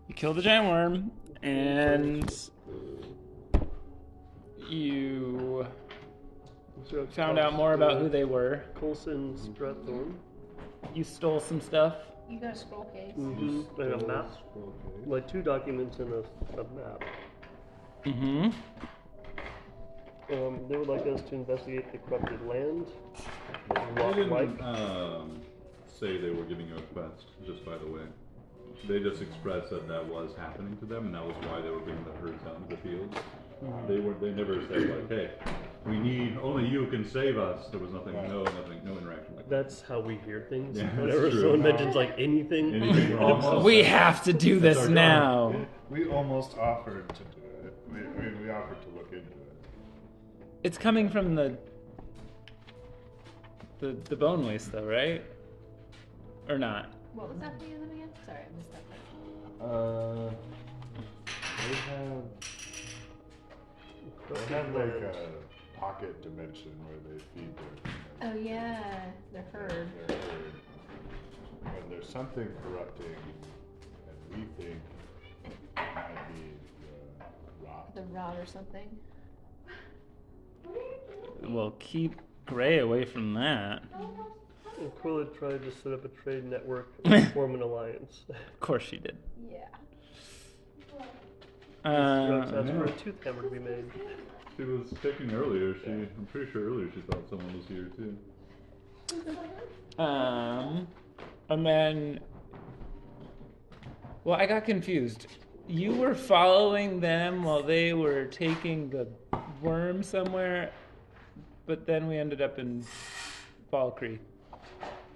You kill the giant worm, and you found out more about who they were. Coulson's Stratthorn. You stole some stuff. You got a scroll case. Mm-hmm. And a map. Like 2 documents and a map. Mm-hmm. They would like us to investigate the corrupted land. They didn't say they were giving you a quest, just by the way. They just expressed that that was happening to them, and that was why they were bringing the herds out into the fields. They never said like, hey, we need, only you can save us. There was no interaction like that. That's how we hear things. Yeah, Whenever someone mentions like anything. We have to do this now. We almost offered to do it. We offered to look into it. It's coming from the bone waste, though, right? Or not? What was that for you again? Sorry, I missed that part. They have like a pocket dimension where they feed their. Oh yeah, the herd. Their herd. When there's something corrupting, and we think it might be the rot. The rod or something. Well, keep Gray away from that. And Quilla tried to set up a trade network and form an alliance. Of course she did. Yeah. That's for a tooth hammer to be made. She was checking earlier. I'm pretty sure earlier she thought someone was here too. And then, well, I got confused. You were following them while they were taking the worm somewhere, but then we ended up in Fall Creek.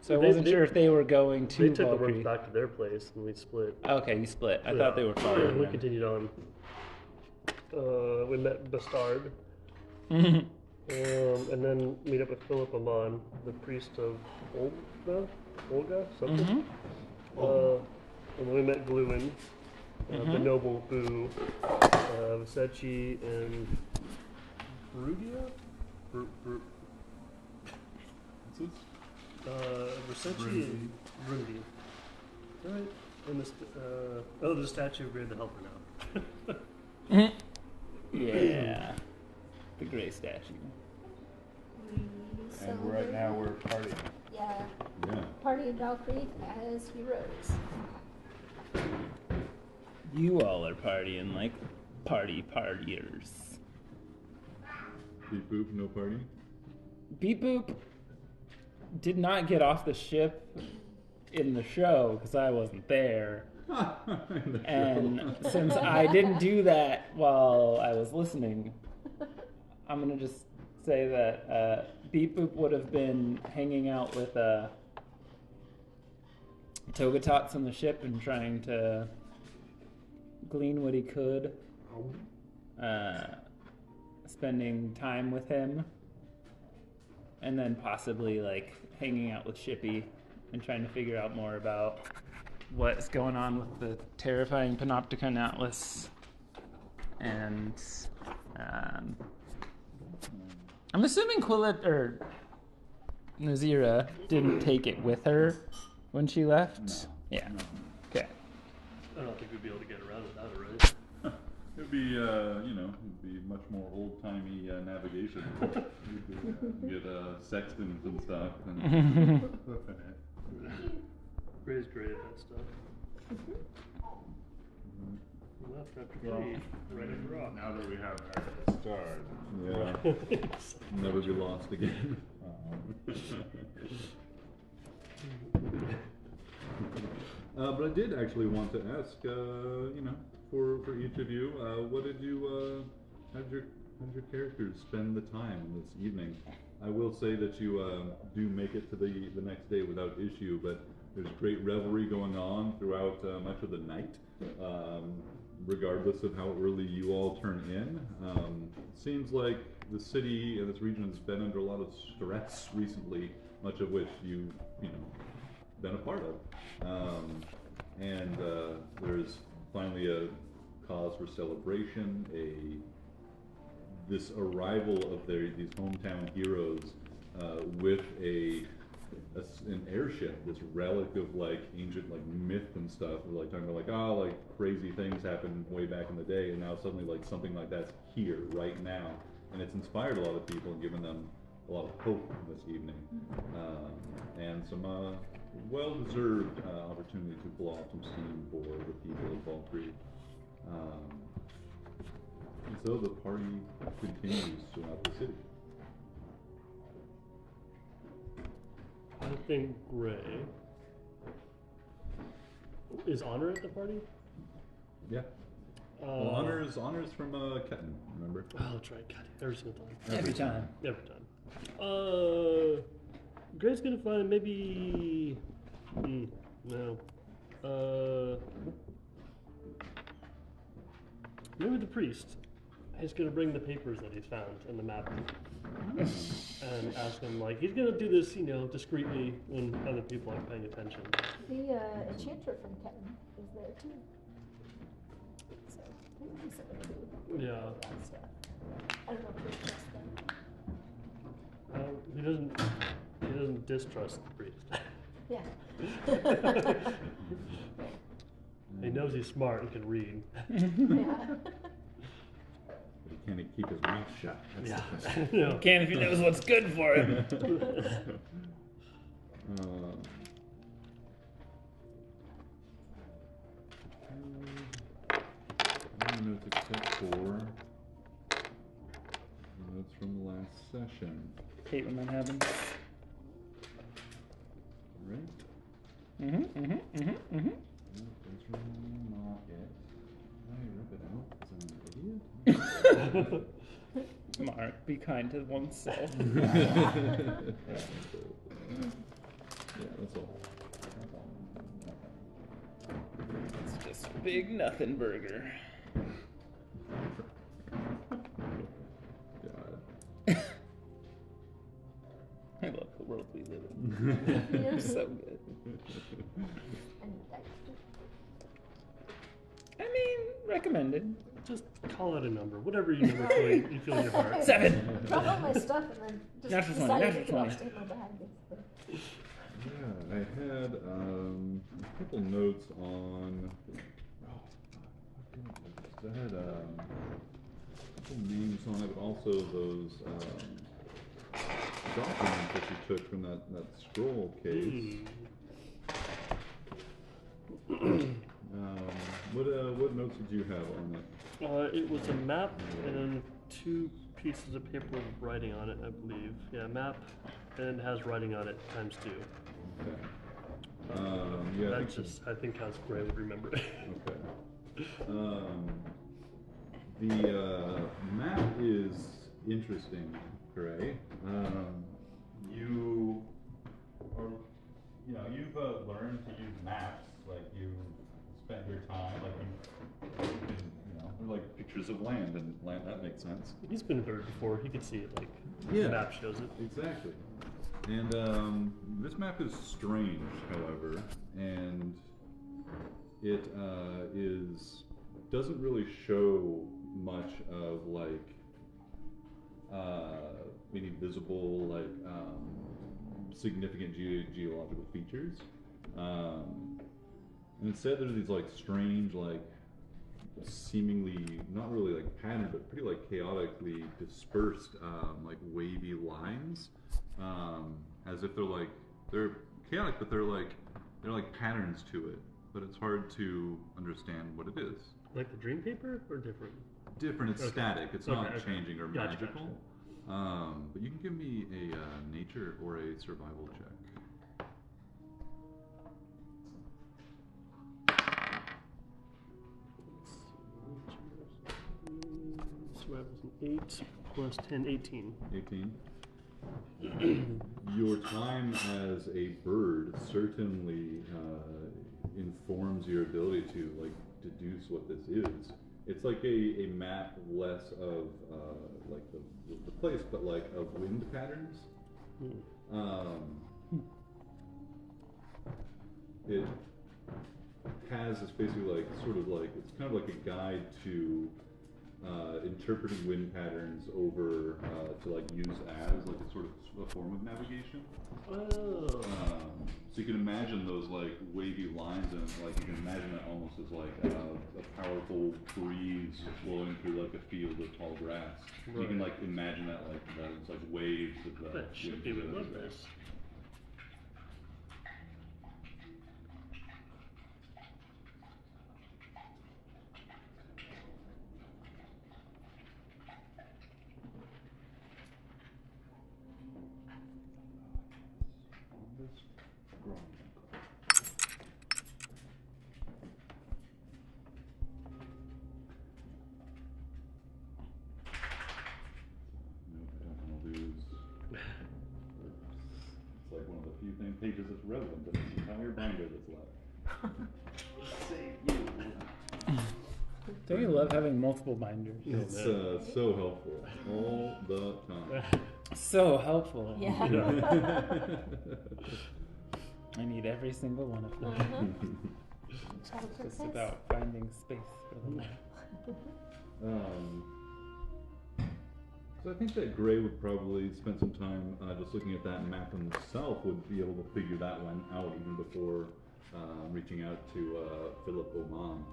So I wasn't sure if they were going to They took Fall the worms Creek. back to their place and we split. Okay, you split. I thought they were following We them. continued on. We met Bastard. Mhm. And then meet up with Philip Amon, the priest of Olga, something. Mhm. And then we met Gluin, the noble Boo, Vasechi, and Brugia? What's this? Vasechi and Brundi. Alright. And the statue of Gray the Helper now. Yeah. The gray statue. And right now we're partying. Yeah. Yeah. Party in Valkyrie as heroes. You all are partying like partiers. Beep boop, no party. Beep Boop did not get off the ship in the show because I wasn't there. And since I didn't do that while I was listening, I'm going to just say that Beep Boop would have been hanging out with Togatots on the ship and trying to glean what he could, spending time with him, and then possibly like hanging out with Shippy and trying to figure out more about what's going on with the terrifying Panopticon Atlas. And I'm assuming Quillet or Nazira didn't take it with her when she left. Yeah. Okay. I don't think we'd be able to get around without it, right? It'd be, it'd be much more old-timey navigation. You could get sextants and stuff. And Gray's great at that stuff. Left after three, right at the rock. Now that we have our stars. yeah, never be lost again. But I did actually want to ask, for each of you, what did you, how did your characters spend the time this evening? I will say that you do make it to the next day without issue, but there's great revelry going on throughout much of the night, regardless of how early you all turn in. Seems like the city and this region has been under a lot of stress recently, much of which you've been a part of. And there's finally a cause for celebration, this arrival of these hometown heroes with a an airship, this relic of like ancient like myth and stuff. We're like talking about like like crazy things happened way back in the day, and now suddenly like something like that's here right now, and it's inspired a lot of people and given them a lot of hope this evening, and some well-deserved opportunity to blow off some steam for the people of Fall Creek. And so the party continues throughout the city. I think Gray. Is Honor at the party? Yeah. Well, honors from Ketin, remember? Oh, that's right. God, every single time. Every time. Every time. Gray's gonna find maybe. No. Maybe the priest. He's gonna bring the papers that he's found and the map, and ask him like he's gonna do this, discreetly when other people aren't paying attention. The enchanter from Ketin is there too. So maybe somebody who would Yeah. know that stuff. I don't know if they trust them. He doesn't distrust the priest. Yeah. He knows he's smart and can read. Yeah. But he can't keep his mouth shut. That's Yeah. the question. No. Can if he knows what's good for him. Notes except for the notes from the last session. Hate when that happens. Right? Mm-hmm. No, that's not it. I rip it out because I'm an idiot. Mark, be kind to oneself. Yeah, that's all. It's just a big nothing burger. God. I love the world we live in. Yeah. So good. And I mean, recommended. Just call it a number. Whatever you number feel you feel in your heart. 7. drop all my stuff and then just Natural 20, decide natural to all 20. stay in my bag. Yeah, I had a couple notes on. I had a couple names on it, but also those documents that you took from that scroll case. What notes did you have on it? It was a map and 2 pieces of paper with writing on it, I believe. Yeah, map, and has writing on it times 2. Okay. Yeah. That's just, I think, how Gray would remember it. Okay. The map is interesting, Gray. You are, you've learned to use maps. Like you spent your time, like they're like pictures of land, and land that makes sense. He's been third before. He could see it, like, Yeah. the map shows it. Exactly. And this map is strange, however, and it doesn't really show much of like any visible like significant geological features. And instead there's these like strange like seemingly not really like patterned but pretty like chaotically dispersed like wavy lines, as if they're chaotic but they're like patterns to it, but it's hard to understand what it is. Like the dream paper, or different? Different, it's Okay. static, it's Okay, not okay. changing or Gotcha, magical. But you can give me a nature or a survival check. Survival's an 8 plus 10, 18. 18. Your time as a bird certainly informs your ability to like deduce what this is. It's like a map less of like the place, but like of wind patterns. It has this basically like sort of like it's kind of like a guide to interpreting wind patterns over to like use as like a sort of a form of navigation. Oh. So you can imagine those like wavy lines, and like you can imagine that almost as like a powerful breeze flowing through like a field of tall grass. You can like imagine that like those like waves of the. That should be. We love this. It's like one of the few pages that's relevant in this entire binder that's left. Save you. Don't you love having multiple binders? It's so helpful all the time. So helpful. Yeah. I need every single one of them. It's just about finding space for them all. So I think that Gray would probably spend some time just looking at that map himself, would be able to figure that one out even before reaching out to Philip Oman.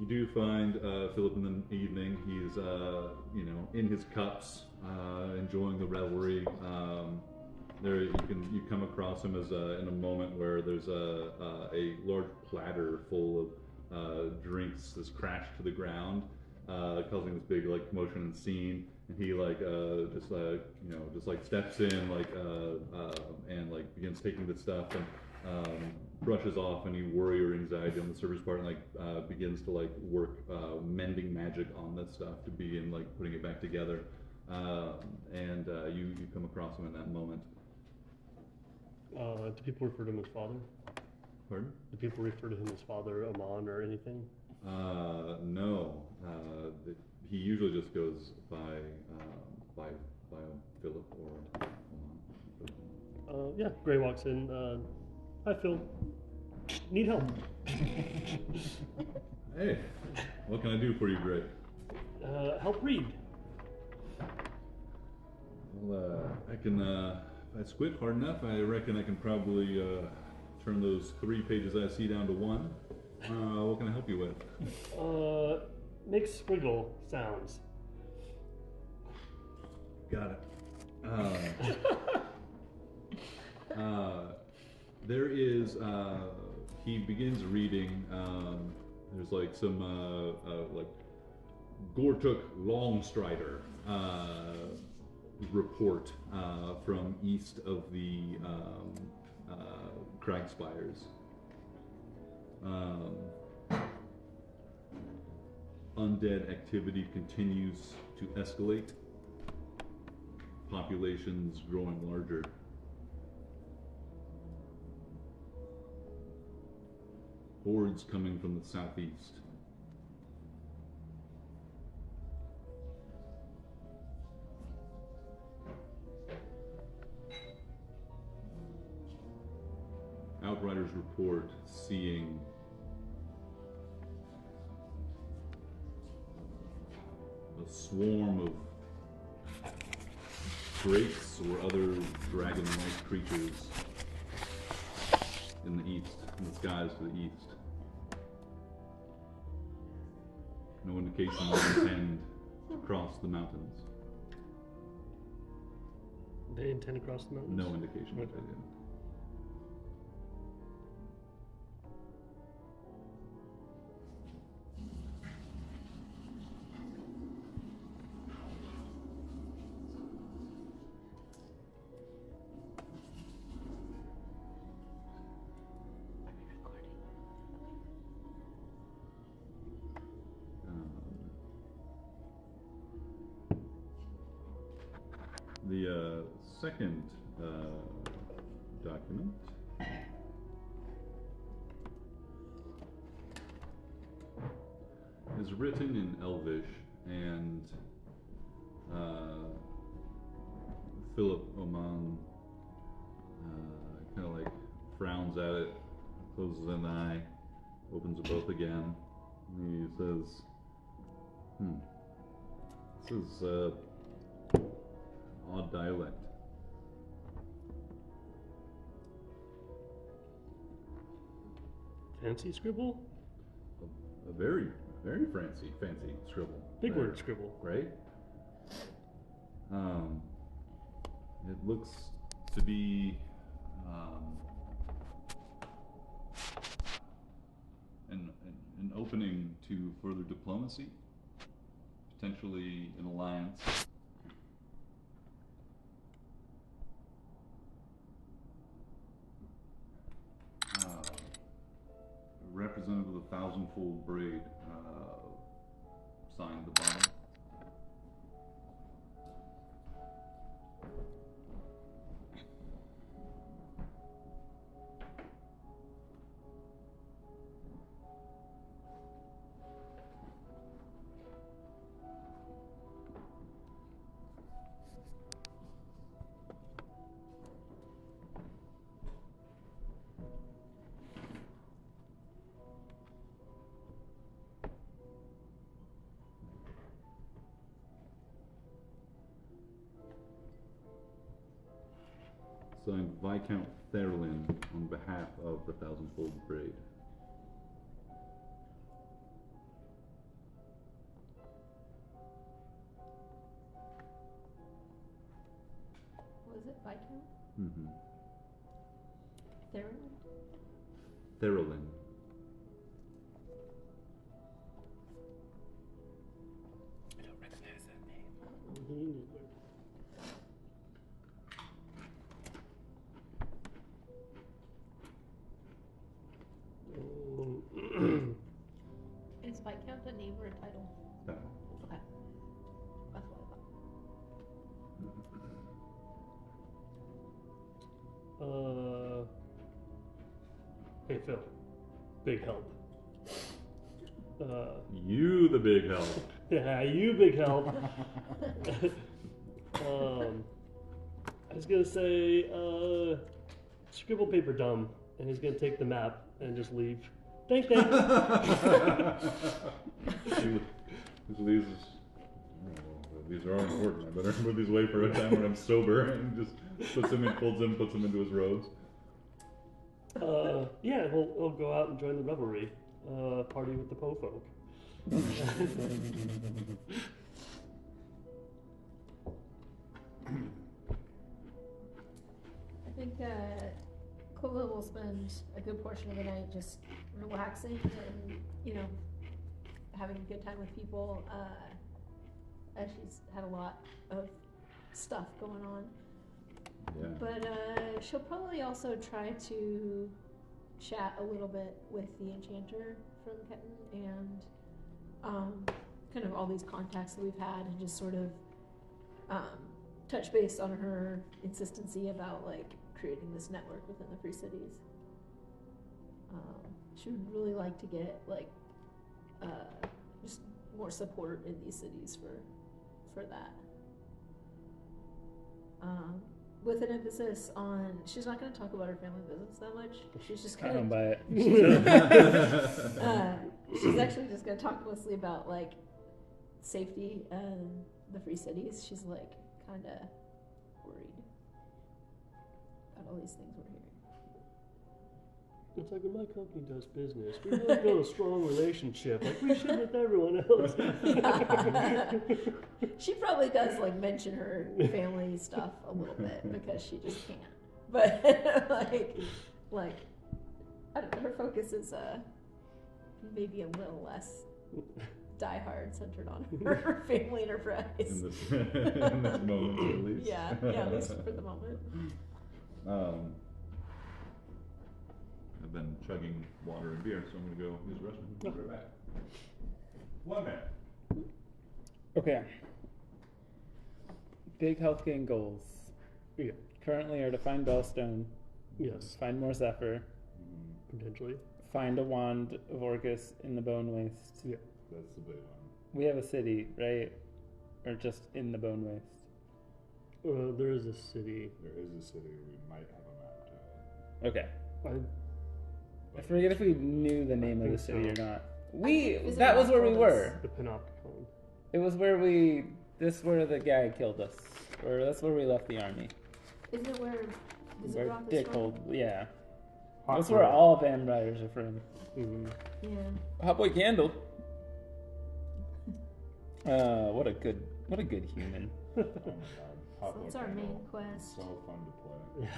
You do find Philip in the evening. He's in his cups, enjoying the revelry. There you come across him as in a moment where there's a large platter full of drinks that's crashed to the ground, causing this big like commotion and scene. And he just steps in and like begins taking the stuff and brushes off any worry or anxiety on the server's part, and begins to like work mending magic on this stuff to begin like putting it back together. You come across him in that moment. Do people refer to him as father? Pardon? Do people refer to him as Father Amon or anything? No. He usually just goes by Philip or Amon. Yeah, Gray walks in. Hi, Phil. Need help? Hey, what can I do for you, Gray? Help read. Well, I can, if I squint hard enough, I reckon I can probably turn those 3 pages I see down to 1. What can I help you with? Make squiggle sounds. Got it. There is, he begins reading, there's like some, like, Gortuk Longstrider, report, from east of the, crag spires. Undead activity continues to escalate. Populations growing larger. Hordes coming from the southeast. Outriders report seeing a swarm of drakes or other dragon-like creatures in the east, in the skies to the east. No indication they intend to cross the mountains. They intend to cross the mountains? No indication that they do. The second document is written in Elvish, and Philip Oman kind of like frowns at it, closes an eye, opens it both again, and he says, this is odd dialect. Fancy scribble? A very, very fancy scribble. Big there, word scribble. right? It looks to be an opening to further diplomacy, potentially an alliance. A representative of the thousandfold braid signed the bottom. Signed Viscount Therlin on behalf of the thousandfold braid. Was it Viscount? Mm-hmm. Theron? Therlin. I don't recognize that name. Is Viscount a name or a title? No. Okay. That's what I thought. Hey Phil, big help. You the big help. Yeah, you big help. I was gonna say, scribble paper dumb, and he's gonna take the map and just leave. Thank. These are all important. I better put these away for a time when I'm sober, and just puts them into his robes. Yeah, he'll go out and join the revelry, party with the po folk. I think Kola will spend a good portion of the night just relaxing and, having a good time with people, as she's had a lot of stuff going on. Yeah. But she'll probably also try to chat a little bit with the enchanter from Ketin and kind of all these contacts that we've had, and just sort of touch base on her insistency about creating this network within the Free Cities. She would really like to get just more support in these cities for that. With an emphasis on, she's not going to talk about her family business that much. She's just I going don't buy it. she's actually just going to talk mostly about safety and the Free Cities. She's kind of worried about all these things we're hearing. It's like when my company does business, we really build a strong relationship, like we should with everyone else. She probably does mention her family stuff a little bit because she just can't. But I don't know, her focus is maybe a little less diehard, centered on her family and her friends. In this moment, at least. Yeah, at least for the moment. I've been chugging water and beer, so I'm gonna go use the restroom. Be right back. 1 minute. Okay. Big health gain goals. Yeah. Currently are to find Bellstone, Yes, find more Zephyr, potentially. find a wand of Orcus in the Bone Waste. Yeah. That's the big one. We have a city, right? Or just in the Bone Waste? There is a city. There is a city. We might have a map to it. Okay. I But forget if we knew the name of the think city so. or not. think That was where we Visigoth were. The Panopticon. It was where where the guy killed us. Or that's where we left the army. Isn't it where Where Visigoth is Dick from? hold, yeah. That's where all vampires are from. Mm-hmm. Yeah. Hot Boy Candle. What a good human. Oh my god. Hot So Boy it's our Candle. main quest. So fun to play.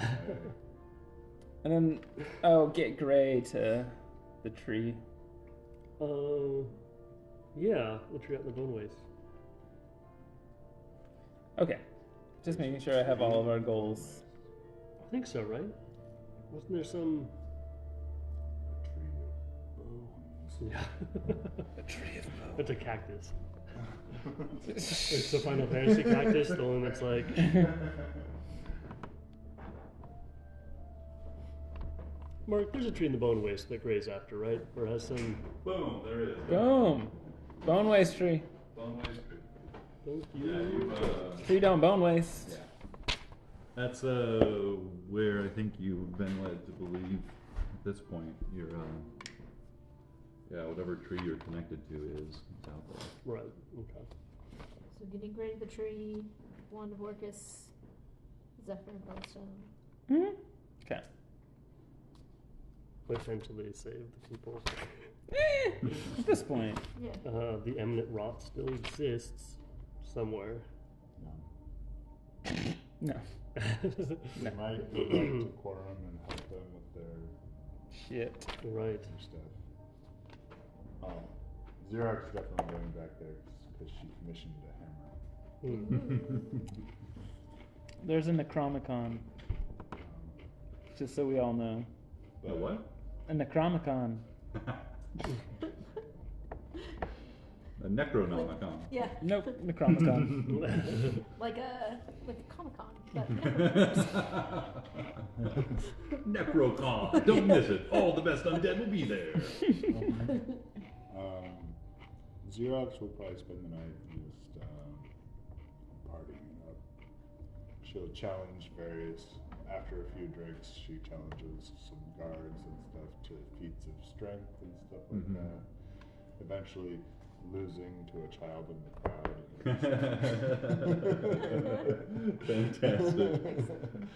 And then get Gray to the tree. Yeah, the tree out in the bone waste. Okay. Just making sure I have all of our goals. I think so, right? Wasn't there some? Yeah. A tree of It's a cactus. It's the Final Fantasy cactus, the one that's like. Mark, there's a tree in the bone waste that Gray's after, right? Or has some. Boom, there it is. Boom. Bone waste tree. Bone waste tree. Thank you. Yeah, you, Tree don't bone waste. yeah. That's where I think you've been led to believe at this point you're whatever tree you're connected to is out there. Right. Okay. So getting rid of the tree, Wand of Orcus, Zephyr and Bellstone. Mm-hmm. Okay. Potentially save the people. At this point. Yeah. The eminent rot still exists somewhere. No. We might go back to Quorum and help them with their Shit. Right. stuff. Xerox is definitely going back there because she commissioned a hammer. There's a Necromicon. Just so we all know. A what? A Necromicon. A Necronomicon. Yeah. Nope. Necromicon. Like a Comic-Con, but Necrocon. Don't miss it. All the best undead will be there. Xerox will probably spend the night just partying it up. She'll challenge various. After a few drinks, she challenges some guards and stuff to feats of strength and stuff like that. Eventually, losing to a child in the crowd. Fantastic.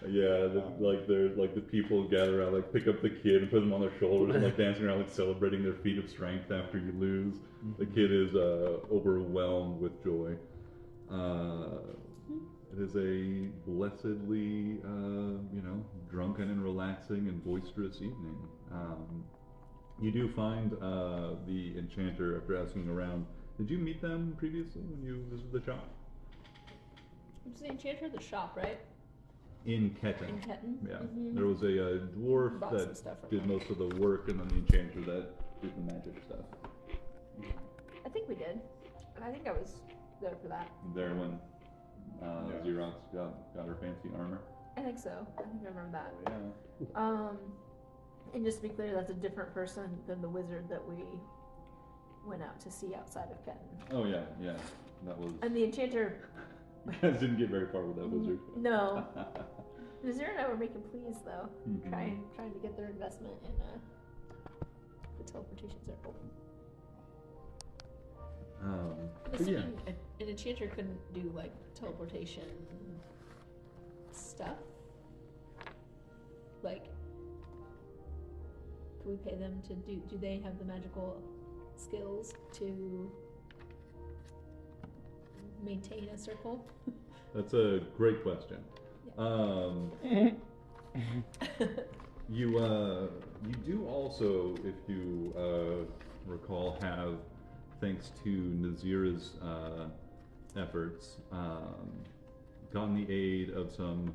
Yeah, the people gather around, like pick up the kid and put them on their shoulders and like dancing around, like celebrating their feat of strength after you lose. The kid is overwhelmed with joy. It is a blessedly, drunken and relaxing and boisterous evening. You do find the enchanter after asking around. Did you meet them previously when you visited the shop? it's the enchanter of the shop, right? In Ketin. In Ketin. Yeah. Mhm. There was a dwarf Bought some that stuff from did him. most of the work, and then the enchanter that did the magic stuff. I think we did. I think I was there for that. There when Yeah. Xerox got her fancy armor. I think so. I think I remember that. Yeah. And just to be clear, that's a different person than the wizard that we went out to see outside of Ketin. Oh yeah. That was. And the enchanter, You guys didn't get very far with that wizard. no. Vizier and I were making pleas though, Mhm. trying to get their investment in the teleportation circle. I'm But yeah. assuming an enchanter couldn't do like teleportation stuff. Like, could we pay them to do? Do they have the magical skills to maintain a circle? That's a great question. You do also, if you recall, have, thanks to Nazira's efforts, gotten the aid of some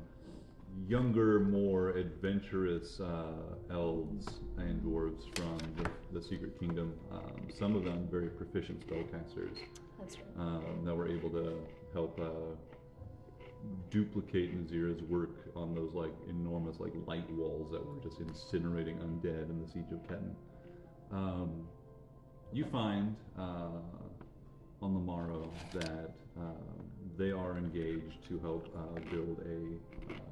younger, more adventurous elves and dwarves from the Secret Kingdom. Some of them very proficient spellcasters That's right. that were able to help duplicate Nazira's work on those like enormous like light walls that were just incinerating undead in the Siege of Ketin. You find on the morrow that they are engaged to help build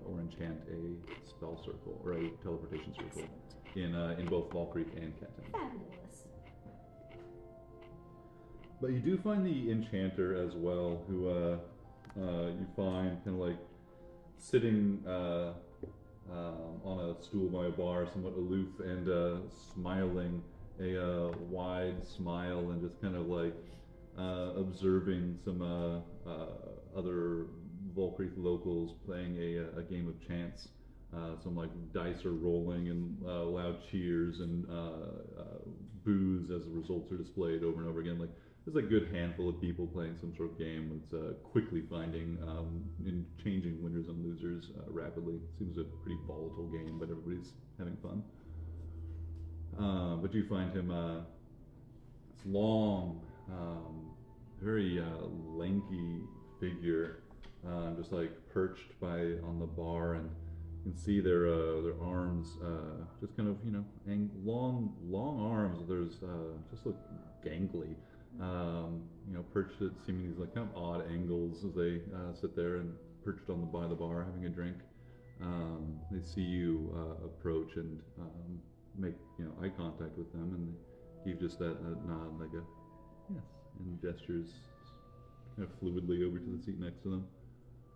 or enchant a spell circle or a teleportation circle in both Fall Creek and Ketin. Fabulous. But you do find the enchanter as well, who you find kind of like sitting on a stool by a bar, somewhat aloof and smiling a wide smile, and just kind of like observing some other Volcreath locals playing a game of chance. Some like dice are rolling and loud cheers and boos as the results are displayed over and over again. Like there's a good handful of people playing some sort of game that's quickly finding and changing winners and losers rapidly. Seems a pretty volatile game, but everybody's having fun. But you find him this long, very lanky figure, just like perched on the bar, and you can see their arms, just kind of long arms. There's just look gangly, perched at seeming these like kind of odd angles as they sit there and perched by the bar having a drink. They see you approach and make eye contact with them, and they give just that nod, like a yes, and gestures kind of fluidly over to the seat next to them.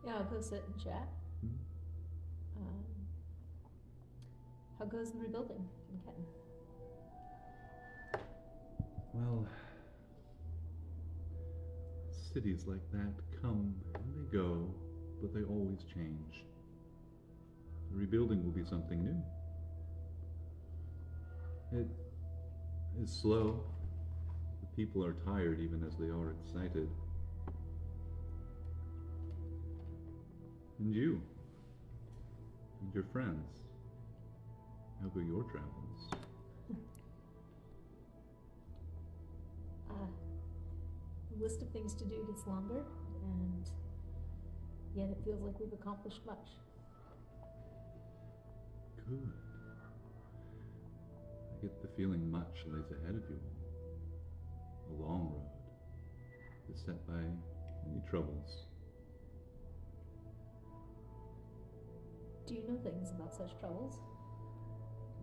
Yeah, I'll go sit and chat. How goes the rebuilding in Ketin? Well, cities like that come and they go, but they always change. The rebuilding will be something new. It is slow. The people are tired even as they are excited. And you, and your friends, how go your travels? The list of things to do gets longer, and yet it feels like we've accomplished much. Good. I get the feeling much lays ahead of you all. A long road, beset by many troubles. Do you know things about such troubles?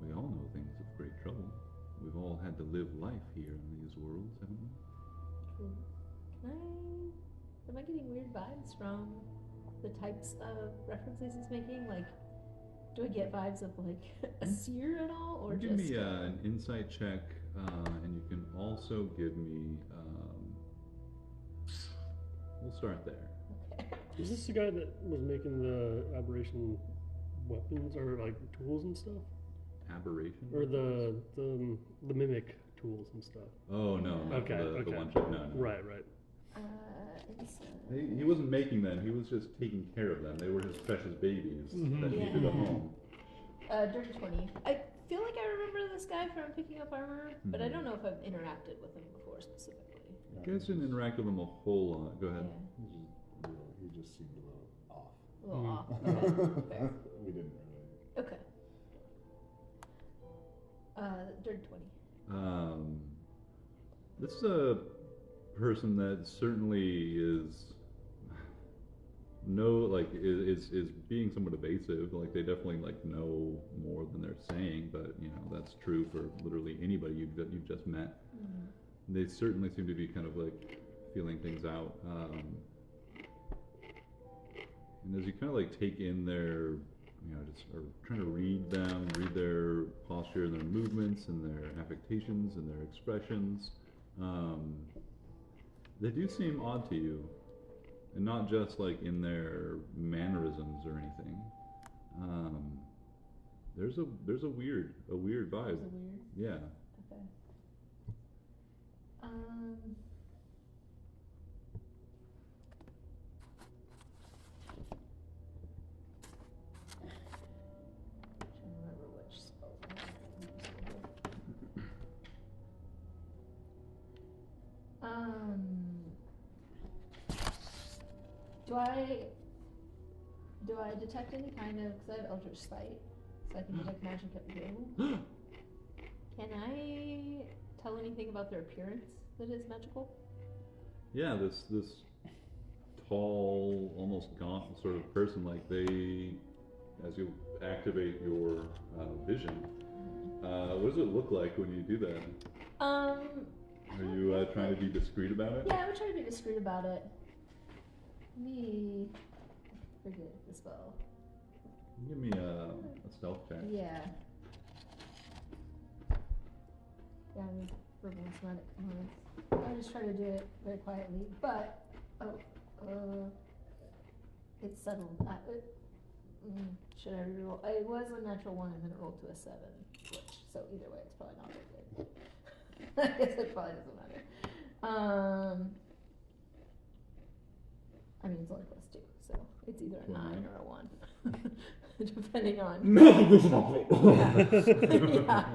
We all know things of great trouble. We've all had to live life here in these worlds, haven't we? True. Am I getting weird vibes from the types of references he's making? Like, do I get vibes of like a seer at all, or give just me an insight check, and you can also give me. We'll start there. Okay. Is this the guy that was making the aberration weapons or like tools and stuff? Aberration? Or the mimic tools and stuff? Oh no. Okay. The one shot. No. Right. He wasn't making them. He was just taking care of them. They were his precious babies that needed a home. Dirty 20. I feel like I remember this guy from picking up armor, but I don't know if I've interacted with him before specifically. You guys didn't interact with him a whole lot. Go ahead. Yeah. He just seemed a little off. A little off. Okay. Fair. We didn't really. Okay. Dirty 20. This is a person that certainly is is being somewhat evasive. Like they definitely know more than they're saying, but that's true for literally anybody you've just met. Mm-hmm. They certainly seem to be kind of like feeling things out. And as you kind of like take in their, just are trying to read their posture and their movements and their affectations and their expressions, they do seem odd to you. And not just like in their mannerisms or anything. There's a weird vibe. There's a weird? Yeah. Okay. Trying to remember which spell. Do I detect any kind of, because I have Eldritch Sight, so I can detect magic at will. Can I tell anything about their appearance that is magical? Yeah, this tall, almost gaunt sort of person, like they, as you activate your vision, what does it look like when you do that? Are you trying to be discreet about it? Yeah, I would try to be discreet about it. Let me forget the spell. Give me a stealth check. Yeah. Yeah, I mean, verbal and somatic components. I'll just try to do it very quietly, but, it's settled. Should I reroll? It was a natural 1 and then it rolled to a 7, so either way, it's probably not very good. I guess it probably doesn't matter. I mean, it's only +2, so it's either a 9 or a 1. Depending on. Yeah,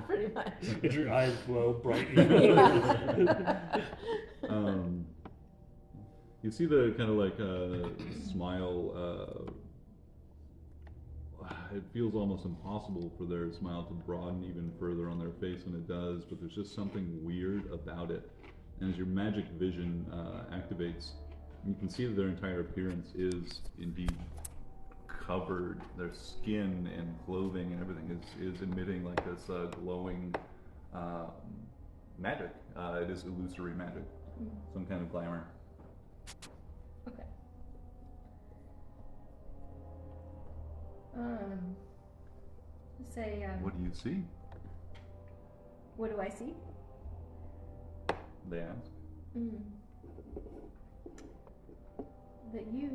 pretty much. If your eyes glow bright. You see the kind of like smile. It feels almost impossible for their smile to broaden even further on their face when it does, but there's just something weird about it. And as your magic vision activates, you can see that their entire appearance is indeed covered. Their skin and clothing and everything is emitting like this glowing magic. It is illusory magic, some kind of glamour. Okay. Say, What do you see? what do I see? They ask. That you,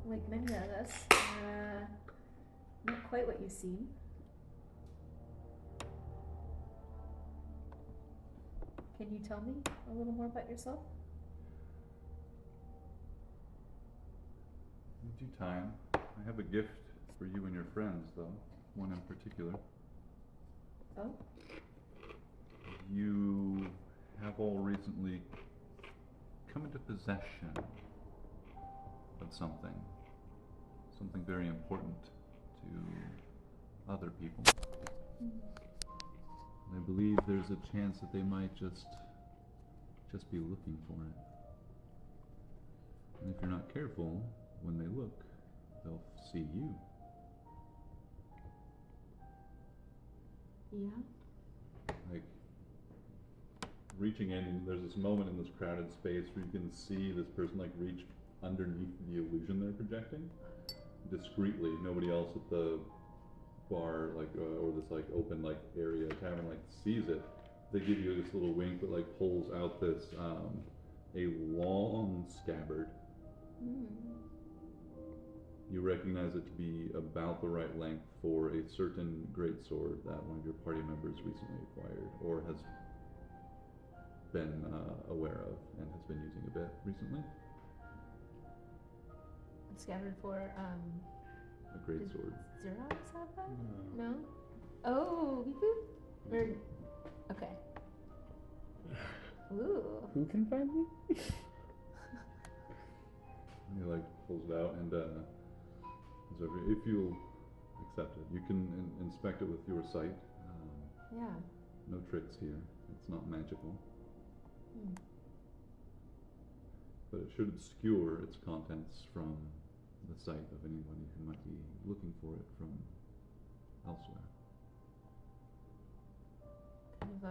like many of us, are not quite what you seem. Can you tell me a little more about yourself? In due time. I have a gift for you and your friends, though. One in particular. Oh? You have all recently come into possession of something very important to other people. I believe there's a chance that they might just be looking for it. And if you're not careful, when they look, they'll see you. Yeah? Like, reaching in, and there's this moment in this crowded space where you can see this person like reach underneath the illusion they're projecting discreetly. Nobody else at the bar, like, or this like open like area tavern, like sees it. They give you this little wink that like pulls out this a long scabbard. You recognize it to be about the right length for a certain great sword that one of your party members recently acquired, or has been aware of and has been using a bit recently. Scabbard for, A great Did sword. Xerox have that? No. No? Oh, beep boop? Or, okay. Ooh. Who can find me? He like pulls it out and so if you'll accept it, you can inspect it with your sight. Yeah. No tricks here. It's not magical. But it should obscure its contents from the sight of anyone who might be looking for it from elsewhere. Kind of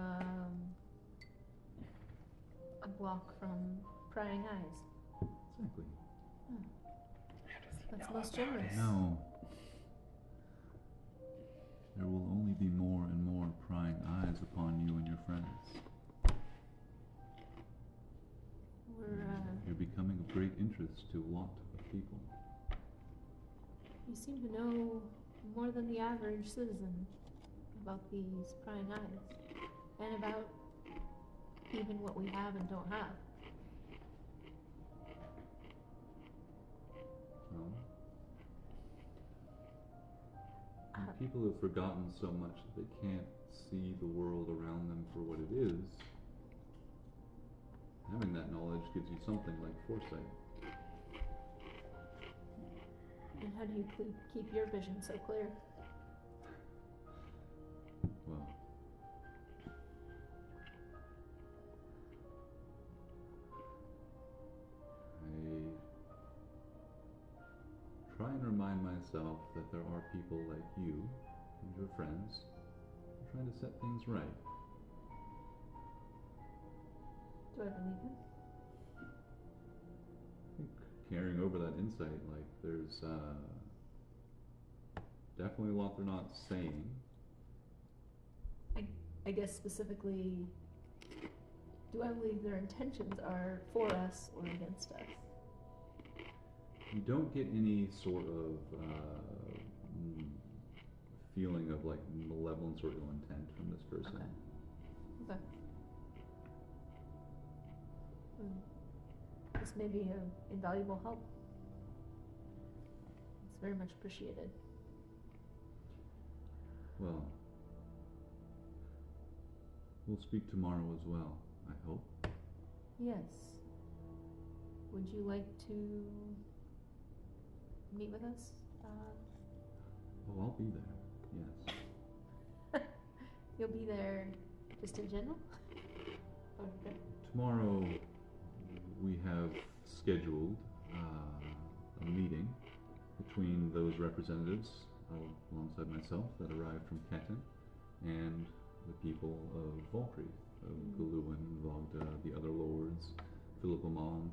a block from prying eyes. Exactly. That's most generous. No. There will only be more and more prying eyes upon you and your friends. You're becoming of great interest to a lot of people. You seem to know more than the average citizen about these prying eyes, and about even what we have and don't have. Well, when people have forgotten so much that they can't see the world around them for what it is, having that knowledge gives you something like foresight. And how do you keep your vision so clear? Well, I try and remind myself that there are people like you and your friends who are trying to set things right. Do I believe you? I think carrying over that insight, like there's definitely a lot they're not saying. I guess specifically, do I believe their intentions are for us or against us? You don't get any sort of feeling of like malevolence or ill intent from this person. Okay. This may be an invaluable help. It's very much appreciated. Well, we'll speak tomorrow as well, I hope. Yes. Would you like to meet with us? Oh, I'll be there, yes. You'll be there just in general? Okay. Tomorrow we have scheduled a meeting between those representatives alongside myself that arrived from Ketin and the people of Valkyrie, of Galuin, Vogda, the other lords, Philip Amon.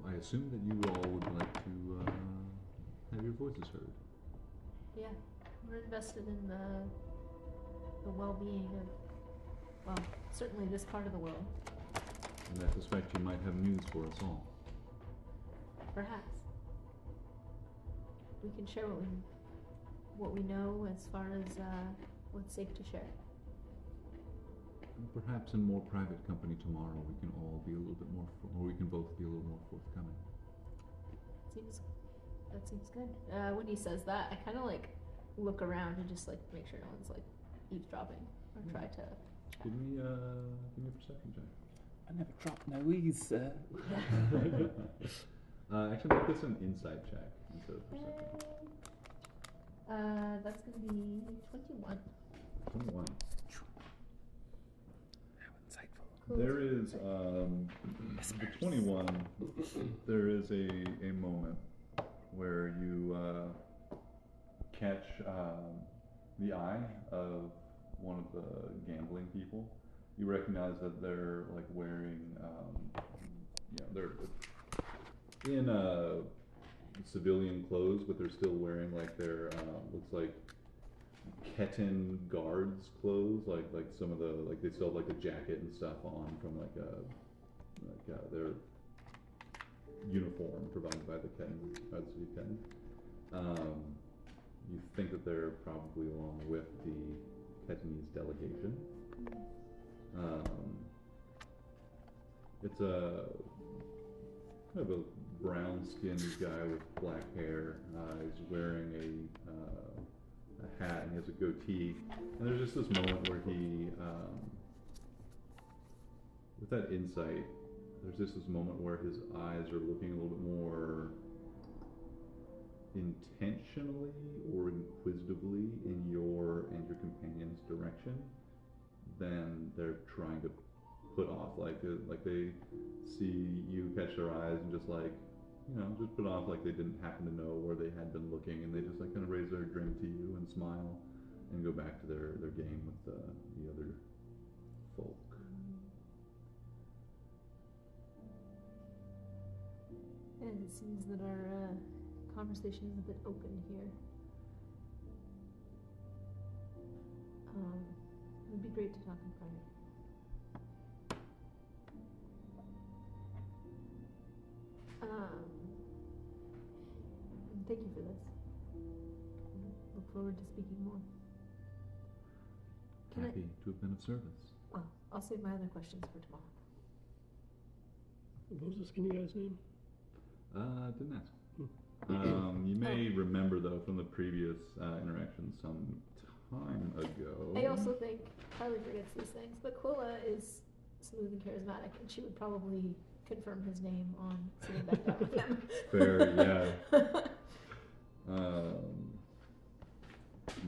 I assume that you all would like to have your voices heard. Yeah, we're invested in the well-being of, well, certainly this part of the world. And I suspect you might have news for us all. Perhaps. We can share what we know as far as what's safe to share. And perhaps in more private company tomorrow we can all be a little bit more, or we can both be a little more forthcoming. That seems good. When he says that, I kind of like look around and just like make sure no one's like eavesdropping or try to chat. Give me a perception check. I never dropped no ease, sir. Actually, make this an insight check instead of perception. That's gonna be 21. 21. How insightful. Cool. There is, the 21, there is a moment where you catch the eye of one of the gambling people. You recognize that they're like wearing, they're in civilian clothes, but they're still wearing like their, looks like Ketin guards clothes, like some of the, like they still have like a jacket and stuff on from their uniform provided by the Ketin, by the city of Ketin. You think that they're probably along with the Ketinese delegation. It's a kind of a brown-skinned guy with black hair. He's wearing a hat and he has a goatee. And there's just this moment where he, with that insight, there's just this moment where his eyes are looking a little bit more intentionally or inquisitively in your and your companion's direction than they're trying to put off. Like they see you catch their eyes and just like, just put off like they didn't happen to know where they had been looking, and they just like kind of raise their drink to you and smile and go back to their game with the other folk. And it seems that our conversation is a bit open here. It would be great to talk in private. Thank you for this. Look forward to speaking more. Happy to have been of service. Well, I'll save my other questions for tomorrow. What was the skinny guy's name? Didn't ask. You may remember though from the previous interaction some time ago. I also think Carly forgets these things, but Quilla is smooth and charismatic, and she would probably confirm his name on sitting back down with him. Fair, yeah.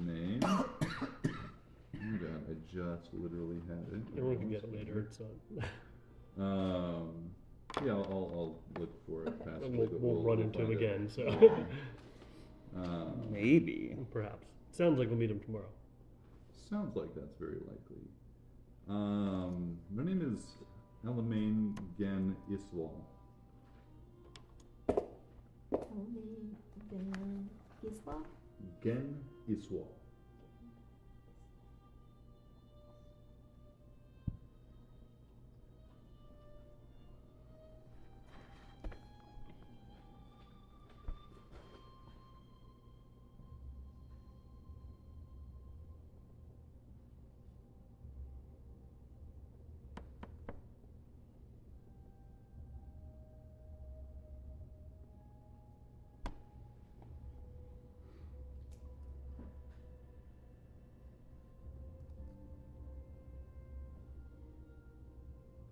Name. Oh my god, I just literally had it. Everyone can get it later. So. Yeah, I'll look for it. Okay. Past And we'll run into him find it. again. So Maybe. perhaps. Sounds like we'll meet him tomorrow. Sounds like that's very likely. My name is Elamain Gen Iswal. Tell me again. Isla? Gen Iswa.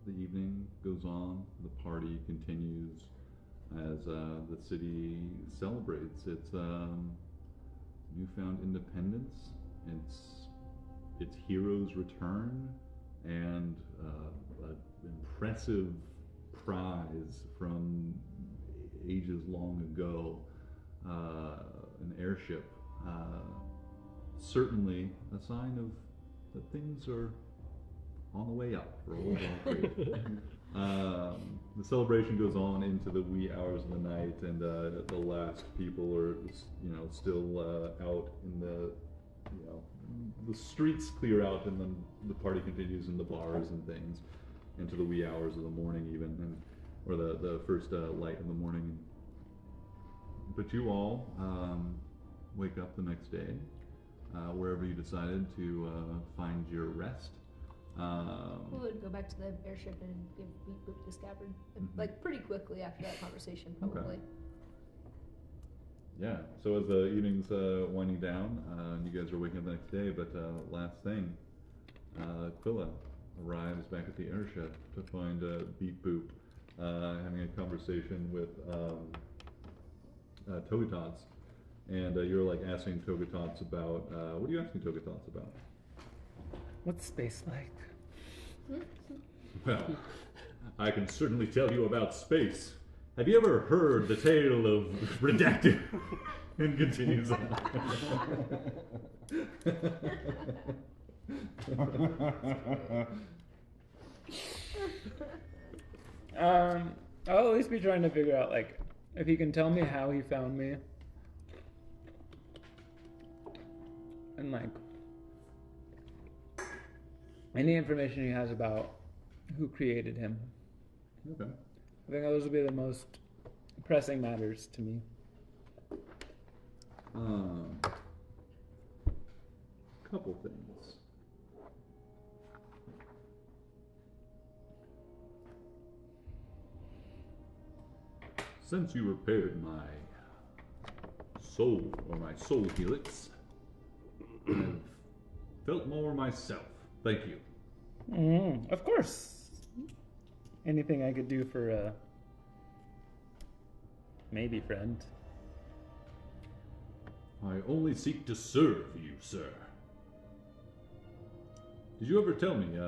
The evening goes on, the party continues as the city celebrates its newfound independence, its heroes return, and an impressive prize from ages long ago, an airship. Certainly a sign of that things are on the way up for old Valkyrie. The celebration goes on into the wee hours of the night, and the last people are, still out in the streets clear out, and then the party continues in the bars and things into the wee hours of the morning, even, or the first light of the morning. But you all wake up the next day, wherever you decided to find your rest. We would go back to the airship and give Beep Boop the scabbard, like pretty quickly after that conversation, probably. Okay. Yeah. So as the evening's winding down, and you guys are waking up the next day, but last thing, Quilla arrives back at the airship to find Beep Boop having a conversation with Togotots, and you're like asking Togotots about what are you asking Togotots about? What's space like? Well, I can certainly tell you about space. Have you ever heard the tale of Redacted? And continues on. I'll at least be trying to figure out, like, if he can tell me how he found me. And, like, any information he has about who created him. Okay. I think those would be the most pressing matters to me. Couple things. Since you repaired my soul, or my soul helix, I've felt more myself. Thank you. Of course. Anything I could do for maybe friend. I only seek to serve you, sir. Did you ever tell me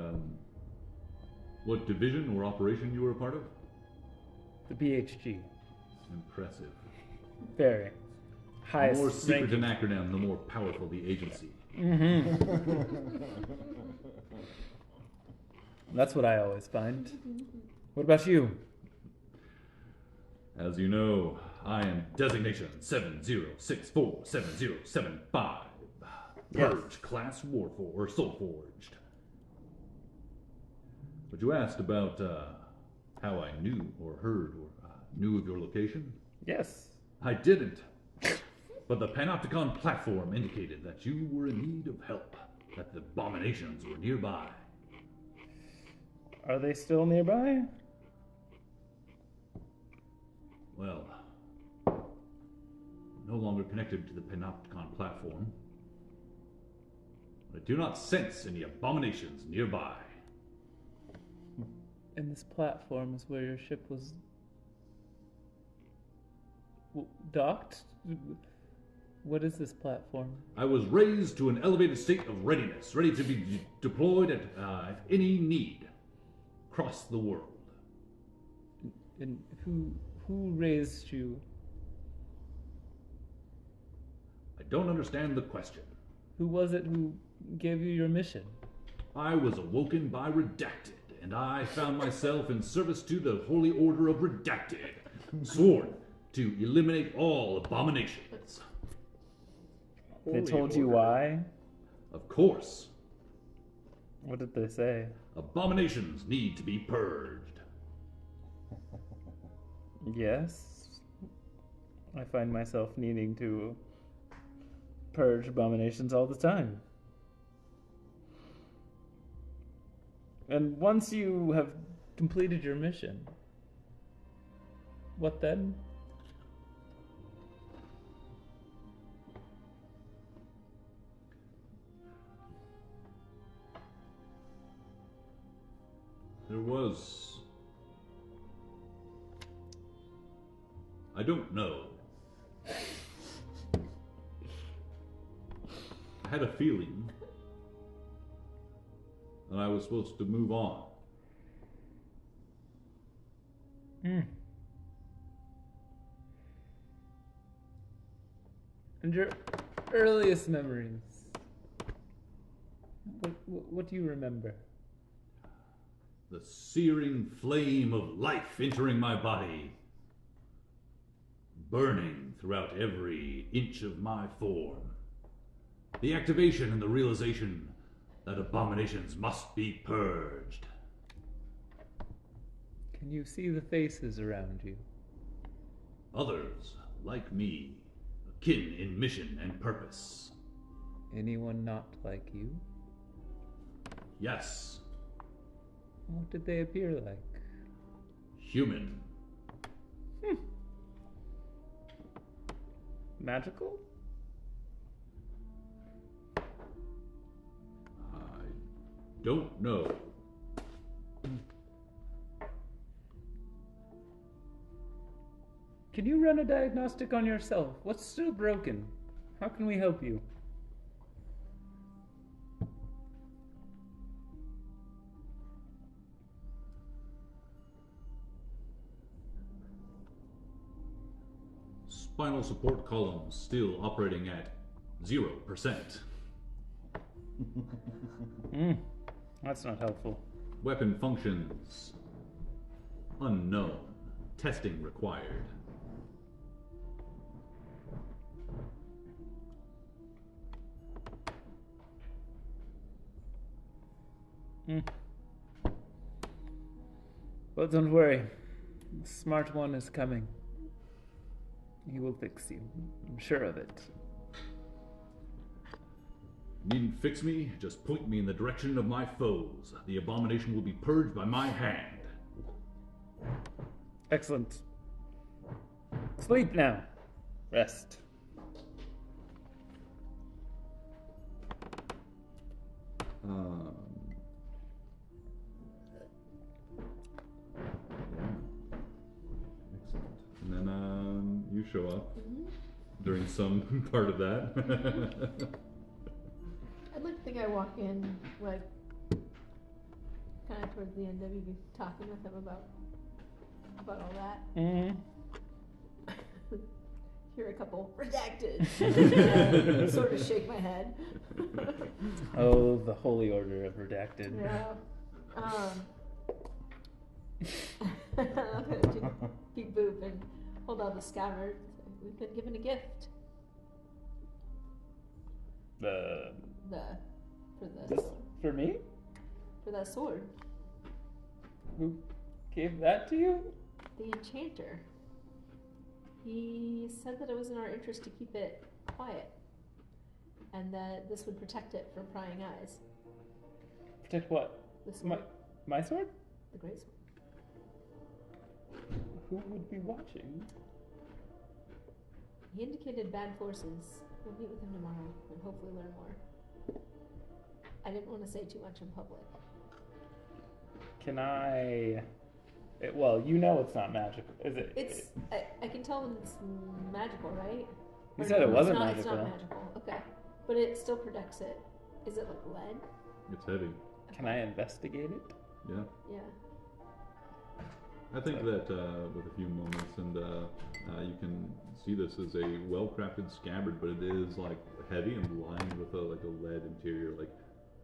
what division or operation you were a part of? The BHG. Impressive. Very. Highest The more secret ranking. an acronym, the more powerful the agency. That's what I always find. What about you? As you know, I am designation 70647075. Purge class Warforged, Soul Forged. But you asked about how I knew or heard or knew of your location? Yes. I didn't. But the Panopticon platform indicated that you were in need of help, that the abominations were nearby. Are they still nearby? Well, no longer connected to the Panopticon platform. I do not sense any abominations nearby. And this platform is where your ship was docked? What is this platform? I was raised to an elevated state of readiness, ready to be deployed at any need across the world. And who raised you? I don't understand the question. Who was it who gave you your mission? I was awoken by Redacted, and I found myself in service to the Holy Order of Redacted, sworn to eliminate all abominations. They holy told you order. why? Of course. What did they say? Abominations need to be purged. Yes. I find myself needing to purge abominations all the time. And once you have completed your mission, what then? There was... I don't know. I had a feeling that I was supposed to move on. And your earliest memories? What do you remember? The searing flame of life entering my body, burning throughout every inch of my form. The activation and the realization that abominations must be purged. Can you see the faces around you? Others, like me, akin in mission and purpose. Anyone not like you? Yes, What did they appear like? human. Magical? I don't know. Can you run a diagnostic on yourself? What's still broken? How can we help you? Spinal support column still operating at 0%. That's not helpful. Weapon functions unknown. Testing required. Well, don't worry. The smart one is coming. He will fix you. I'm sure of it. Needn't fix me, just point me in the direction of my foes. The abomination will be purged by my hand. Excellent. Sleep now. Rest. Excellent. And then you show up during some part of that. I'd like to think I walk in, like, kind of towards the end of you talking with him about all that. Hear a couple redacted. Sort of shake my head. Oh, the holy order of redacted. Yeah. I'm gonna do beep boop and hold out the scabbard. We've been given a gift. The For this for me? For that sword. Who gave that to you? The enchanter. He said that it was in our interest to keep it quiet, and that this would protect it from prying eyes. Protect what? The sword. My sword? The great sword. Who would be watching? He indicated bad forces. We'll meet with him tomorrow and hopefully learn more. I didn't want to say too much in public. Can I... well, you know it's not magical, is it? It's. I can tell when it's magical, right? You Or said no, it wasn't it's magical. not magical. Okay, but it still protects it. Is it like lead? It's heavy. Can I investigate it? Yeah. Yeah. I think that with a few moments, and you can see this as a well-crafted scabbard, but it is like heavy and lined with a lead interior, like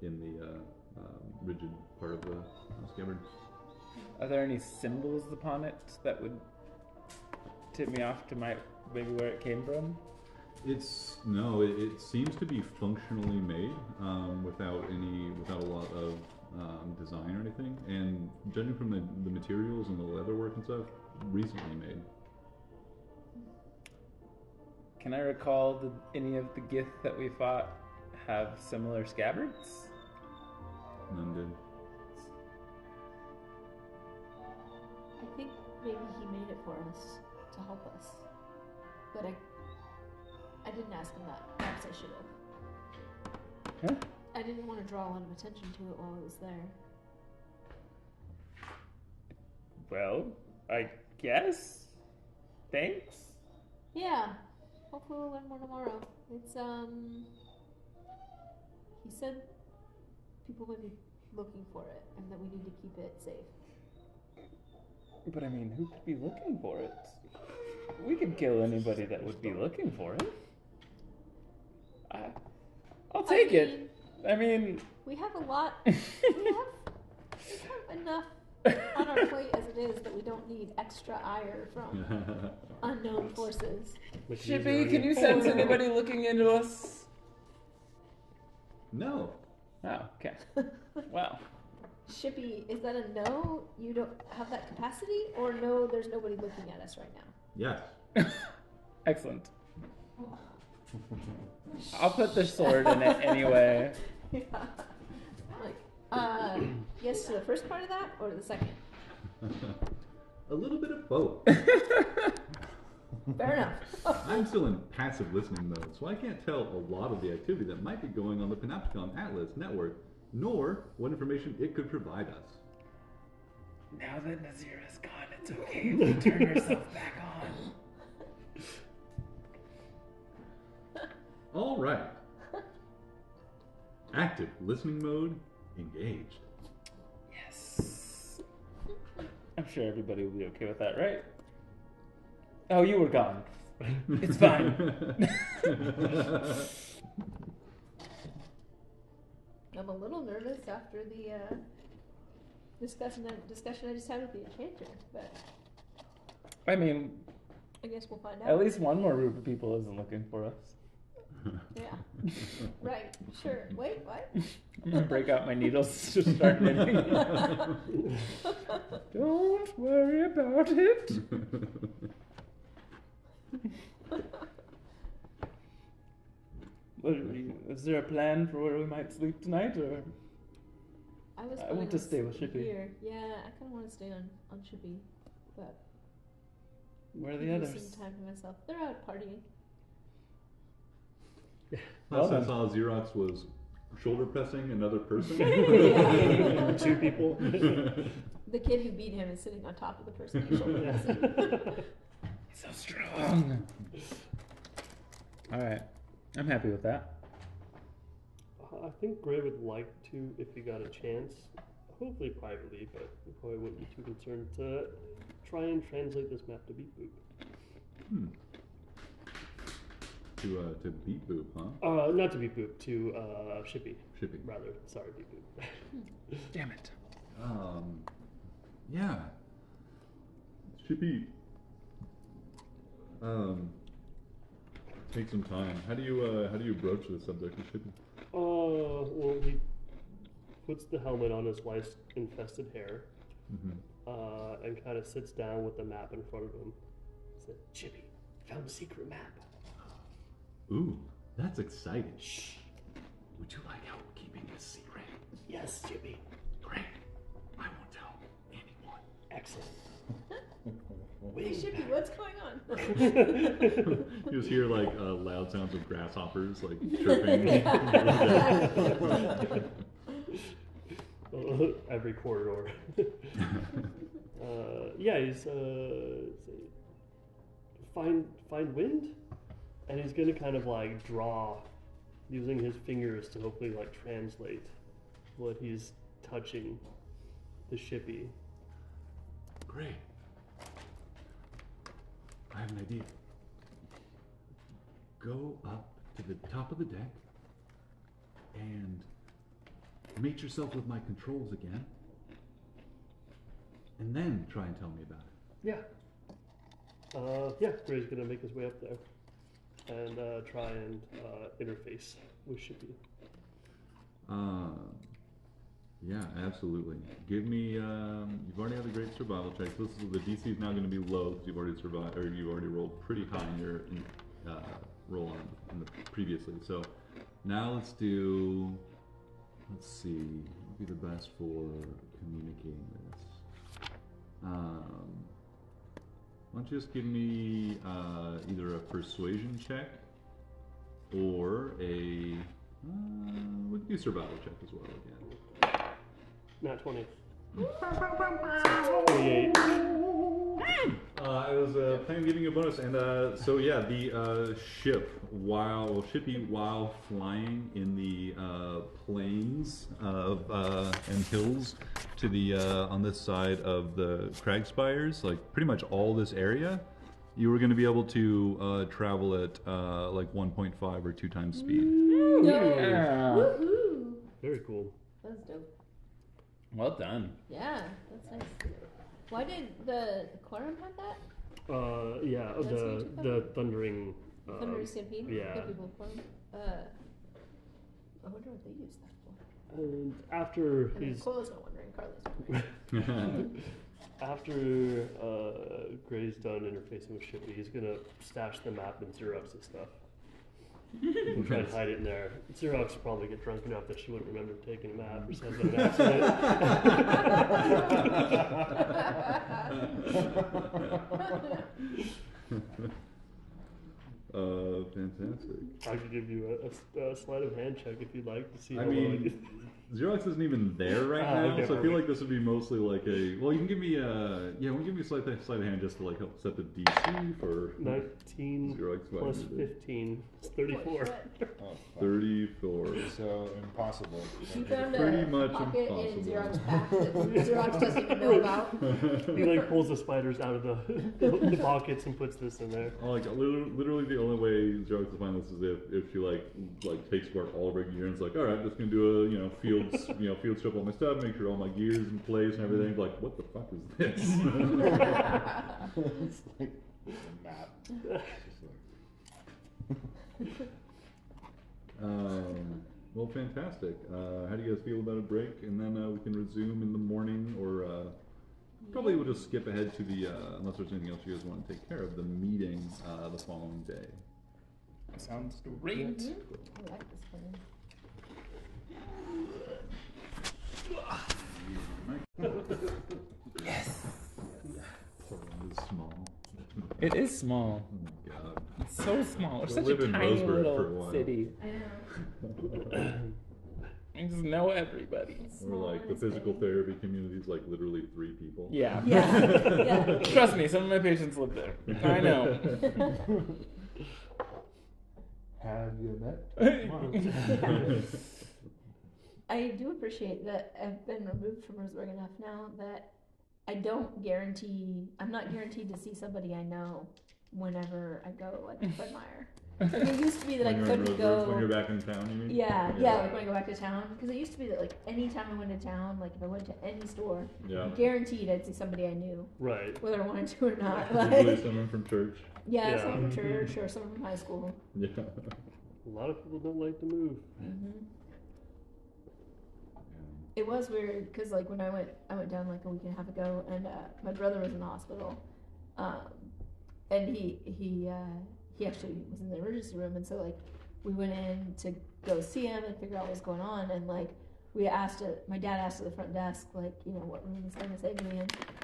in the rigid part of the scabbard. Are there any symbols upon it that would tip me off to maybe where it came from? It seems to be functionally made without a lot of design or anything, and judging from the materials and the leatherwork and stuff, recently made. Can I recall any of the Gith that we fought have similar scabbards? None did. I think maybe he made it for us to help us, but I didn't ask him that. Perhaps I should have. Huh? I didn't want to draw a lot of attention to it while it was there. Well, I guess. Thanks. Yeah. Hopefully we'll learn more tomorrow. It's he said people might be looking for it and that we need to keep it safe. But I mean, who could be looking for it? We could kill anybody that would be looking for it. I'll take it. I mean, we have a lot. we have enough on our plate as it is that we don't need extra ire from unknown forces. Shippy, can you sense anybody looking into us? No. Oh, okay. Wow. Shippy, is that a no? You don't have that capacity, or no? There's nobody looking at us right now. Yes. Excellent. I'll put the sword in it anyway. Yeah. Like, yes to the first part of that, or the second? A little bit of both. Fair enough. I'm still in passive listening mode, so I can't tell a lot of the activity that might be going on the Panopticon Atlas network, nor what information it could provide us. Now that Nazira's gone, it's okay if you turn yourself back on. All right. Active listening mode engaged. Yes. I'm sure everybody will be okay with that, right? Oh, you were gone. It's fine. I'm a little nervous after the discussion I just had with the enchanter, but I mean, I guess we'll find out. at least one more group of people isn't looking for us. Yeah. Right. Sure. Wait. What? I'm gonna break out my needles to start knitting. Don't worry about it. Is there a plan for where we might sleep tonight, or? I want to stay with Shippy. Here. Yeah, I kind of want to stay on Shippy, but Where are the give me others? some time to myself. They're out partying. Last I then. saw, Xerox was shoulder pressing another person. Yeah. 2 people. The kid who beat him is sitting on top of the person he's shoulder pressing. He's so strong. All right, I'm happy with that. I think Gray would like to, if he got a chance, hopefully privately, but we probably wouldn't be too concerned, to try and translate this map to Beat Boop. To beat Boop, huh? Not to Beat Boop, to Shippy. Shippy. Rather, sorry, Beat Boop. Damn it. Yeah. Shippy. Take some time. How do you broach the subject of Shippy? Well, he puts the helmet on his wife's infested hair, and kind of sits down with the map in front of him. Said, "Chippy, found a secret map." Ooh, that's exciting. Shh. Would you like help keeping this secret? Yes, Chippy. Great. I won't tell anyone. Excellent. Hey, Shippy, what's going on? You just hear like loud sounds of grasshoppers like chirping. Every corridor. Yeah, he's find wind, and he's gonna kind of like draw using his fingers to hopefully like translate what he's touching the Shippy. Great. I have an idea. Go up to the top of the deck and mate yourself with my controls again, and then try and tell me about it. Yeah. Yeah, Gray's gonna make his way up there. and try and interface with Shippy. Yeah, absolutely. Give me. You've already had a great survival check. So the DC is now going to be low because you've already survived, or you've already rolled pretty high in your roll on in the previously. So now let's do. Let's see. What would be the best for communicating this? Why don't you just give me either a persuasion check or a. We can do survival check as well again. Not 20. 28. I was planning on giving you a bonus, and so yeah, the ship, Shippy, while flying in the plains of and hills to the on this side of the crag spires, like pretty much all this area, you were going to be able to travel at like 1.5 or 2 times speed. Yeah. Woohoo! Very cool. That's dope. Well done. Yeah, that's nice. Why did the quorum have that? Yeah, That's what you the thundering. Thunder Stampede? yeah. Good people quorum. I wonder what they use that for. And after I mean, he's Cole's not wondering, Carly's wondering. after Gray's done interfacing with Shippy, he's gonna stash the map in Xerox's stuff. We'll try and hide it in there. Xerox will probably get drunk enough that she wouldn't remember taking a map or something an accident. Fantastic. I could give you a sleight of hand check if you'd like to see I how well I do. mean, Xerox isn't even there right now, okay, so I feel perfect. like this would be mostly like a. Well, you can give me a sleight of hand just to like help set the DC for 19 Xerox plus minus 15 is 34. Oh, fuck. 34. So impossible. You found Pretty a much pocket in impossible. Xerox back that Xerox doesn't even know about. He like pulls the spiders out of the pockets and puts this in there. Like literally the only way Xerox will find this is if she like takes apart all of her gear and it's like, all right, just gonna do a field strip all my stuff, make sure all my gear's in place and everything. Like, what the fuck is this? It's like a map. It's just like, Well, fantastic. How do you guys feel about a break? And then we can resume in the morning, or probably we'll just skip ahead to the, unless there's anything else you guys want to take care of, the meeting the following day. Sounds great. I like this plan. Yes. Portland is small. It is small. Oh my god. It's so small. It's We'll such a live in tiny Roseburg for a little while. city. I know. I just know everybody. Or like the physical therapy community is like literally 3 people. Yeah. Yeah. Yeah. Trust me, some of my patients live there. I know. have you met? I do appreciate that I've been removed from Roseburg enough now that I'm not guaranteed to see somebody I know whenever I go, like Fred Meyer. Like, it used to be that I When you're in couldn't Roseburg, go. when you're back in town, you mean? Yeah, like when I go back to town. Because it used to be that, like, anytime I went to town, like, if I went to any store, Yeah. guaranteed I'd see somebody I knew, Right. whether I wanted to or not. Usually Like, someone from church. yeah, Yeah. someone from church or someone from high school. Yeah. A lot of people don't like to move. It was weird because, like, when I went down like a week and a half ago, and my brother was in the hospital, and he actually was in the emergency room, and so like we went in to go see him and figure out what was going on, and like my dad asked at the front desk, like, what room he's going to say to me,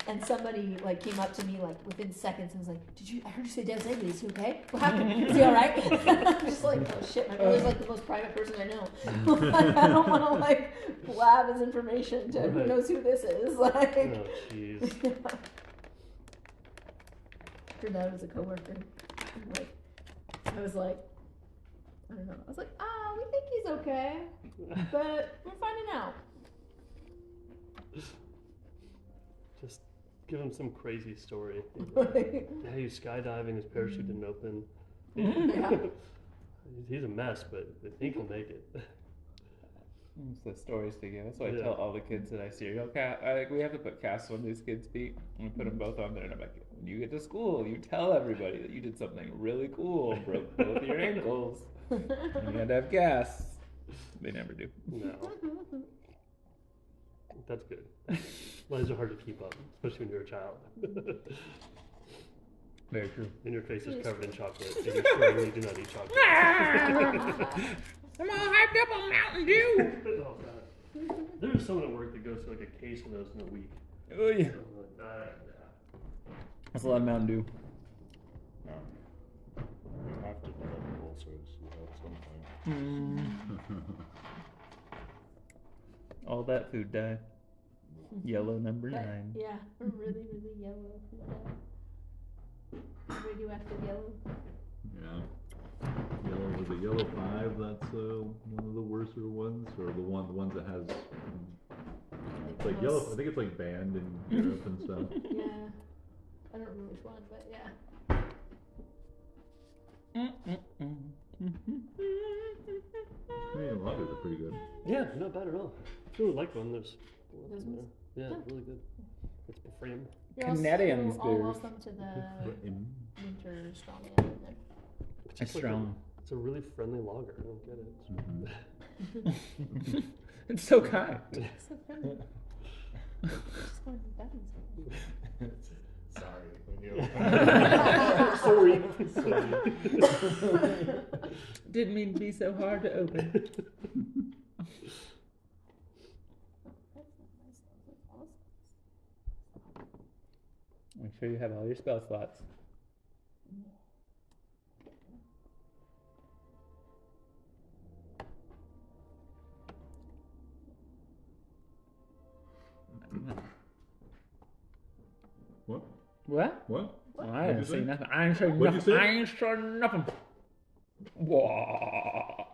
and somebody like came up to me like within seconds and was like, I heard you say Dad's Eggley, is he okay? What happened? Is he alright? I'm just like, oh shit, my brother's like the most private person I know. I don't want to like blab his information to who Right. knows who this is. Like, Oh, jeez. turned out it was a coworker. Like, I was like, I don't know. I was like, we think he's okay, but we're finding out. Just give him some crazy story. Like, Yeah, he was skydiving, his parachute didn't open. yeah. He's a mess, but I think he'll make it. It's the stories to give. That's why I Yeah. tell all the kids that I see. We have to put casts on these kids' feet. And we put them both on there, and I'm like, when you get to school, you tell everybody that you did something really cool, broke both your ankles, and you had to have gas. They never do. No. That's good. Lies are hard to keep up, especially when you're a child. Very true. And your face is covered in chocolate, and you're sure you do not eat chocolate. I'm all hyped up on Mountain Dew. Oh, God. There's someone at work that goes through like a case of those in a week. Oh yeah. I'm like, That's a lot of Mountain Dew. You have to develop ulcers at some point. All that food dye. Yellow number But, 9. yeah, really, really yellow. Radioactive yellow. Yeah. Yellow was a yellow 5. That's one of the worser ones, or the ones that has. It's like yellow. I think it's like banned in Europe and stuff. Yeah. I don't remember which one, but yeah. I mean, lagers are pretty good. yeah, not bad at all. I really like one. There's Those ones? yeah, Yeah. really good. It's frame. You're Canadians, all beers. welcome to the winter strong ale in there. It's It's like strong. it's a really friendly lager. I don't get it. It's so kind. So friendly. Just going to Bevan's. Sorry. When you Sorry. Didn't mean to be so hard to open. Make sure you have all your spell slots. What? What? What? Well, I What'd didn't you say say? nothing. I ain't say What'd you nothing. say? I ain't say nothing. Whoa.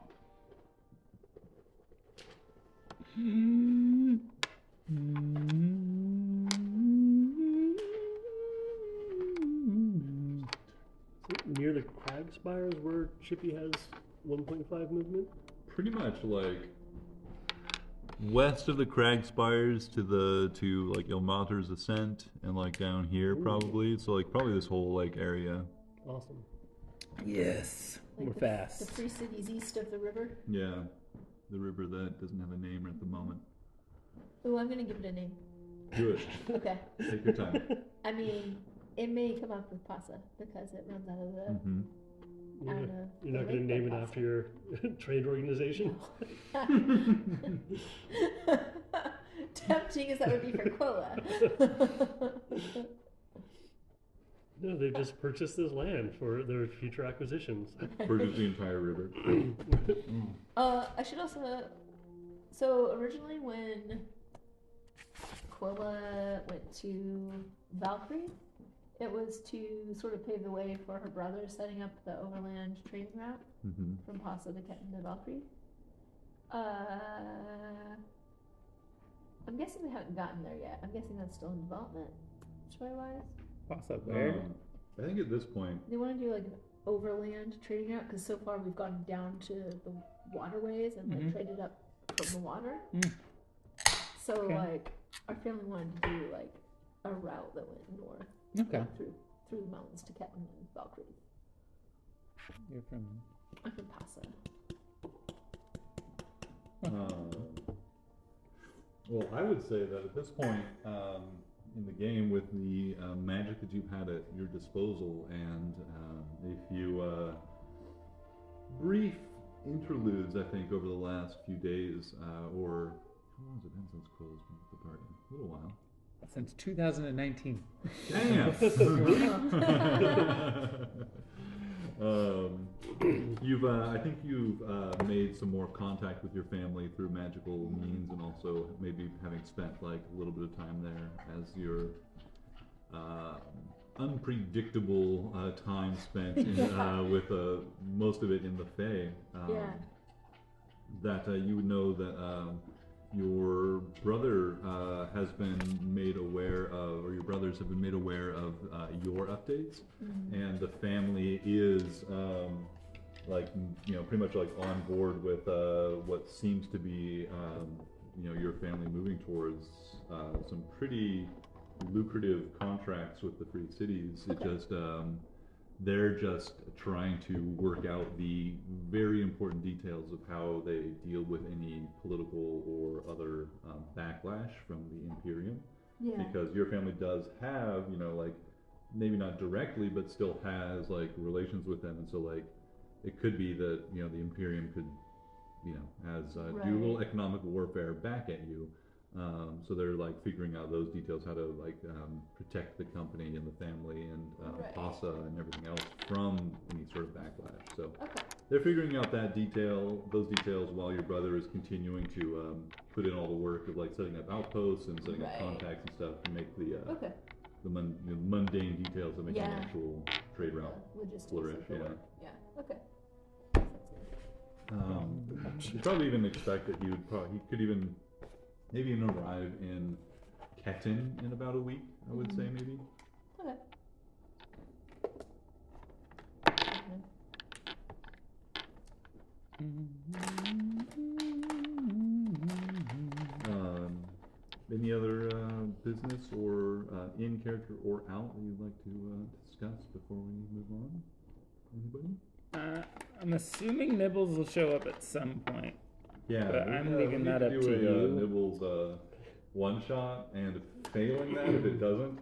Near the crag spires where Chippy has 1.5 movement. Pretty much like west of the crag spires to like Ilmater's Ascent, and like down here probably. So like probably this whole like area. Awesome. Yes. Like We're the fast. 3 cities east of the river. Yeah, the river that doesn't have a name at the moment. Oh, I'm gonna give it a name. Do it. Okay. Take your time. I mean, it may come up with Pasa because it runs out of the. Mm-hmm. Out of You're not the going to lake name it Pasa. after your trade organization? Tempting as that would be for Quilla. No, they've just purchased this land for their future acquisitions. Purchase the entire river. I should also. So originally, when Quilla went to Valkyrie, it was to sort of pave the way for her brother setting up the overland trading route Mm-hmm. from Pasa to Ketin to Valkyrie. I'm guessing they haven't gotten there yet. I'm guessing that's still in development, story-wise. What's up there? I think at this point, They want to do like an overland trading route because so far we've gone down to the waterways and like traded up from the water. So Okay. like our family wanted to do like a route that went north, Okay. like, through the mountains to Ketin and Valkyrie. You're from. I'm from Pasa. well, I would say that at this point in the game, with the magic that you've had at your disposal, and a few brief interludes, I think, over the last few days, or how long has it been since Quill's been at the party? A little while. Since 2019. Damn. I think you've made some more contact with your family through magical means, and also maybe having spent like a little bit of time there as your unpredictable time spent with most of it in the Fae. That you would know that your brother has been made aware of, or your brothers have been made aware of your updates, and the family is pretty much like on board with what seems to be your family moving towards some pretty lucrative contracts with the free cities. It Okay. just they're just trying to work out the very important details of how they deal with any political or other backlash from the Imperium. Yeah. Because your family does have, like, maybe not directly, but still has like relations with them, and so like it could be that the Imperium could, has do a little Right. economic warfare back at you. So they're like figuring out those details, how to like protect the company and the family and Right. PASA and everything else from any sort of backlash. So Okay. they're figuring out those details, while your brother is continuing to put in all the work of like setting up outposts and setting up Right. contacts and stuff to make the Okay. mundane details of making Yeah. an actual trade route Logistics. flourish. of the Yeah. work. Yeah. Okay. Sounds good. You probably even expect that he could even maybe even arrive in Ketin in about a week. I would say maybe. Okay. Any other business or in character or out that you'd like to discuss before we move on? Anybody? I'm assuming Nibbles will show up at some point. Yeah, But we, I'm we leaving need that to up do to a you. Nibbles one shot, and failing that, if it doesn't,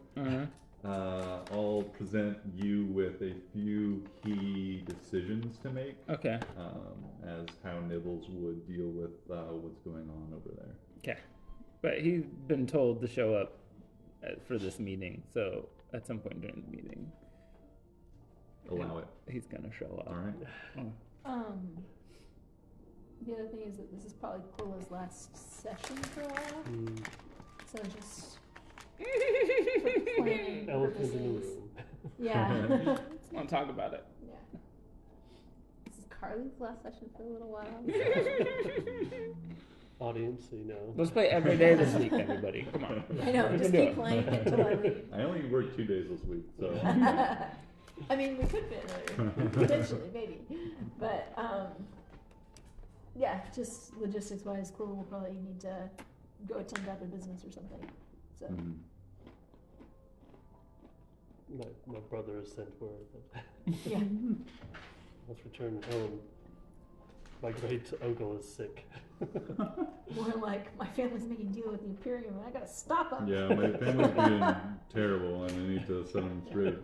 I'll present you with a few key decisions to make Okay. as how Nibbles would deal with what's going on over there. Okay. But he's been told to show up for this meeting, so at some point during the meeting, Allow it. he's gonna show up. All right. The other thing is that this is probably Quilla's last session for a while, so just for planning Elephant in the purposes. room. Yeah. Let's not talk about it. Yeah. This is Carly's last session for a little while. Audience, so you know. Let's play every day this week, everybody. Come on. I know, We just can do keep it. playing it until I leave. I only worked 2 days this week, so. I mean, we could fit another, potentially, maybe. But, yeah, just logistics wise, Quilla will probably need to go attend to other business or something. So, Mhm. My brother has sent word that yeah. let's return home. My great uncle is sick. More like, my family's making a deal with the Imperium and I gotta stop them. Yeah, my family's being terrible, and I need to set them straight.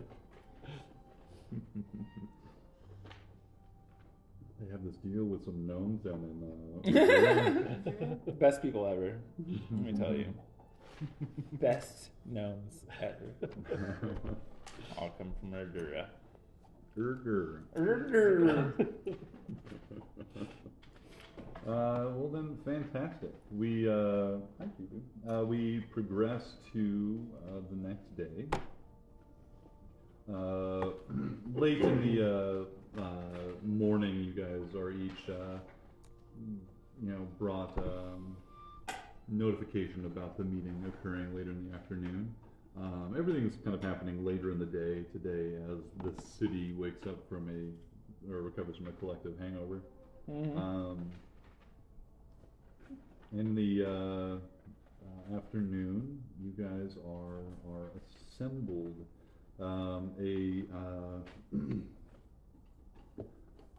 They have this deal with some gnomes down in. Best people ever. Let me tell you. Best gnomes ever. All come from Erdura. Urger. Erdura. Well then, fantastic. We thank you. We progress to the next day. Late in the morning, you guys are each, brought notification about the meeting occurring later in the afternoon. Everything is kind of happening later in the day today as the city wakes up or recovers from a collective hangover. In the afternoon, you guys are assembled.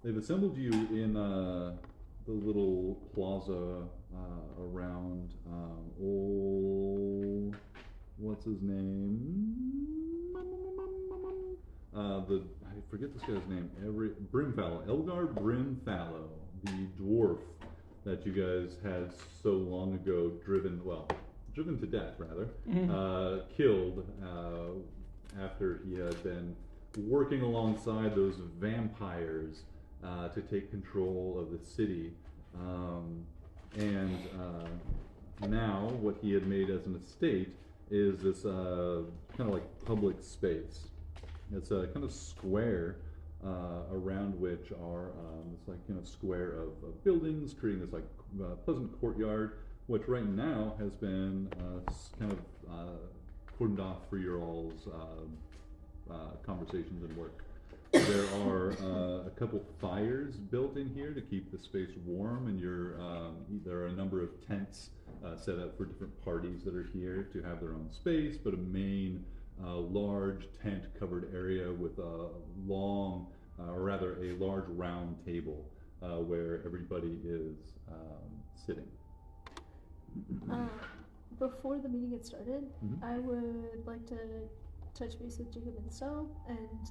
They've assembled you in the little plaza around old, what's his name? I forget this guy's name. Brimfallow, Elgar Brimfallow, the dwarf that you guys had so long ago driven to death rather, killed after he had been working alongside those vampires to take control of the city. And now what he had made as an estate is this kind of like public space. It's a kind of square around which are this like square of buildings, creating this like pleasant courtyard, which right now has been kind of cordoned off for your all's conversations and work. There are a couple fires built in here to keep the space warm, and there are a number of tents set up for different parties that are here to have their own space, but a main large tent-covered area with a long, or rather a large round table where everybody is sitting. Before the meeting gets started, Mhm. I would like to touch base with Jacob and So and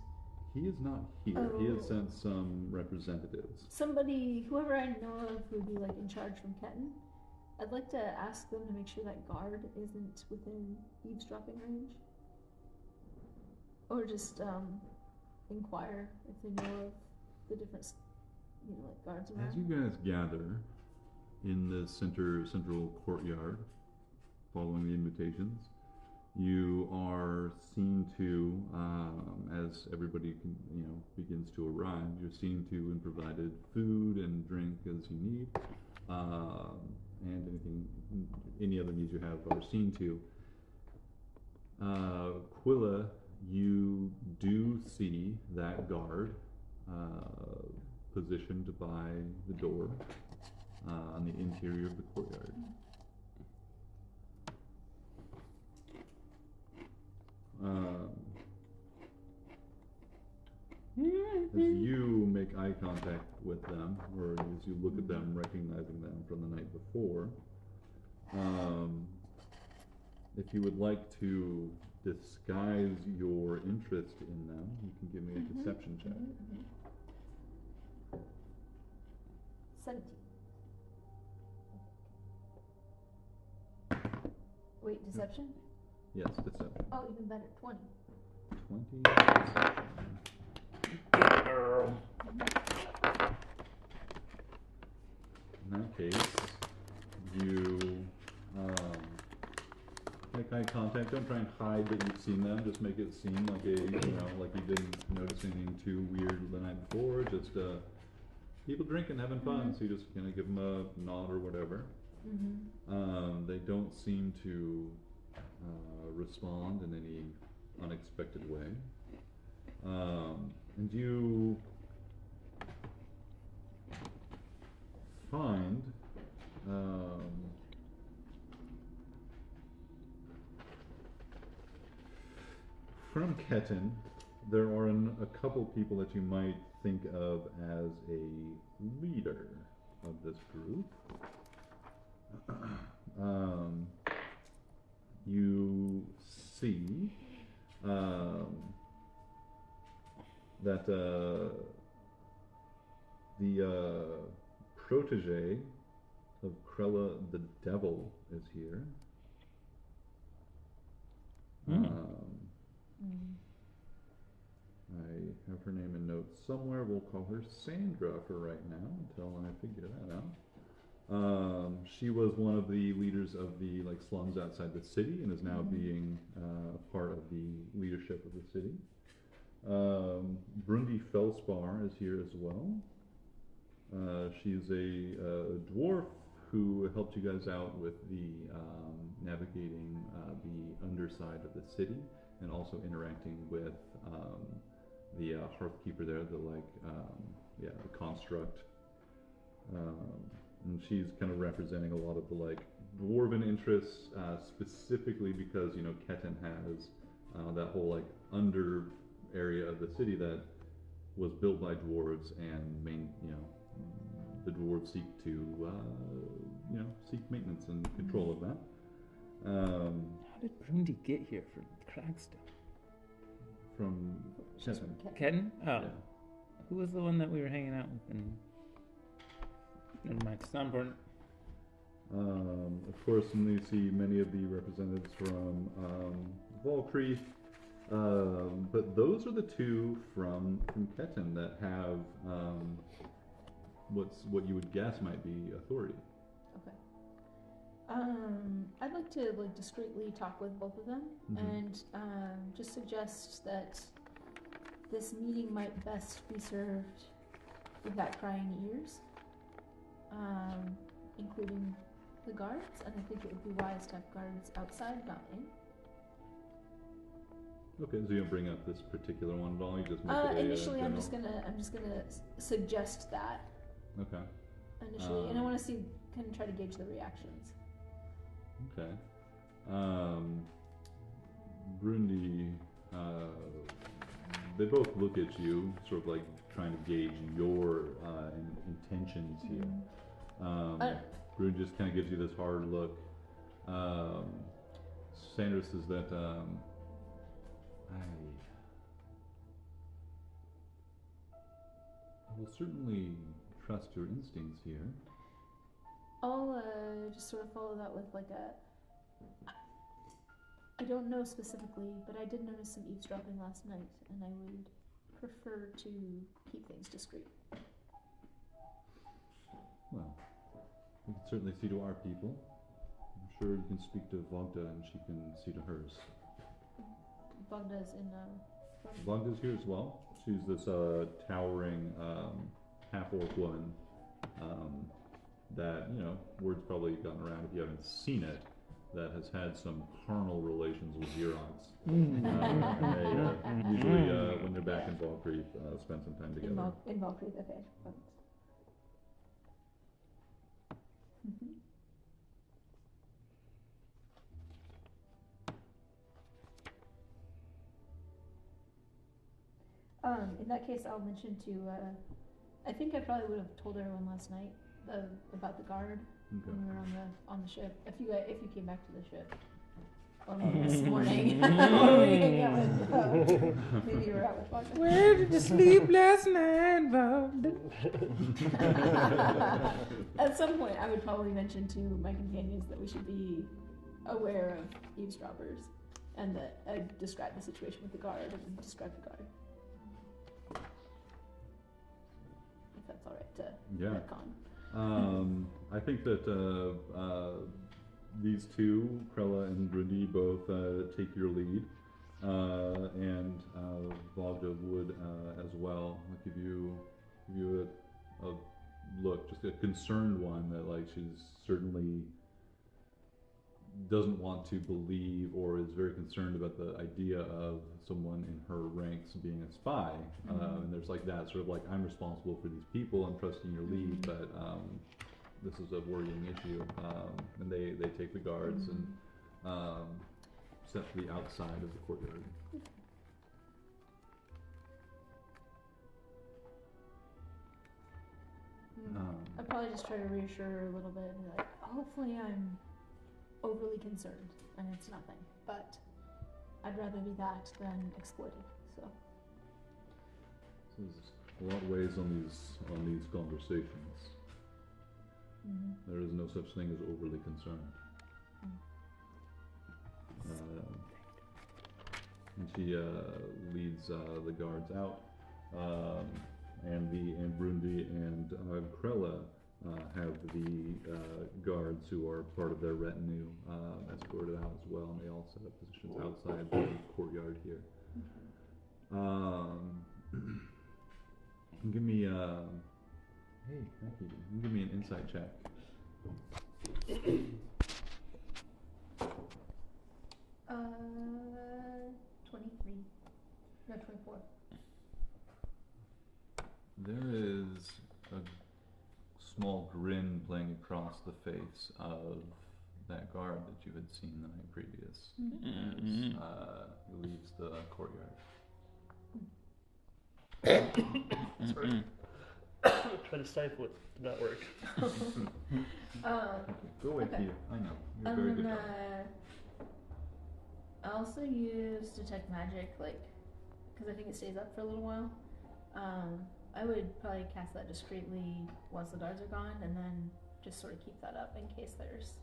He is not here. He has Oh. sent some representatives. somebody, whoever I know of who would be like in charge from Ketin. I'd like to ask them to make sure that guard isn't within eavesdropping range. Or just inquire if they know of the different, like guards around. As you guys gather in the central courtyard, following the invitations, you are seen to, as everybody begins to arrive, you're seen to and provided food and drink as you need, and any other needs you have are seen to. Quilla, you do see that guard positioned by the door on the interior of the courtyard. As you make eye contact with them, or as you look at them, recognizing them from the night before, if you would like to disguise your interest in them, you can give me a deception check. 17. Wait, deception? Yes, deception. Oh, even better, 20. 20. Girl. In that case, you make eye contact. Don't try and hide that you've seen them. Just make it seem like like you didn't notice anything too weird the night before. Just people drinking, having fun. So you just kind of give them a nod or whatever. They don't seem to respond in any unexpected way. And you find from Ketin, there are a couple people that you might think of as a leader of this group. You see that the protege of Krella the Devil is here. I have her name in notes somewhere. We'll call her Sandra for right now until I figure that out. She was one of the leaders of the slums outside the city and is now being a part of the leadership of the city. Brundi Felspar is here as well. She's a dwarf who helped you guys out with the navigating the underside of the city and also interacting with the Hearthkeeper there, the construct. And she's kind of representing a lot of the dwarven interests, specifically because Ketin has that whole under area of the city that was built by dwarves, and the dwarves seek to seek maintenance and control of that. How did Brundi get here from Cragstone? From She's from Ketin. Ketin. Ketin? Oh. Yeah. Who was the one that we were hanging out with? Never mind, it's not important. Of course, and you see many of the representatives from Valkyrie, but those are the two from Ketin that have what you would guess might be authority. Okay. I'd like to discreetly talk with both of them and just suggest that this meeting might best be served without prying ears, including the guards, and I think it would be wise to have guards outside, not in. Okay, so you don't bring up this particular one at all. You just make it initially, I'm general? just gonna suggest that Okay. initially, and I want to see, try to gauge the reactions. Okay. Brundi, they both look at you, sort of like trying to gauge your intentions here. Brundi just kind of gives you this hard look. Sandra says that I will certainly trust your instincts here. I'll just sort of follow that with like I don't know specifically, but I did notice some eavesdropping last night, and I would prefer to keep things discreet. Well, we can certainly see to our people. I'm sure you can speak to Vogda and she can see to hers. Bogda's in Vogda's here as well. She's this towering half-orc woman that, you know, word's probably gotten around if you haven't seen it, that has had some carnal relations with Xerox. And they usually, when they're back in Valkyrie, spend some time together. in Valkyrie, okay. In that case, I'll mention to, I think I probably would have told everyone last night about the guard when we were on the ship. If you came back to the ship, or maybe this morning, maybe you were out with Wagner. Where did you sleep last night, Bob? At some point, I would probably mention to my companions that we should be aware of eavesdroppers, and that I'd describe the situation with the guard and describe the guard. If that's all right to retcon. I think that these two, Krella and Brundi, both take your lead, and Vogda would as well. I'll give you a look, just a concerned one, that like she's certainly doesn't want to believe or is very concerned about the idea of someone in her ranks being a spy. And there's like that sort of like, I'm responsible for these people, I'm trusting your lead, but this is a worrying issue. And they take the guards and set to the outside of the courtyard. I'd probably just try to reassure her a little bit and be like, hopefully I'm overly concerned and it's nothing, but I'd rather be that than exploited. So there's a lot of ways on these conversations. There is no such thing as overly concerned. And she leads the guards out, and Brundi and Krella have the guards who are part of their retinue escorted out as well, and they all set up positions outside the courtyard here. Give me hey, thank you. Give me an insight check. 23. No, 24. There is a small grin playing across the face of that guard that you had seen the night previous as he leaves the courtyard. Sorry. Try to stifle it, did not work. Go away, okay. Pia. I know. You're very good. I also use detect magic, like, because I think it stays up for a little while. I would probably cast that discreetly once the guards are gone, and then just sort of keep that up in case there's.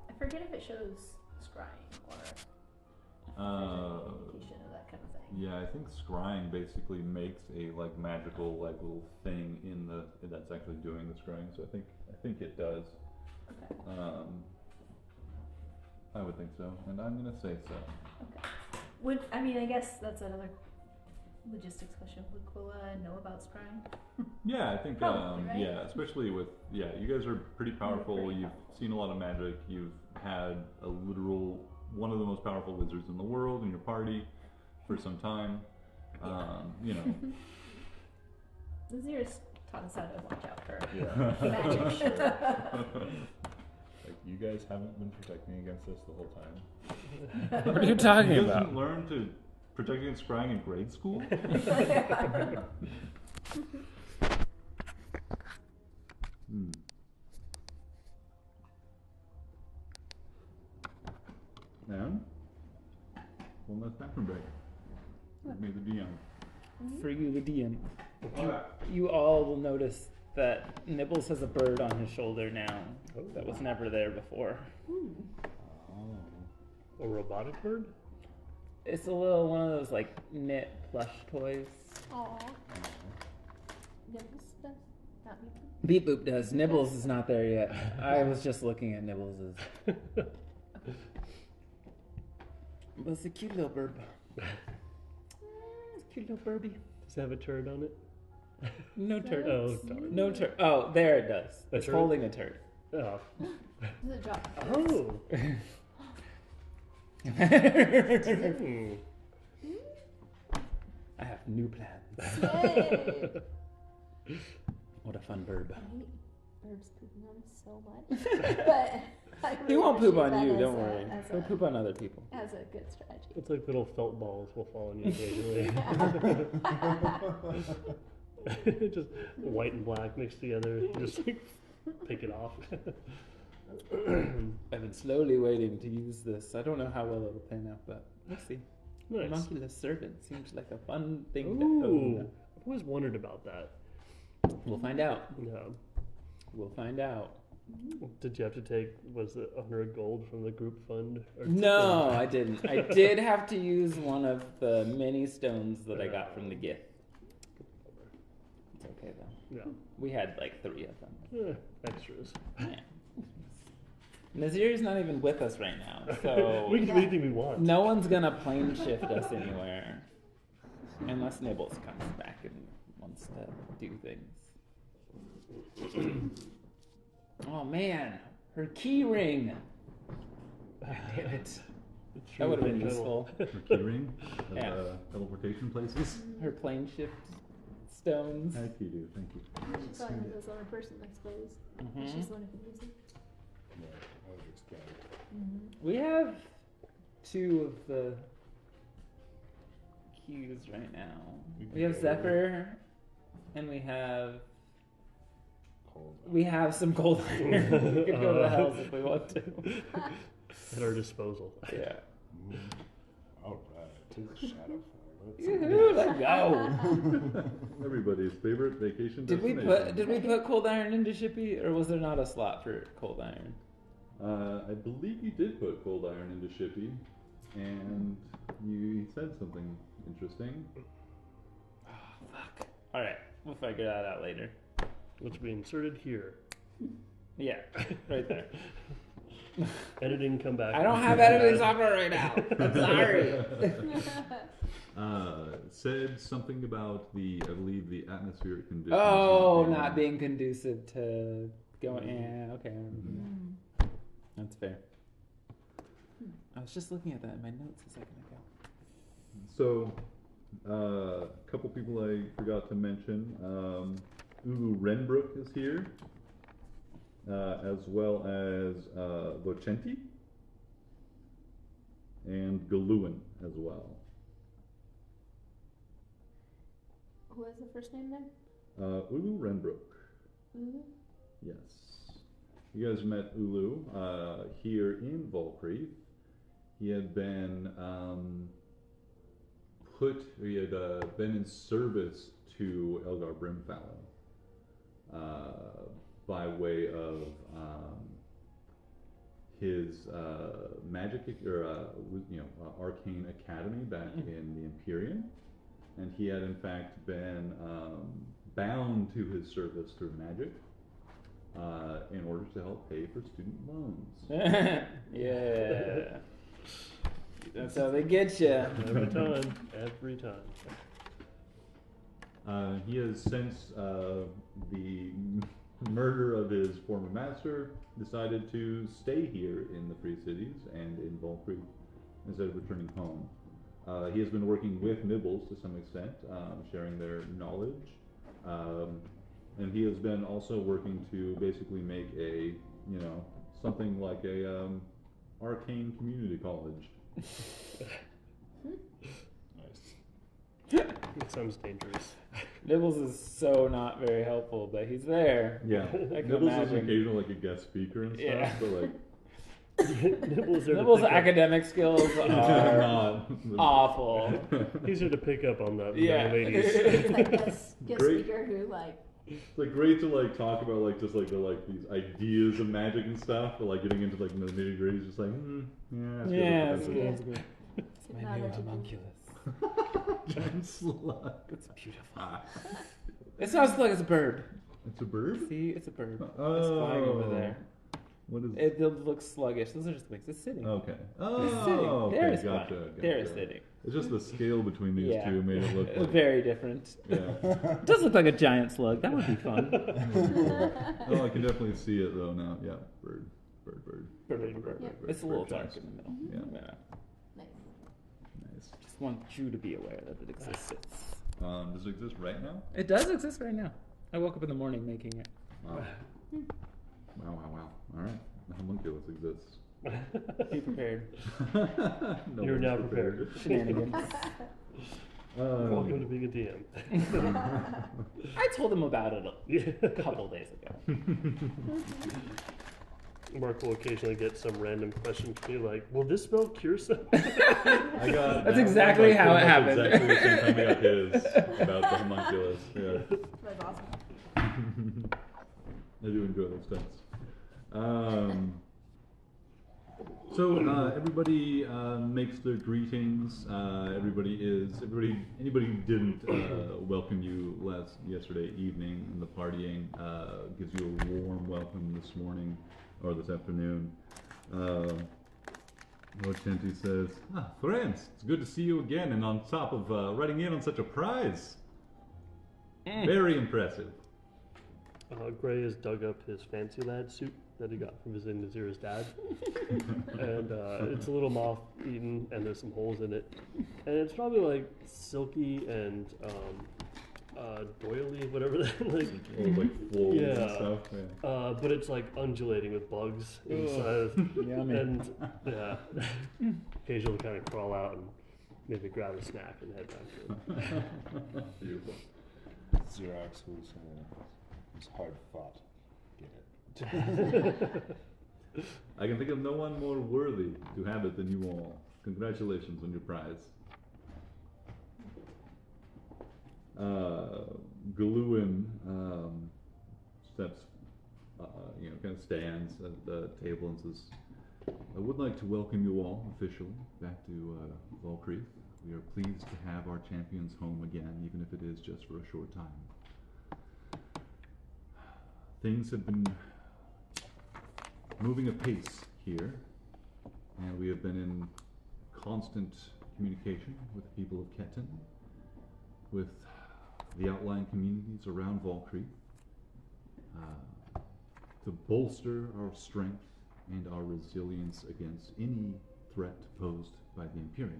I forget if it shows scrying or indication of that kind of thing. Yeah, I think scrying basically makes a like magical like little thing in the that's actually doing the scrying. So I think it does. Okay. I would think so, and I'm gonna say so. Okay. I guess that's another logistics question. Would Quilla know about scrying? Yeah, I think Probably, right? yeah, especially with you guys are pretty powerful. You've seen a lot of magic. You've had one of the most powerful wizards in the world in your party for some time. You know. The Xeris taught us how to watch out for Yeah. magic. Like, you guys haven't been protecting against this the whole time. What are you talking You about? didn't learn to protect against scrying in grade school? Hmm. And one last bathroom break. Me, the DM. For you, the DM. Alright. You all will notice that Nibbles has a bird on his shoulder now that was never there before. Oh. A robotic bird? It's a little one of those like knit plush toys. Aw. Nibbles does? Not me. Beep Boop does. Nibbles is not there yet. I was just looking at Nibbles'. But it's a cute little bird. It's a cute little birdie. Does it have a turd on it? No turd. Oh, darn. No turd. Oh, there it does. A It's turd? holding a turd. Oh. Does it drop? Oh. I Hmm. have new plans. Yay! What a fun bird. I hate birds pooping on me so much. But I He really won't poop appreciate on you, that don't as worry. He'll poop on other people. as a good strategy. It's like little felt balls will fall on you occasionally. Just white and black mixed together. Just like pick it off. I've been slowly waiting to use this. I don't know how well it'll pan out, but we'll see. Nice. Homunculus servant seems like a fun thing to Ooh. own. I've always wondered about that. We'll find out. Yeah. We'll find out. Did you have to take, was it 100 gold from the group fund? Or No, I didn't. I did have to use one of the many stones that I got from the gift. It's okay though. Yeah. We had like 3 of them. Extras. Yeah. Nazir's not even with us right now, so We can do anything we want. no one's gonna plane shift us anywhere. Unless Nibbles comes back and wants to do things. Oh man, her key ring. Damn it. That would have been useful. Her keyring of Yeah. teleportation places. Her plane shift stones. Thank you, thank you. She probably has this other person, I suppose. Mhm. She's the one who can use it. Yeah, I would expect. We have 2 of the keys right now. We have Zephyr, and we have some cold iron. We could go to the hells if we want to. At our disposal. Yeah. Alright, to the Shadowfell. Yoo-hoo, let's go. Everybody's favorite vacation Did we destination. put cold iron into Shippy, or was there not a slot for cold iron? I believe you did put cold iron into Shippy, and you said something interesting. Oh, fuck. All right, we'll figure that out later. Which we inserted here. Yeah, right there. Editing, come back. I don't have editing software right now. I'm sorry. Said something about I believe the atmospheric conditions. Oh, being- not being conducive to going. Yeah, okay. I remember that. That's fair. I was just looking at that in my notes a second ago. So, a couple people I forgot to mention. Ulu Renbrook is here, as well as Vocenti and Galuin as well. Who was the first name then? Ulu Renbrook, Ulu? yes. You guys met Ulu here in Volcreath. He had been been in service to Elgar Brimfallow by way of his magic arcane academy back in the Empyrean, and he had in fact been bound to his service through magic in order to help pay for student loans. Yeah. That's how they get you. Every time. Every time. He has since the murder of his former master decided to stay here in the Free Cities and in Volcreath instead of returning home. He has been working with Nibbles to some extent, sharing their knowledge, and he has been also working to basically make a something like a arcane community college. Nice. It sounds dangerous. Nibbles is so not very helpful, but he's there. Yeah, I can Nibbles is imagine. occasionally like a guest speaker and stuff, Yeah. but like Nibbles there to Nibbles' pick up- academic skills are not awful. He's here to pick up on the Yeah. young ladies. It's like this guest Great. speaker who like It's like great to like talk about like just like the like these ideas of magic and stuff, but like getting into like the nitty gritty is just like yeah, Yeah, that's that's good. good. That's good. it's My not new what you do. homunculus. Giant slug. It's beautiful. It's not a slug, it's a bird. It's a bird. See, it's a bird. It's Oh. flying over there. What is It looks sluggish. Those are just wings. It's sitting. Okay. It's sitting. Oh, There okay. it's Gotcha. flying. Gotcha. There it's sitting. It's just the scale between these Yeah. two made it look like. Very different. Yeah. It does look like a giant slug. That would be fun. Oh, I can definitely see it though now. Yeah. Bird. Bird. Yep. It's a little Bird dark giants. in the middle. Yeah. Nice. Nice. Just want you to be aware that it exists. Does it exist right now? It does exist right now. I woke up in the morning making it. Wow. Wow. All right. The homunculus exists. Be prepared. No You're one's now prepared. Shenanigans. Welcome to being a DM. I told him about it a Yeah. couple days ago. Mark will occasionally get some random question from you like, will this spell cure something? I got That's that exactly one, like, how it pretty much happened. Exactly the same time I got his about the homunculus. Yeah. That's awesome. I do enjoy those stunts. So everybody makes their greetings. Anybody who didn't welcome you yesterday evening in the partying gives you a warm welcome this morning or this afternoon. Lord Shanti says, friends, it's good to see you again, and on top of riding in on such a prize. Very impressive. Gray has dug up his fancy lad suit that he got from visiting Nazira's dad. And it's a little moth-eaten, and there's some holes in it. And it's probably like silky and doily, whatever that like. Like folds and Yeah. stuff. Yeah. But it's like undulating with bugs inside. Yummy. And yeah, occasionally kind of crawl out and maybe grab a snack and head back to it. Beautiful. Xerox was hard fought. Get it. I can think of no one more worthy to have it than you all. Congratulations on your prize. Galuin steps, kind of stands at the table and says, I would like to welcome you all officially back to Valkyrie. We are pleased to have our champions home again, even if it is just for a short time. Things have been moving apace here, and we have been in constant communication with the people of Ketin, with the outlying communities around Valkyrie, to bolster our strength and our resilience against any threat posed by the Imperium.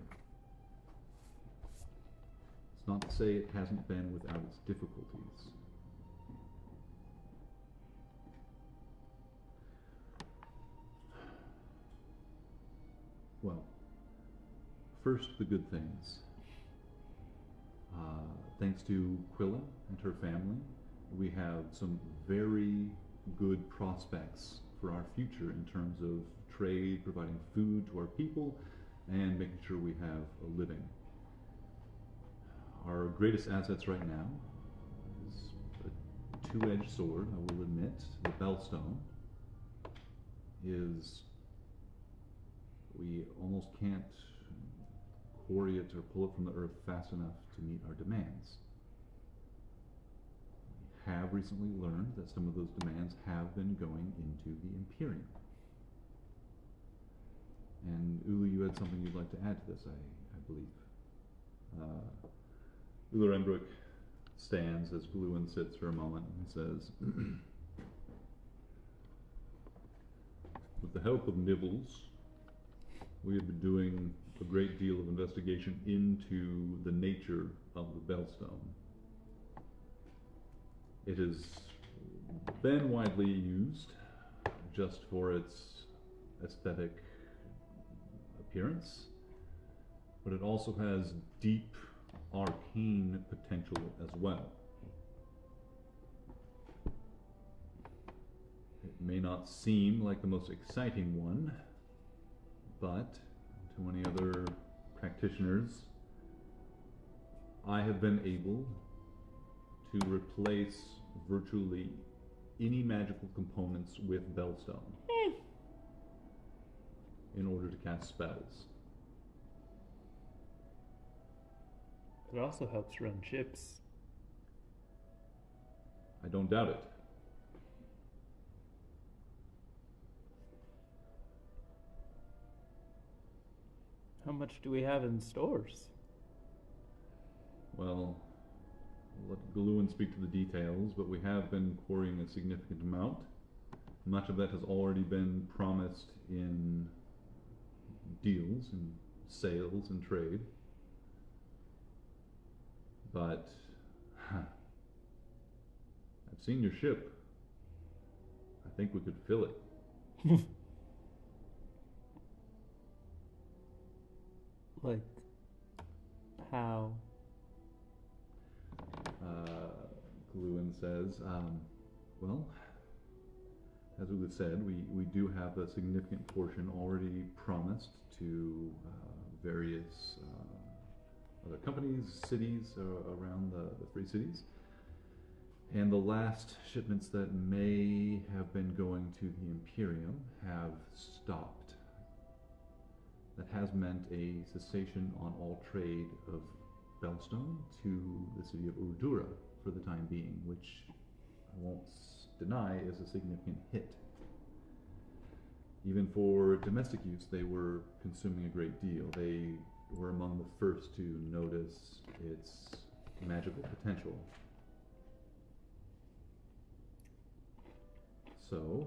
It's not to say it hasn't been without its difficulties. Well, first the good things. Thanks to Quilla and her family, we have some very good prospects for our future in terms of trade, providing food to our people, and making sure we have a living. Our greatest assets right now is a two-edged sword, I will admit. The Bellstone is, we almost can't quarry it or pull it from the earth fast enough to meet our demands. We have recently learned that some of those demands have been going into the Imperium. And Ulu, you had something you'd like to add to this, I believe. Ulu Rembrook stands as Gluin sits for a moment and says, with the help of Nibbles, we have been doing a great deal of investigation into the nature of the Bellstone. It has been widely used just for its aesthetic appearance, but it also has deep arcane potential as well. It may not seem like the most exciting one, but to many other practitioners, I have been able to replace virtually any magical components with Bellstone in order to cast spells. It also helps run ships. I don't doubt it. How much do we have in stores? Well, I'll let Galuin speak to the details, but we have been quarrying a significant amount. Much of that has already been promised in deals and sales and trade. But I've seen your ship. I think we could fill it. Like, how? Galuin says, well, as we said, we do have a significant portion already promised to various other companies, cities around the Free Cities. And the last shipments that may have been going to the Imperium have stopped. That has meant a cessation on all trade of Bellstone to the city of Urdura for the time being, which I won't deny is a significant hit. Even for domestic use, they were consuming a great deal. They were among the first to notice its magical potential. So,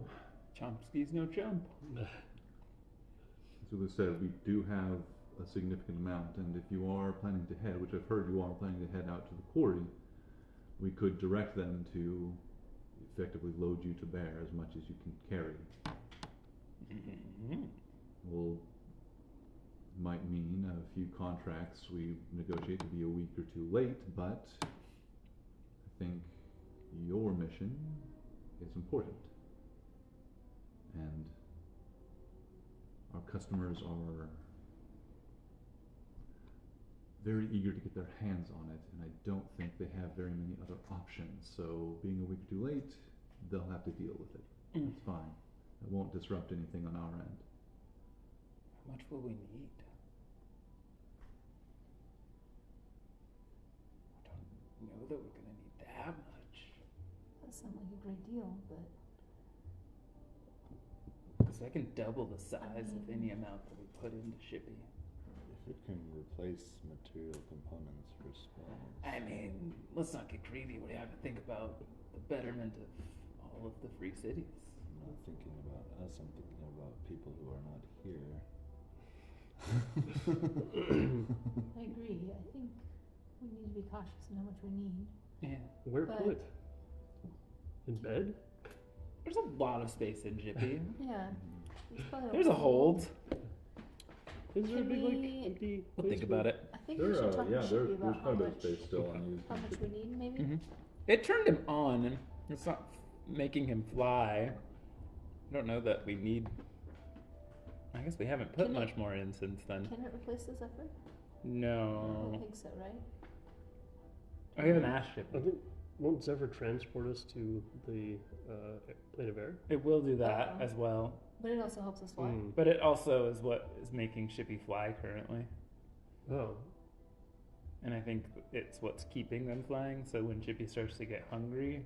Chomsky's no chump. as we said, we do have a significant amount, and if you are planning to head, which I've heard you are planning to head out to the quarry, we could direct them to effectively load you to bear as much as you can carry. Will might mean a few contracts we negotiate to be a week or two late, but I think your mission is important, and our customers are very eager to get their hands on it, and I don't think they have very many other options. So being a week or too late, they'll have to deal with it. It's fine. It won't disrupt anything on our end. How much will we need? I don't know that we're going to need that much. That sounds like a great deal, but Because I can double the size of any amount that we put into shipping. If it can replace material components for spells. I mean, let's not get greedy. We have to think about the betterment of all of the Free Cities. I'm not thinking about us, I'm thinking about people who are not here. I agree. I think we need to be cautious in how much we need. Yeah. Where But- put? In bed? There's a lot of space in Jippy. Yeah. Probably There's a hold. Is there a Can big, like, we- empty We'll place think about it. I think we should talk to Shippy there's about how quite a bit of much, space still unused. how much we need, maybe. Mm-hmm. It turned him on, and it's not making him fly. I don't know that we need. I guess we haven't put Can it- much more in since then. Can it replace the Zephyr? I No. don't think so, right? I haven't asked I Shippy. think, won't Zephyr transport us to the plane of air? It will do that Uh-oh. as well. But it also helps us fly. Mm. But it also is what is making Shippy fly currently. Oh. And I think it's what's keeping them flying. So when Chippy starts to get hungry,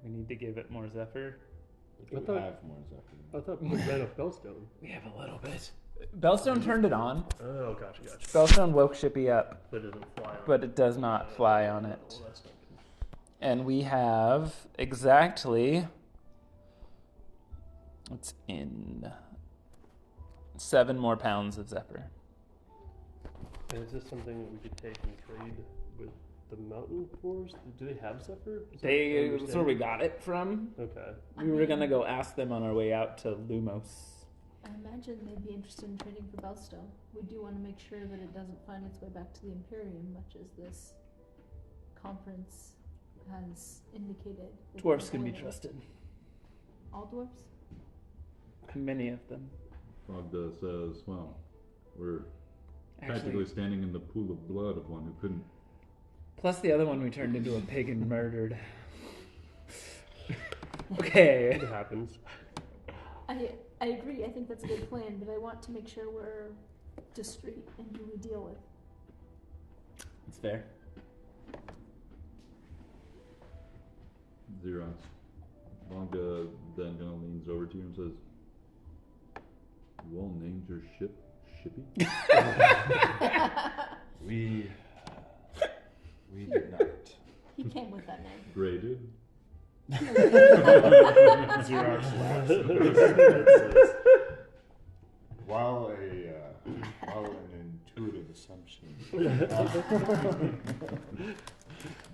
we need to give it more Zephyr. We I thought- have more Zephyr. I thought we ran off Bellstone. We have a little bit. Bellstone turned it on. Oh, gotcha. Bellstone woke Shippy up, But it doesn't fly on but it does not fly on it. Well, that's not good. And we have exactly, it's in 7 more pounds of Zephyr. And is this something that we could take and trade with the mountain forest? Do they have Zephyr? Is that That's where understand? we got it from. Okay. We were gonna go ask them on our way out to Lumos. I imagine they'd be interested in trading for Bellstone. We do want to make sure that it doesn't find its way back to the Imperium, much as this conference has indicated. that Dwarfs they're can be willing. trusted. All dwarfs? Many of them. Frogda says, well, we're practically Actually, standing in the pool of blood of one who couldn't. plus the other one we turned into a pig and murdered. Okay. It happens. I agree. I think that's a good plan, but I want to make sure we're discreet in who we deal with. That's fair. Xerox. Frogda then kind of leans over to you and says, you all named your ship Shippy? We did not. He came with that name. Graded? Xerox laughs at this. While an intuitive assumption,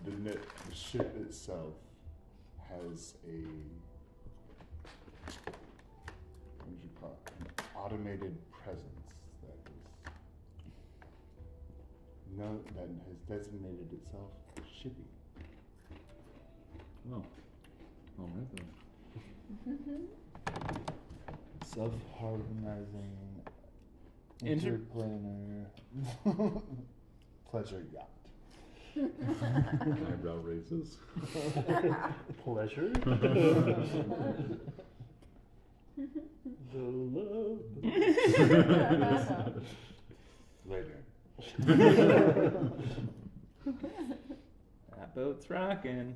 the ship itself has a, what would you call it, an automated presence that has designated itself Shippy. Oh. Alright then. Self-harmonizing, Inter- interplanar pleasure yacht. Eyebrow raises. Pleasure. The love. Later. That boat's rocking.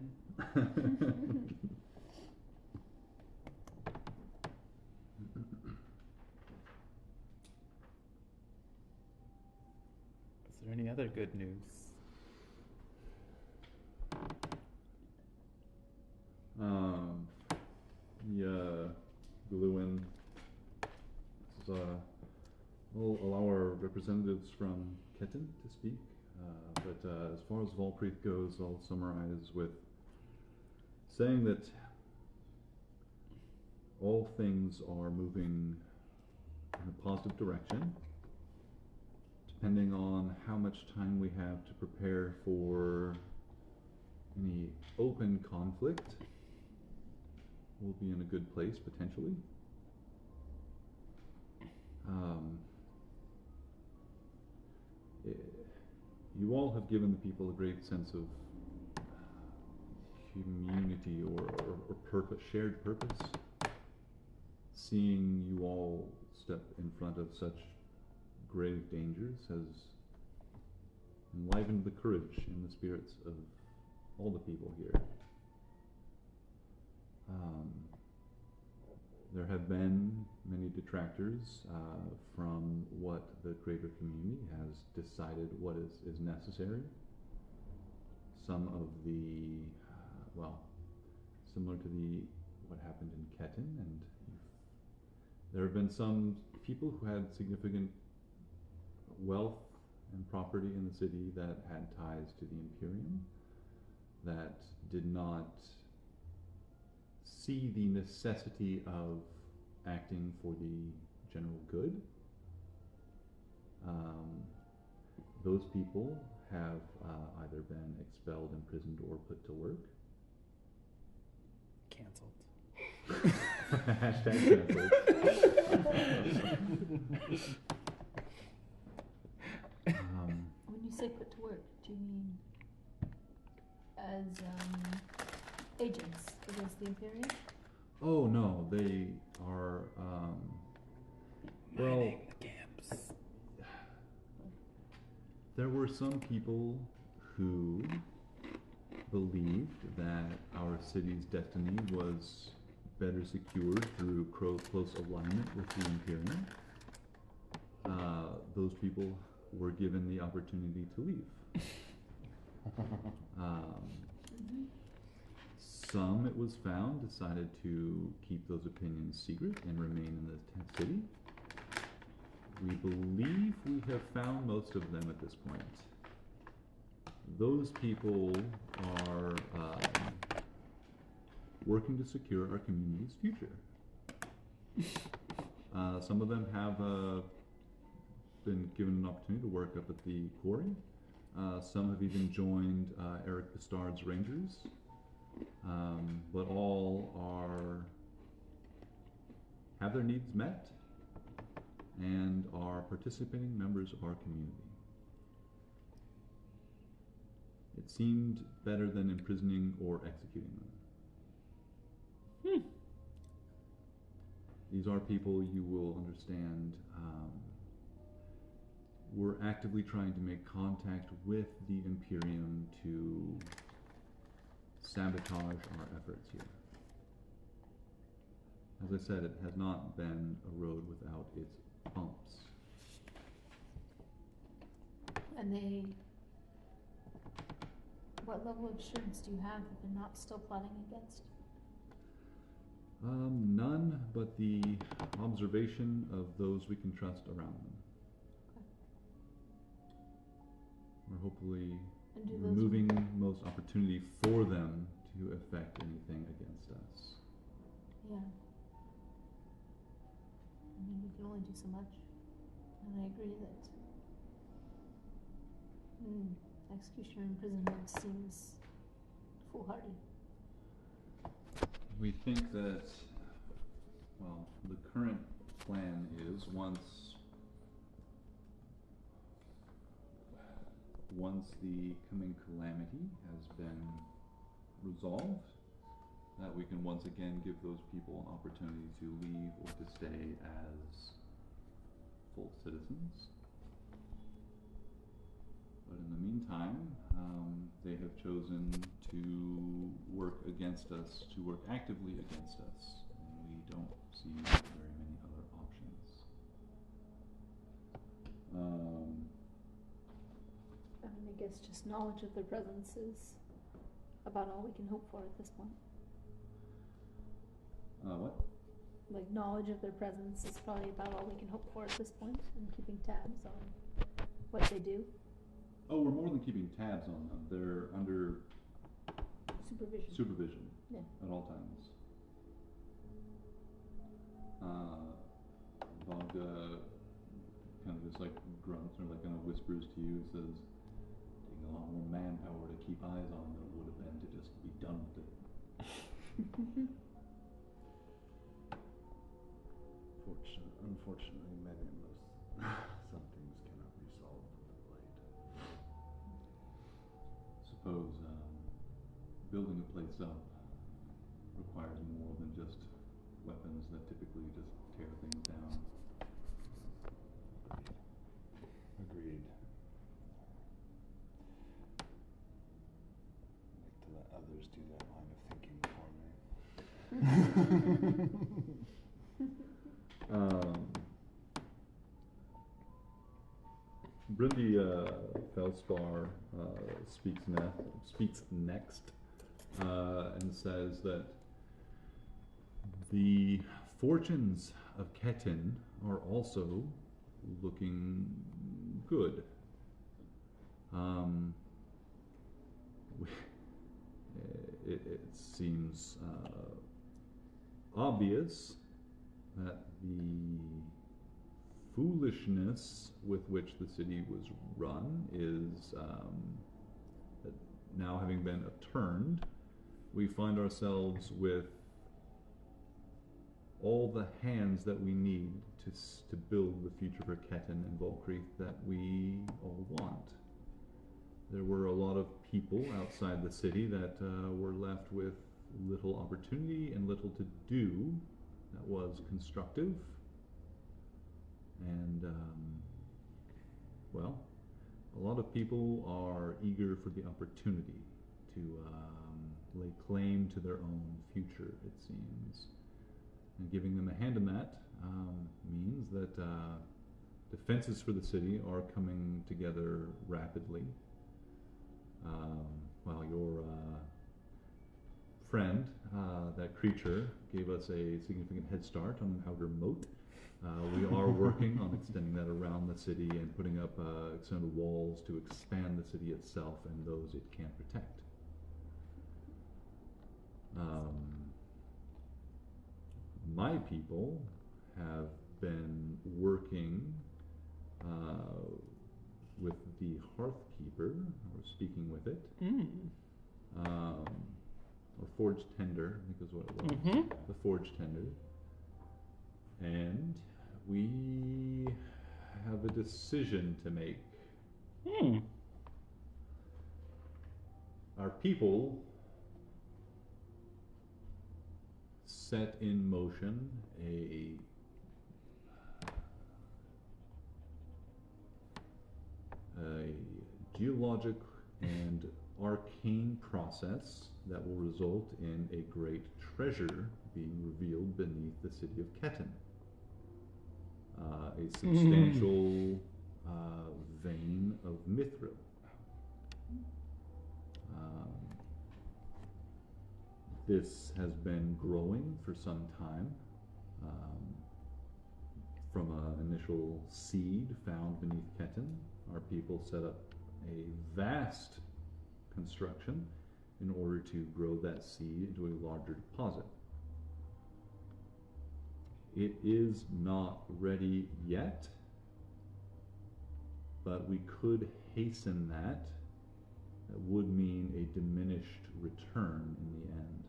Is there any other good news? Gluin. We'll allow our representatives from Ketin to speak, but as far as Volpreet goes, I'll summarize with saying that all things are moving in a positive direction, depending on how much time we have to prepare for any open conflict. We'll be in a good place, potentially. You all have given the people a great sense of community or purpose, shared purpose. Seeing you all step in front of such grave dangers has enlivened the courage in the spirits of all the people here. There have been many detractors from what the greater community has decided what is necessary. Some of the, similar to what happened in Ketin, and there have been some people who had significant wealth and property in the city that had ties to the Imperium that did not see the necessity of acting for the general good. Those people have either been expelled, imprisoned, or put to work. Cancelled. Hashtag cancelled. When you say put to work, do you mean as agents against the Imperium? Oh no, they are Mining the camps. there were some people who believed that our city's destiny was better secured through close alignment with the Imperium. Those people were given the opportunity to leave. Some, it was found, decided to keep those opinions secret and remain in the tent city. We believe we have found most of them at this point. those people are working to secure our community's future. Some of them have been given an opportunity to work up at the quarry. Some have even joined Eric Bastard's Rangers. But all have their needs met and are participating members of our community. It seemed better than imprisoning or executing them. These are people you will understand we're actively trying to make contact with the Imperium to sabotage our efforts here. As I said, it has not been a road without its bumps. And what level of assurance do you have that they're not still plotting against? None but the observation of those we can trust around them. We're hopefully removing most opportunity for them to affect anything against us. Yeah. I mean, we can only do so much. And I agree that execution or imprisonment seems foolhardy. We think that, well, the current plan is once the coming calamity has been resolved, that we can once again give those people an opportunity to leave or to stay as full citizens. But in the meantime, they have chosen to work against us, to work actively against us, and we don't see very many other options. I mean, I guess just knowledge of their presence is about all we can hope for at this point. What? Like, knowledge of their presence is probably about all we can hope for at this point, and keeping tabs on what they do. Oh, we're more than keeping tabs on them. They're under supervision Yeah. at all times. Vodka kind of just like grunts or like kind of whispers to you, says, taking a lot more manpower to keep eyes on than it would have been to just be done with it. Unfortunately, some things cannot be solved with a blade. Suppose building a place up requires more than just weapons that typically just tear things down. Agreed. I'd like to let others do that line of thinking for me. Brindy Felspar speaks next and says that the fortunes of Ketin are also looking good. It seems obvious that the foolishness with which the city was run is now having been upturned, we find ourselves with all the hands that we need to build the future for Ketin and Volkreath that we all want. There were a lot of people outside the city that were left with little opportunity and little to do that was constructive. And, well, a lot of people are eager for the opportunity to lay claim to their own future, it seems. And giving them a hand in that means that defenses for the city are coming together rapidly. While your friend, that creature, gave us a significant head start on an outer moat, We are working on extending that around the city and putting up extended walls to expand the city itself and those it can protect. My people have been working with the Hearthkeeper, or speaking with it, or Forge Tender, I think is what it was. The Forge Tender. And we have a decision to make. Our people set in motion a geologic and arcane process that will result in a great treasure being revealed beneath the city of Ketin. A substantial vein of mithril. This has been growing for some time from an initial seed found beneath Ketin. Our people set up a vast construction in order to grow that seed into a larger deposit. It is not ready yet, but we could hasten that. That would mean a diminished return in the end.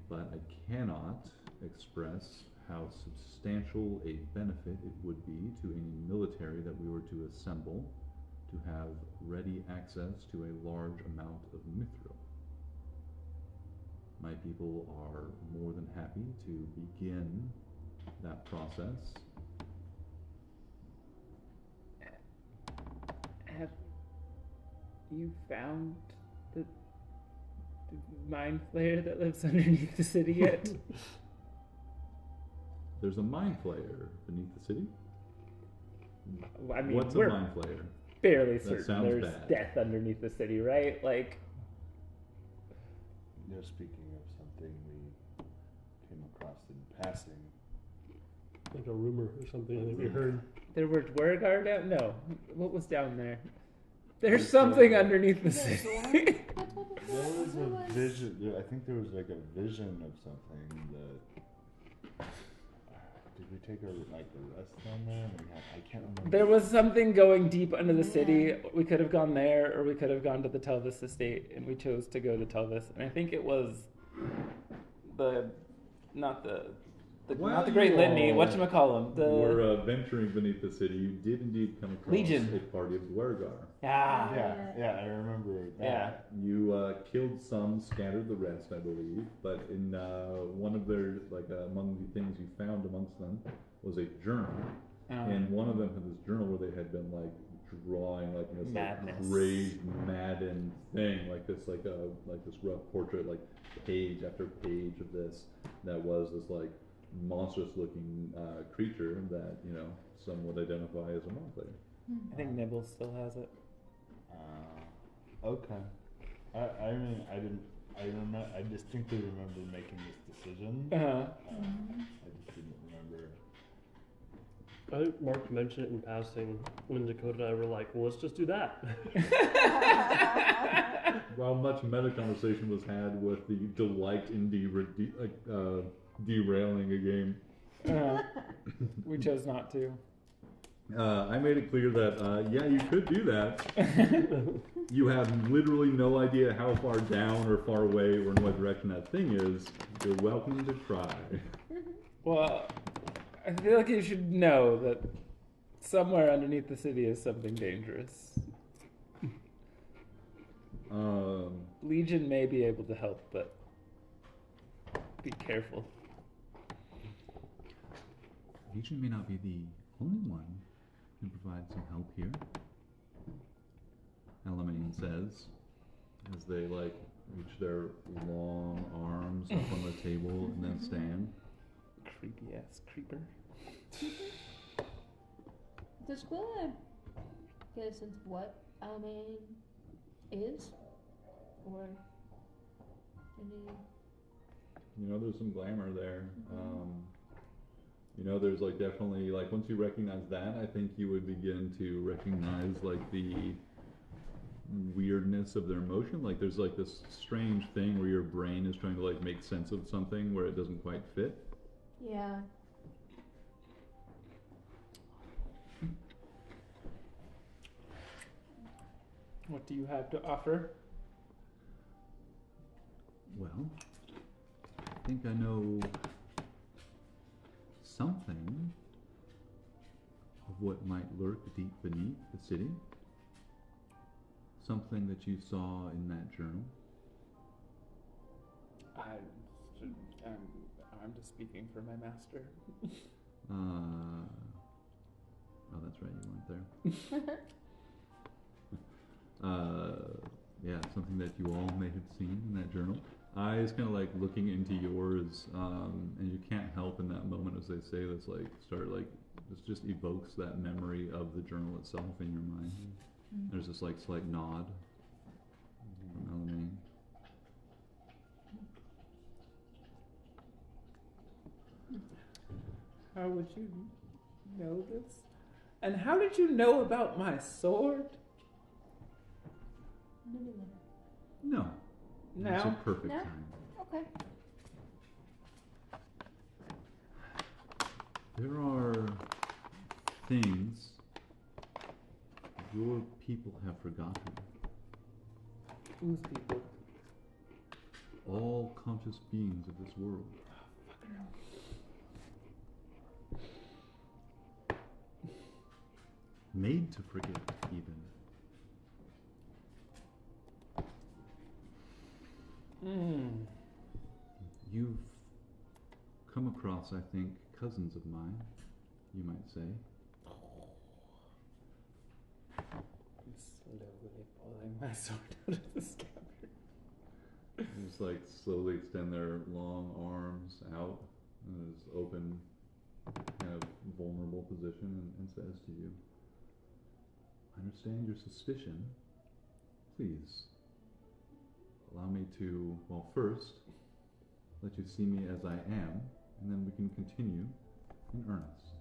But I cannot express how substantial a benefit it would be to any military that we were to assemble to have ready access to a large amount of mithril. My people are more than happy to begin that process. Have you found the mind flayer that lives underneath the city yet? There's a mind flayer beneath the city? I mean, what's a we're mind flayer? fairly That certain sounds there's bad. death underneath the city, right? Like, You're speaking of something we came across in passing. Like a rumor or something that we heard. there were Dwergar down? No. What was down there? There's something underneath the city. There was a vision. I think there was like a vision of something that. Did we take a rest down there? I can't remember. There was something going deep under the city. We could have gone there, or we could have gone to the Telvis estate, and we chose to go to Telvis. And I think it was not the Great Litany. Whatchamacallem? We're venturing beneath the city. You did indeed come across Legion. a party of Dwergar. Yeah, I remember that. Yeah. You killed some, scattered the rest, I believe. But in one of their, among the things you found amongst them was a journal. And one of them had this journal where they had been drawing this Madness. crazed, maddened thing, this rough portrait, page after page of this that was this monstrous looking creature that some would identify as a mind flayer. I think Nibbles still has it. Okay. I distinctly remember making this decision. I just didn't remember. I think Mark mentioned it in passing when Dakota and I were like, well, let's just do that. While much meta conversation was had with the delight in derailing a game. We chose not to. I made it clear that, you could do that. You have literally no idea how far down or far away or in what direction that thing is. You're welcome to try. Well, I feel like you should know that somewhere underneath the city is something dangerous. Legion may be able to help, but be careful. Legion may not be the only one who can provide some help here. Elamine says, as they reach their long arms up on the table and then stand. Creepy ass creeper. Does Squilla get a sense of what Almain is? Or any... There's some glamour there. You know, there's like definitely like once you recognize that, I think you would begin to recognize like the weirdness of their emotion. Like there's like this strange thing where your brain is trying to like make sense of something where it doesn't quite fit. Yeah. What do you have to offer? Well, I think I know something of what might lurk deep beneath the city. Something that you saw in that journal. I'm just speaking for my master. Oh, that's right, you weren't there. Yeah, something that you all may have seen in that journal. Eyes kind of like looking into yours, and you can't help in that moment as they say this, like start like this just evokes that memory of the journal itself in your mind. There's this like slight nod from Alamein. How would you know this? And how did you know about my sword? No. It's a Now? perfect No? time. Okay. There are things your people have forgotten. Whose people? All conscious beings of this world. Made to forget, even. You've come across, I think, cousins of mine, you might say. I'm slowly pulling my sword out of the scabbard. They just like slowly extend their long arms out in this open, kind of vulnerable position and says to you, I understand your suspicion. Please, allow me to, well, first, let you see me as I am, and then we can continue in earnest.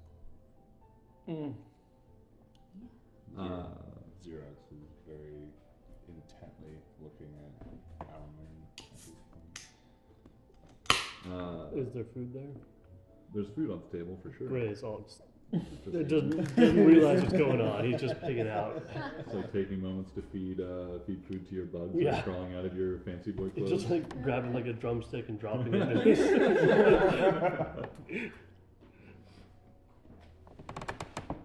Xerox is very intently looking at Alamein at this point. Is there food there? There's food on the table for sure. Gray is all Just doesn't realize what's going on. He's just picking out. It's like taking moments to feed food to your bugs Yeah. that are crawling out of your fancy boy He's clothes. just like grabbing like a drumstick and dropping it.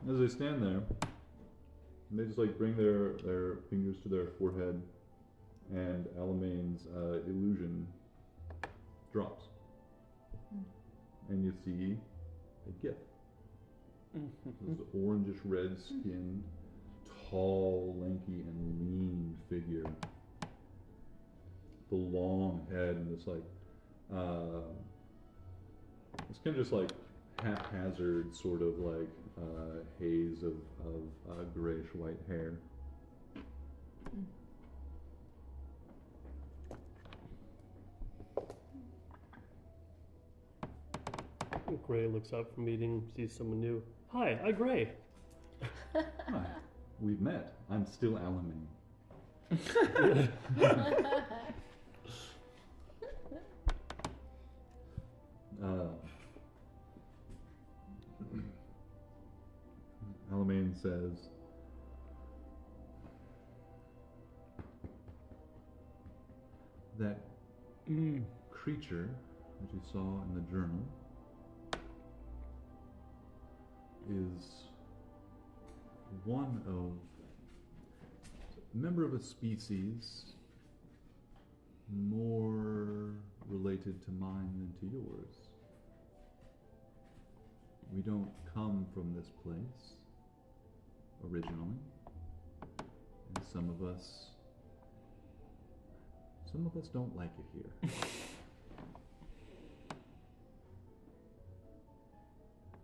As they stand there, they just like bring their fingers to their forehead, and Alamein's illusion drops, and you see a gift. This orangish red skin, tall, lanky, and lean figure. The long head and this like, it's kind of just like haphazard sort of like haze of grayish white hair. Gray looks up from eating, sees someone new. Hi, I'm Gray. Hi, we've met. I'm still Alamein. Alamein says, that creature that you saw in the journal is one of a member of a species more related to mine than to yours. We don't come from this place originally, and some of us don't like it here.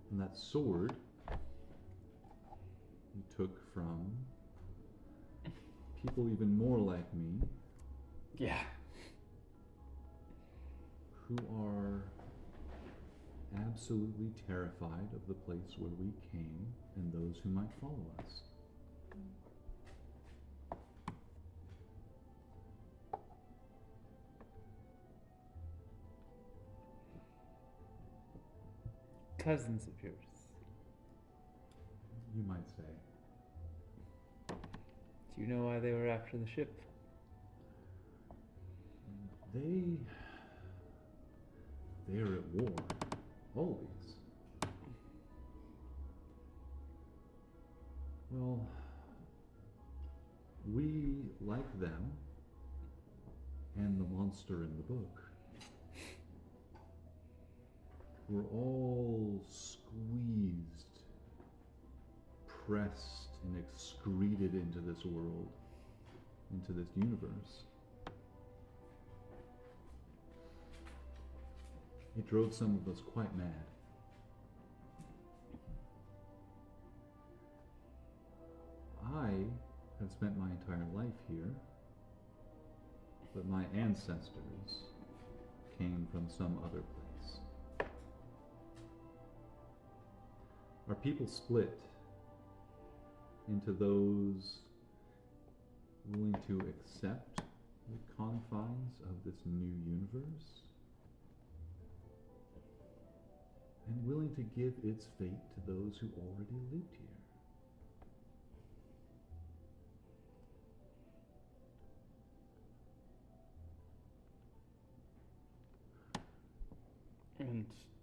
And that sword you took from people even more like me, Yeah. who are absolutely terrified of the place where we came and those who might follow us. Cousins of yours. You might say. Do you know why they were after the ship? They're at war. Always. Well, we, like them, and the monster in the book, we're all squeezed, pressed, and excreted into this world, into this universe. It drove some of us quite mad. I have spent my entire life here, but my ancestors came from some other place. Our people split into those willing to accept the confines of this new universe and willing to give its fate to those who already lived here.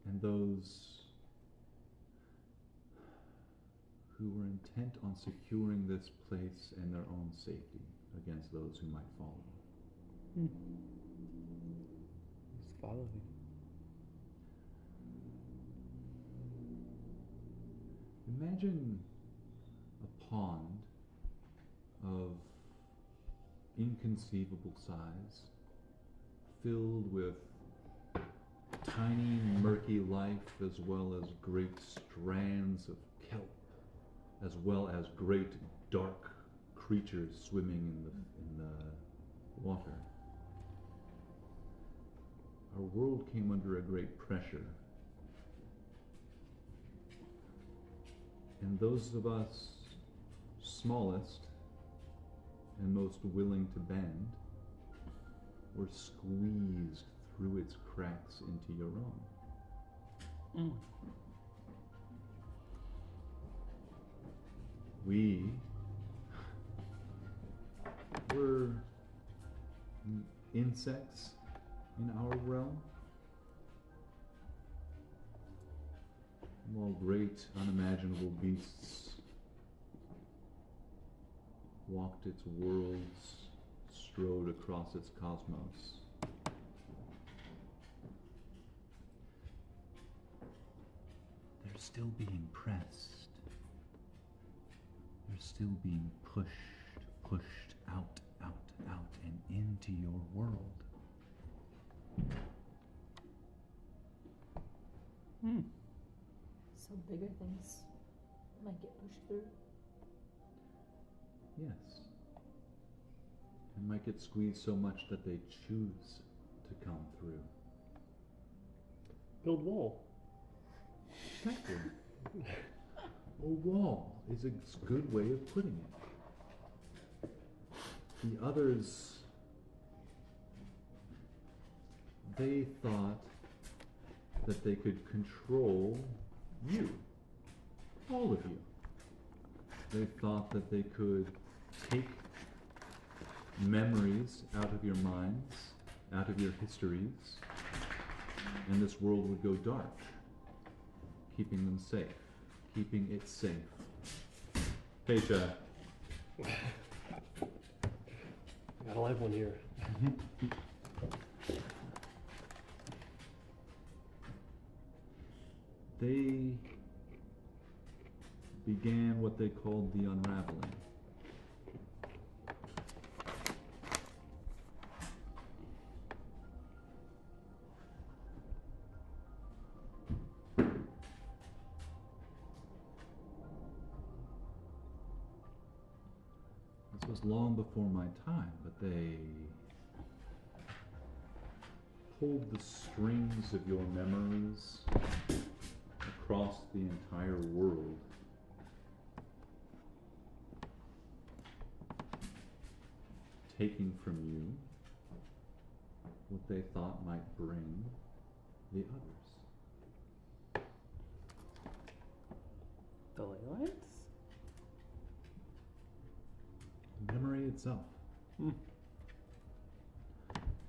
And those who were intent on securing this place and their own safety against those who might follow. Who's following? Imagine a pond of inconceivable size, filled with tiny, murky life, as well as great strands of kelp, as well as great, dark creatures swimming in the water. Our world came under a great pressure, and those of us smallest and most willing to bend were squeezed through its cracks into your own. We were insects in our realm, while great unimaginable beasts walked its worlds, strode across its cosmos. They're still being pressed. They're still being pushed out, and into your world. So bigger things might get pushed through. Yes. And might get squeezed so much that they choose to come through. Build wall. Exactly. A wall is a good way of putting it. The others, they thought that they could control you, all of you. They thought that they could take memories out of your minds, out of your histories, and this world would go dark, keeping them safe, keeping it safe. Hey, Chad. Got a live one here. They began what they called the unraveling. This was long before my time, but they pulled the strings of your memories across the entire world, taking from you what they thought might bring the others. The ley lines? Memory itself.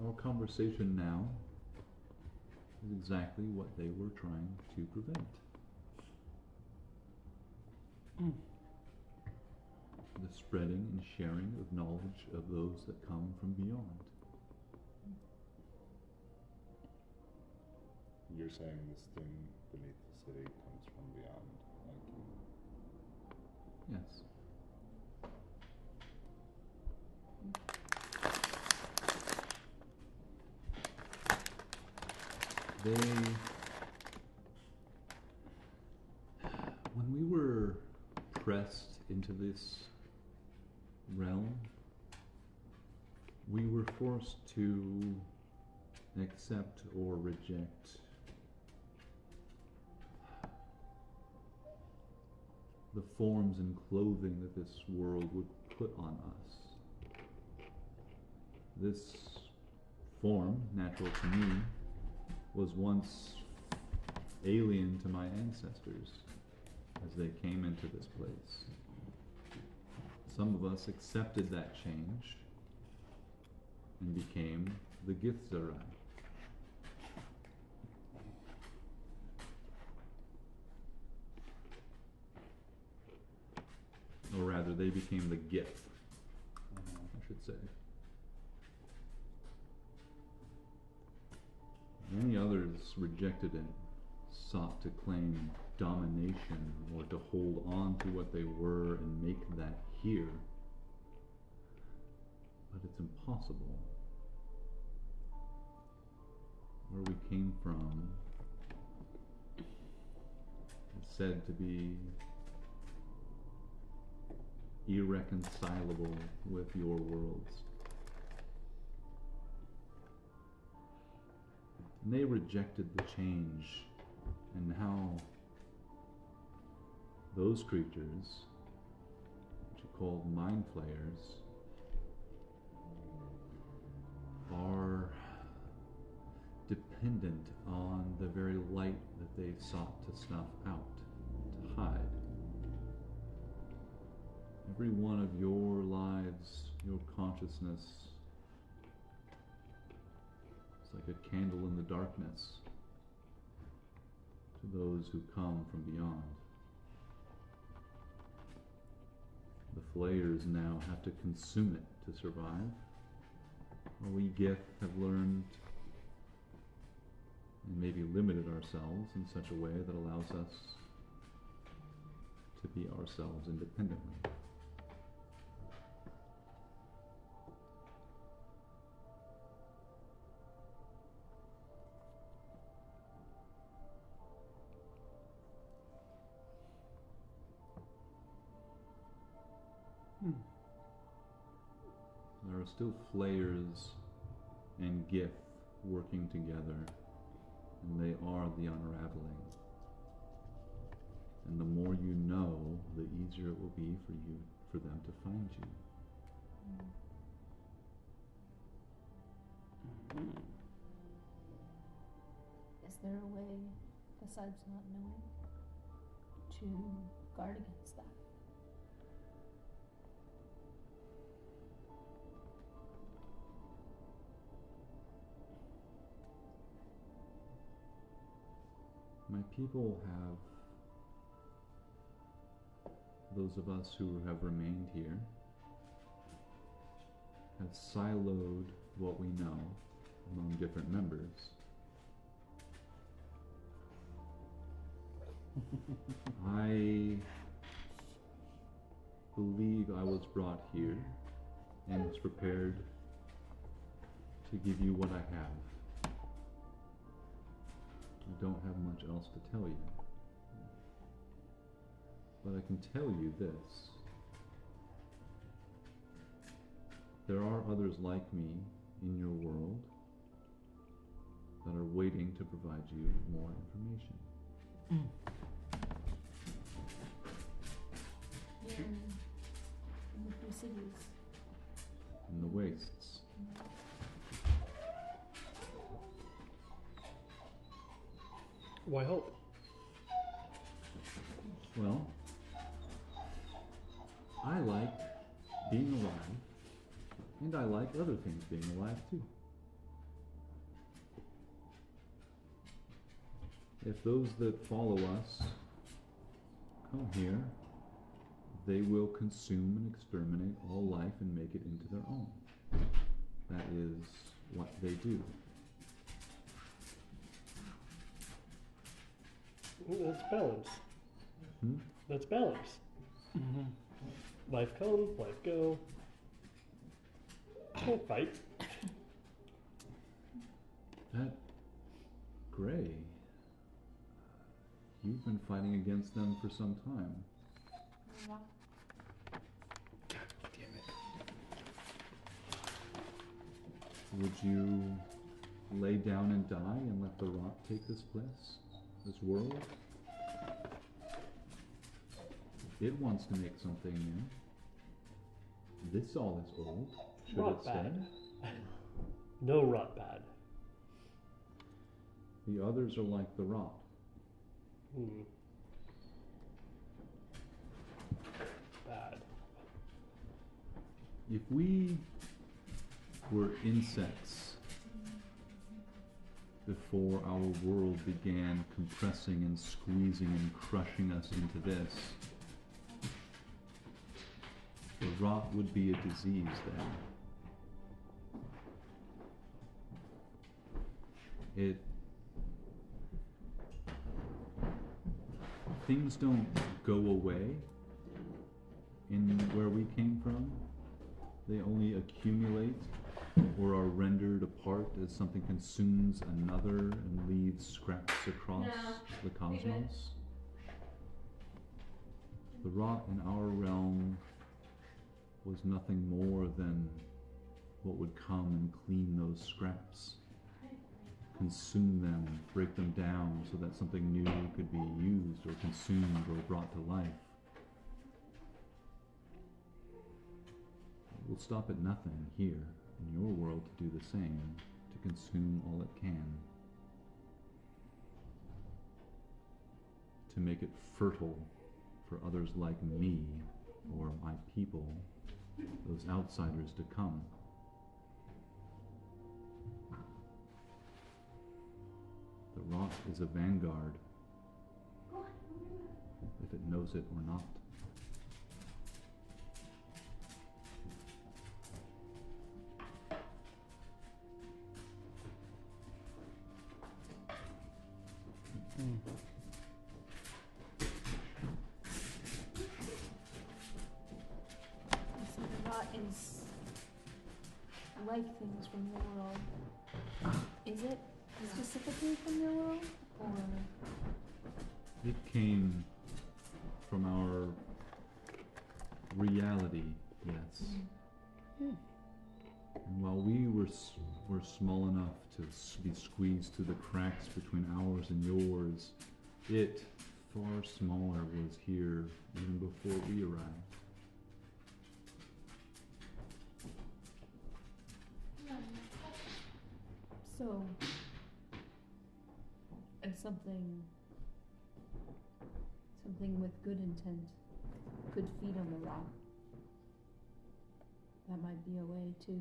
Our conversation now is exactly what they were trying to prevent. The spreading and sharing of knowledge of those that come from beyond. You're saying this thing beneath the city comes from beyond, like Yes. When we were pressed into this realm, we were forced to accept or reject the forms and clothing that this world would put on us. This form, natural to me, was once alien to my ancestors as they came into this place. Some of us accepted that change and became the Githzerai. Or rather, they became the Gith, I should say. Many others rejected it, sought to claim domination or to hold on to what they were and make that here. But it's impossible. Where we came from is said to be irreconcilable with your worlds. And they rejected the change, and how those creatures, which are called mind flayers, are dependent on the very light that they've sought to snuff out, to hide. Every one of your lives, your consciousness, it's like a candle in the darkness to those who come from beyond. The flayers now have to consume it to survive. We Gith have learned and maybe limited ourselves in such a way that allows us to be ourselves independently. There are still flayers and Gith working together, and they are the unraveling. And the more you know, the easier it will be for them to find you. Is there a way, besides not knowing, to guard against that? My people have, those of us who have remained here, have siloed what we know among different members. I believe I was brought here and was prepared to give you what I have. I don't have much else to tell you. But I can tell you this. There are others like me in your world that are waiting to provide you more information. cities. in the wastes. Why hope? Well, I like being alive, and I like other things being alive too. If those that follow us come here, they will consume and exterminate all life and make it into their own. That is what they do. That's balance. Hmm? That's balance. Life come, life go. Don't fight. That Gray, you've been fighting against them for some time. Yeah. Damn it. Would you lay down and die and let the rot take this place, this world? It wants to make something new. This all is old. Should Rot it stay? bad. No rot bad. The others are like the rot. Bad. If we were insects before our world began compressing and squeezing and crushing us into this, the rot would be a disease then. Things don't go away in where we came from. They only accumulate or are rendered apart as something consumes another and leaves scraps across the cosmos. The rot in our realm was nothing more than what would come and clean those scraps, consume them, break them down so that something new could be used or consumed or brought to life. It will stop at nothing here in your world to do the same, to consume all it can, to make it fertile for others like me or my people, those outsiders to come. The rot is a vanguard, if it knows it or not. So the rot is like things from your world. Is it specifically from your world, or? It came from our reality, yes. And while we were small enough to be squeezed through the cracks between ours and yours, it, far smaller, was here even before we arrived. So, if something with good intent could feed on the rot, that might be a way to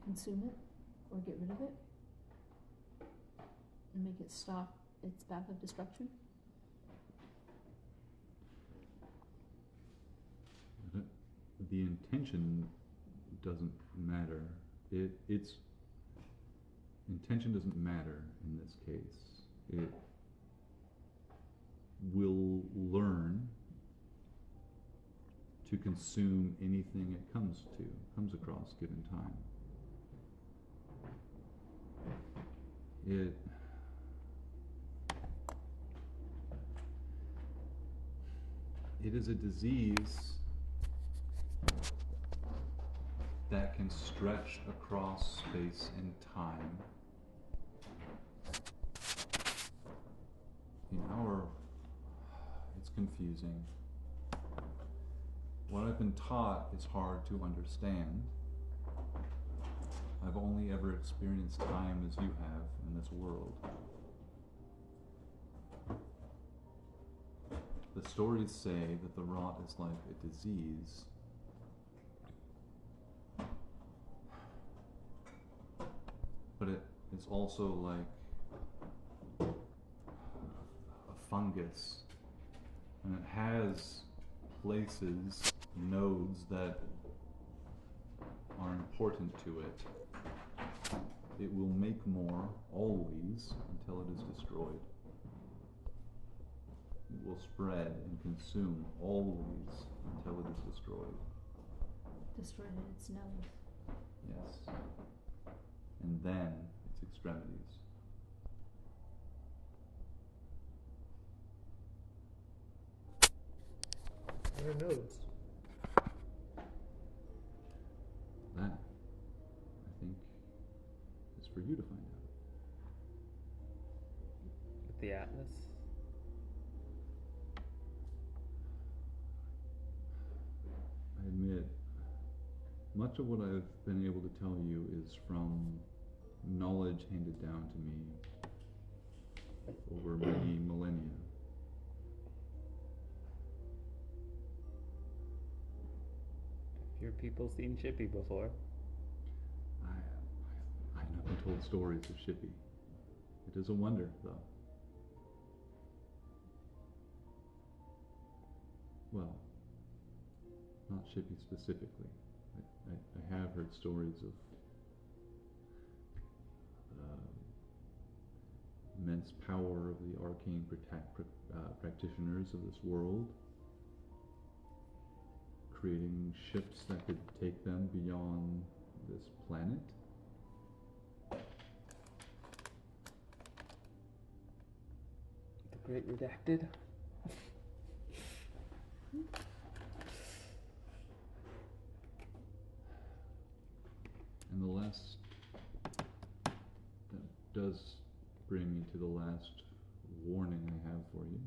consume it or get rid of it and make it stop its path of destruction. The intention doesn't matter. Its intention doesn't matter in this case. It will learn to consume anything it comes across given time. It is a disease that can stretch across space and time. It's confusing. what I've been taught is hard to understand. I've only ever experienced time as you have in this world. The stories say that the rot is like a disease. But it is also like a fungus. And it has places, nodes that are important to it. It will make more, always, until it is destroyed. It will spread and consume, always, until it is destroyed. Destroyed at its nose. Yes. And then its extremities. What are nodes? That, I think, is for you to find out. With the Atlas. I admit, much of what I've been able to tell you is from knowledge handed down to me over many millennia. If your people seen Chippy before. I have not been told stories of Shippy. It is a wonder, though. Well, not Shippy specifically. I have heard stories of immense power of the arcane practitioners of this world, creating ships that could take them beyond this planet. The Great Redacted. And the last, that does bring me to the last warning I have for you.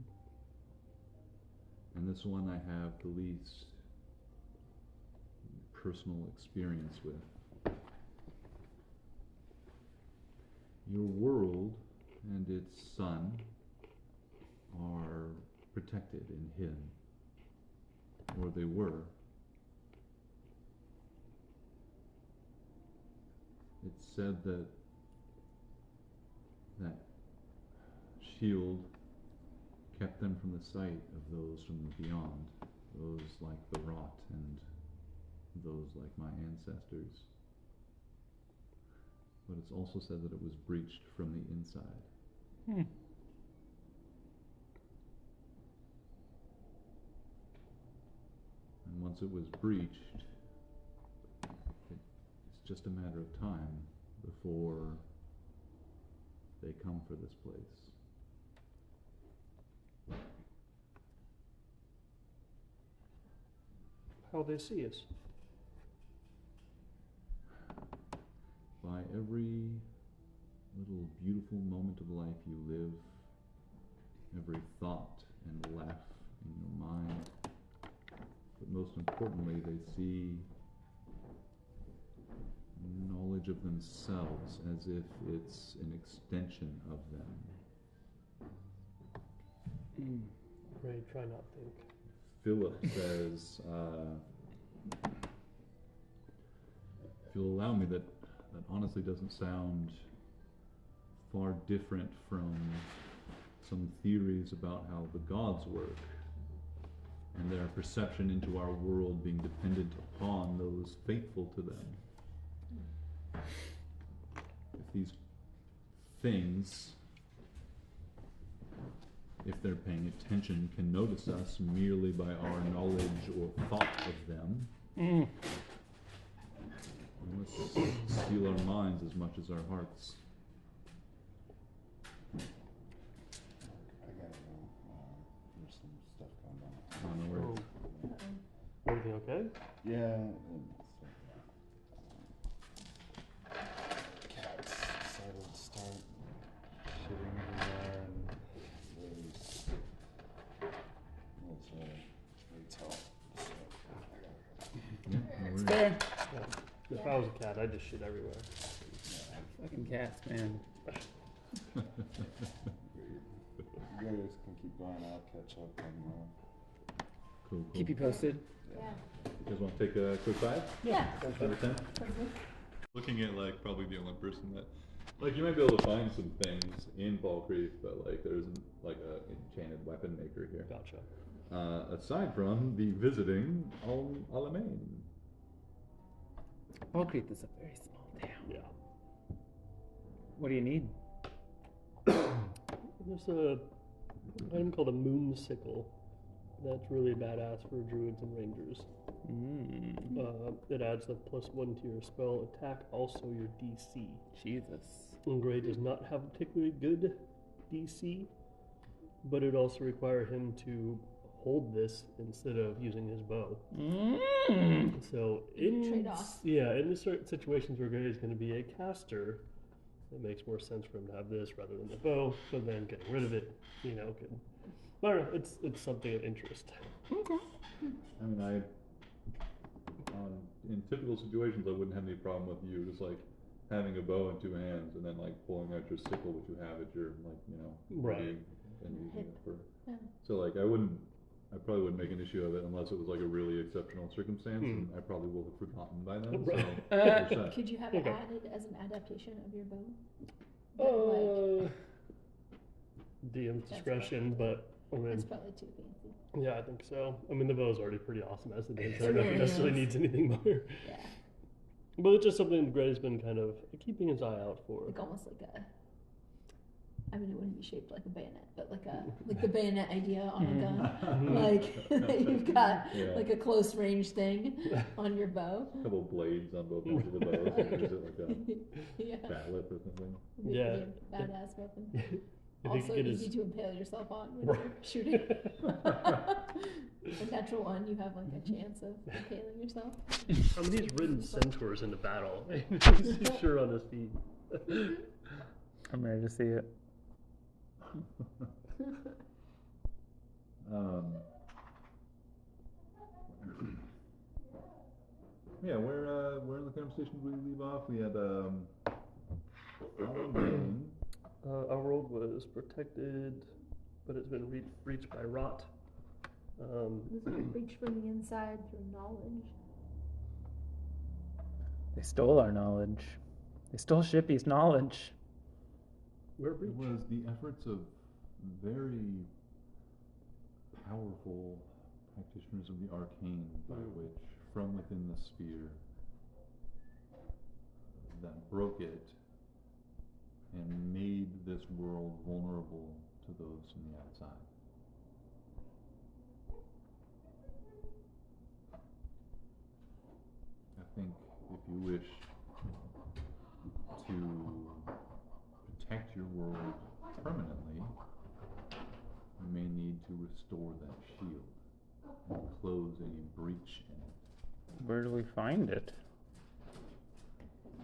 And this one I have the least personal experience with. Your world and its sun are protected and hidden, or they were. It's said that that shield kept them from the sight of those from the beyond, those like the rot and those like my ancestors. But it's also said that it was breached from the inside. Hmm. And once it was breached, it's just a matter of time before they come for this place. How they see us? By every little beautiful moment of life you live, every thought and laugh in your mind, but most importantly, they see knowledge of themselves as if it's an extension of them. Ray, try not think. Philip says, if you'll allow me, that honestly doesn't sound far different from some theories about how the gods work and their perception into our world being dependent upon those faithful to them. If these things, if they're paying attention, can notice us merely by our knowledge or thought of them, let's steal our minds as much as our hearts. I gotta go. There's some stuff going on. On the word. Everything okay? Yeah. Cats decided to start shitting everywhere, and there's retail. So there. Yeah. If I was a cat, I'd just shit everywhere. Fucking cats, man. You guys can keep going. I'll catch up and Cool. Keep you posted. Yeah. You guys want to take a quick 5? Yeah. 5 or 10? Looking at like probably the only person that like you might be able to find some things in Ball Creek, but like there isn't like a enchanted weapon maker here. Gotcha. Aside from the visiting Alamein. Ball Creek is a very small town. Yeah. What do you need? There's a item called a moon sickle that's really badass for druids and rangers. It adds a +1 to your spell attack, also your DC. Jesus. And Gray does not have a particularly good DC, but it also require him to hold this instead of using his bow. So in Trade-off. in certain situations where Gray is going to be a caster, it makes more sense for him to have this rather than the bow. So then getting rid of it, I don't know. It's something of interest. Okay. I mean, in typical situations, I wouldn't have any problem with you just like having a bow in 2 hands and then like pulling out your sickle, which you have at your Right. ready and using it for. Yeah. So like I probably wouldn't make an issue of it unless it was like a really exceptional circumstance, and I probably will have forgotten by then. Right. So 100%. Could you have it Okay. added as an adaptation of your bow? That, DM's discretion, but I mean, it's probably too fancy. yeah, I think so. I mean, the bow's already pretty awesome as it is. I It don't know if really it necessarily is. needs anything more. Yeah. But it's just something Gray's been kind of keeping his eye out for. Like almost like a. I mean, it wouldn't be shaped like a bayonet, but like the bayonet idea on a gun. Like you've got like a close range thing on your bow. A couple blades on both ends of the bow. So Like- use it like a Yeah. batlip or something. It'd be Yeah. a badass weapon. If he Also could get easy his to impale yourself on when Right. you're shooting. A natural one, you have like a chance of impaling yourself. I mean, he's ridden centaurs into battle. He's sure on his feet. I'm ready to see it. Yeah, where in the conversation did we leave off? We had Alamein. Our world was protected, but it's been reached by rot. Reach from the inside through knowledge. They stole our knowledge. They stole Shippy's knowledge. We're It breach. was the efforts of very powerful practitioners of the arcane by which, from within the sphere, that broke it and made this world vulnerable to those from the outside. I think if you wish to protect your world permanently, you may need to restore that shield and close any breach in it. Where do we find it?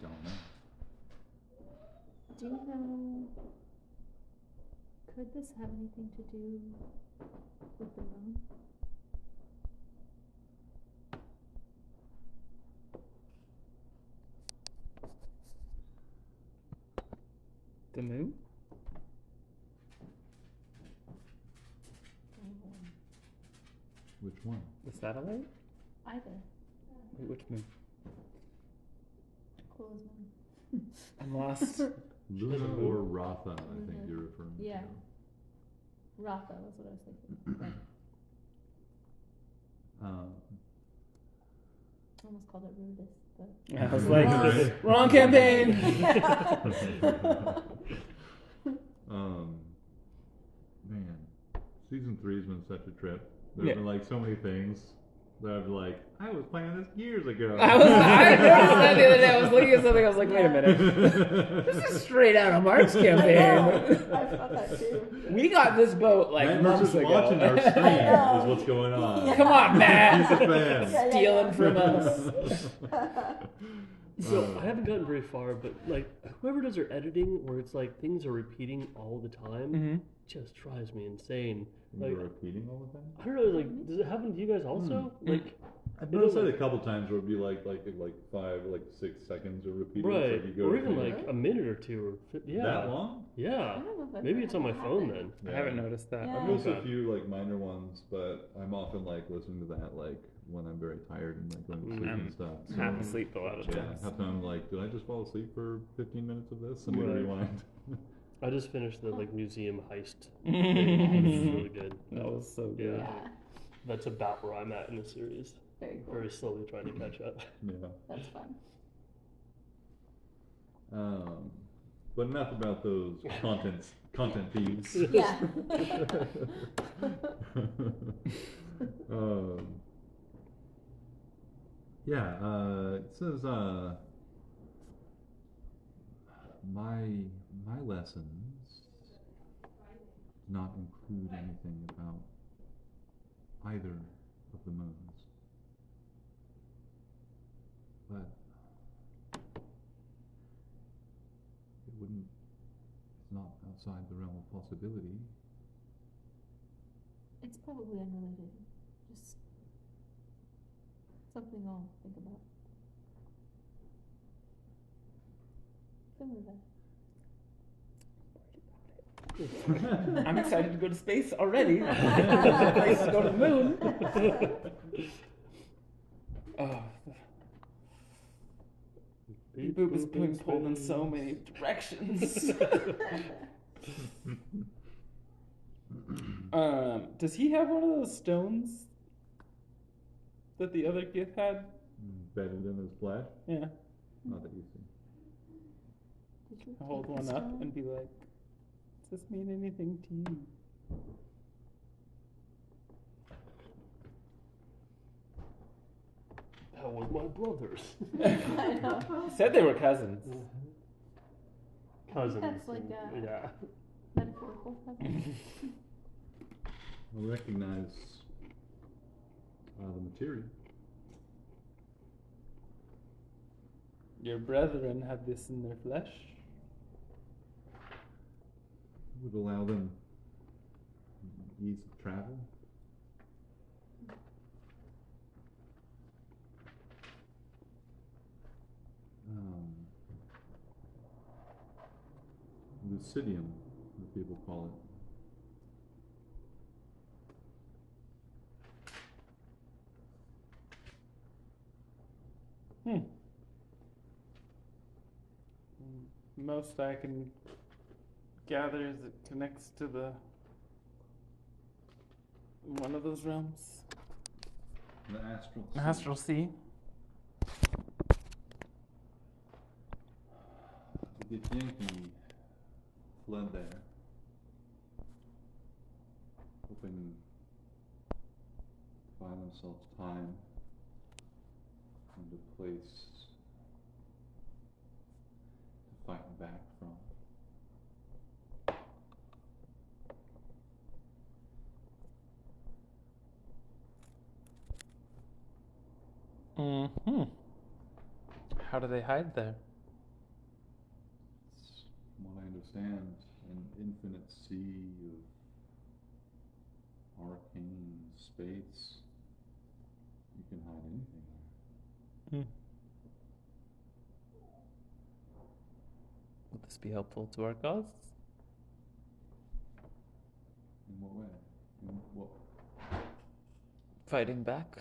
Don't know. Do you know? Could this have anything to do with the moon? The moon? Which one? The satellite? Either. Wait, which moon? Cool as moon. I'm lost. Luna or Ratha, I think you're referring Yeah. to. Ratha was what I was thinking. Almost called it Rudis, but I was like, wrong campaign! Man, season 3 has been such a trip. There's been like so many things that I've been like, I was playing this years ago. I noticed that the other day. I was looking at something. I was like, wait a minute. This is straight out of Mark's I campaign. thought that too. We got this boat like Matt months just ago. watching our stream is what's going on. Come on, He's Matt. a fan. Stealing from us. So I haven't gotten very far, but like whoever does their editing, where it's like things are repeating all the time, just drives me insane. Like You're repeating all the time? I don't know, like does it happen to you guys also? Like I've noticed it a couple times where it'd be like 5, 6 seconds or repeated. Right, Like you go or to even finish. like a minute or two, or yeah. That long? Yeah. I don't know if I've Maybe ever it's on my had that phone happen. then. I haven't noticed that. Yeah. I've noticed Okay. a few like minor ones, but I'm often like listening to that like when I'm very tired and like going to sleep and stuff. So, Half asleep a lot of yeah, times. half time I'm like, did I just fall asleep for 15 minutes of this? And need to Right. rewind. I just finished the like museum heist. That It was really good. was so good. Yeah, That's about where I'm at in the series. very cool. Very slowly trying to catch up. Yeah. That's fun. But enough about those content thieves. Yeah. It says my lessons do not include anything about either of the moons, but it's not outside the realm of possibility. It's probably unrelated. Just something I'll think about. Similar to that. I'm excited to go to space already. Place to go to the moon. Oh, Beep Boop is being pulled in so many directions. Does he have one of those stones that the other kid had? Embedded in his flesh? Yeah. Not that you see. Did you Hold take one the up stone? and be like, does this mean anything to you? That was my brothers. I know. Said they were cousins. Cousins. That's like a- Yeah. Metaphorical cousin. I recognize the material. Your brethren had this in their flesh. Would allow them ease of travel. Lucidium, as people call it. Most I can gather is it connects to the one of those realms. The astral sea. Astral Sea. The Yankee fled there, hoping to find themselves time and a place to fight back from. Mm-hmm. How do they hide there? It's, from what I understand, an infinite sea of arcane space. You can hide anything there. Would this be helpful to our cause? In what way? In what? Fighting back?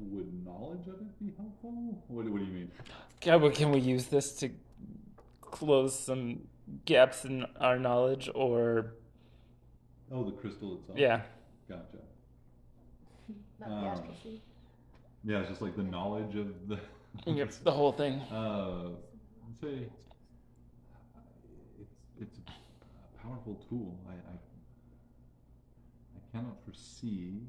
Would knowledge of it be helpful? What do you mean? Can we use this to close some gaps in our knowledge, or Oh, the crystal itself? yeah? Gotcha. Not the astral sea. Yeah, it's just like the knowledge of the... Yep, the whole thing. I'd say it's a powerful tool. I cannot foresee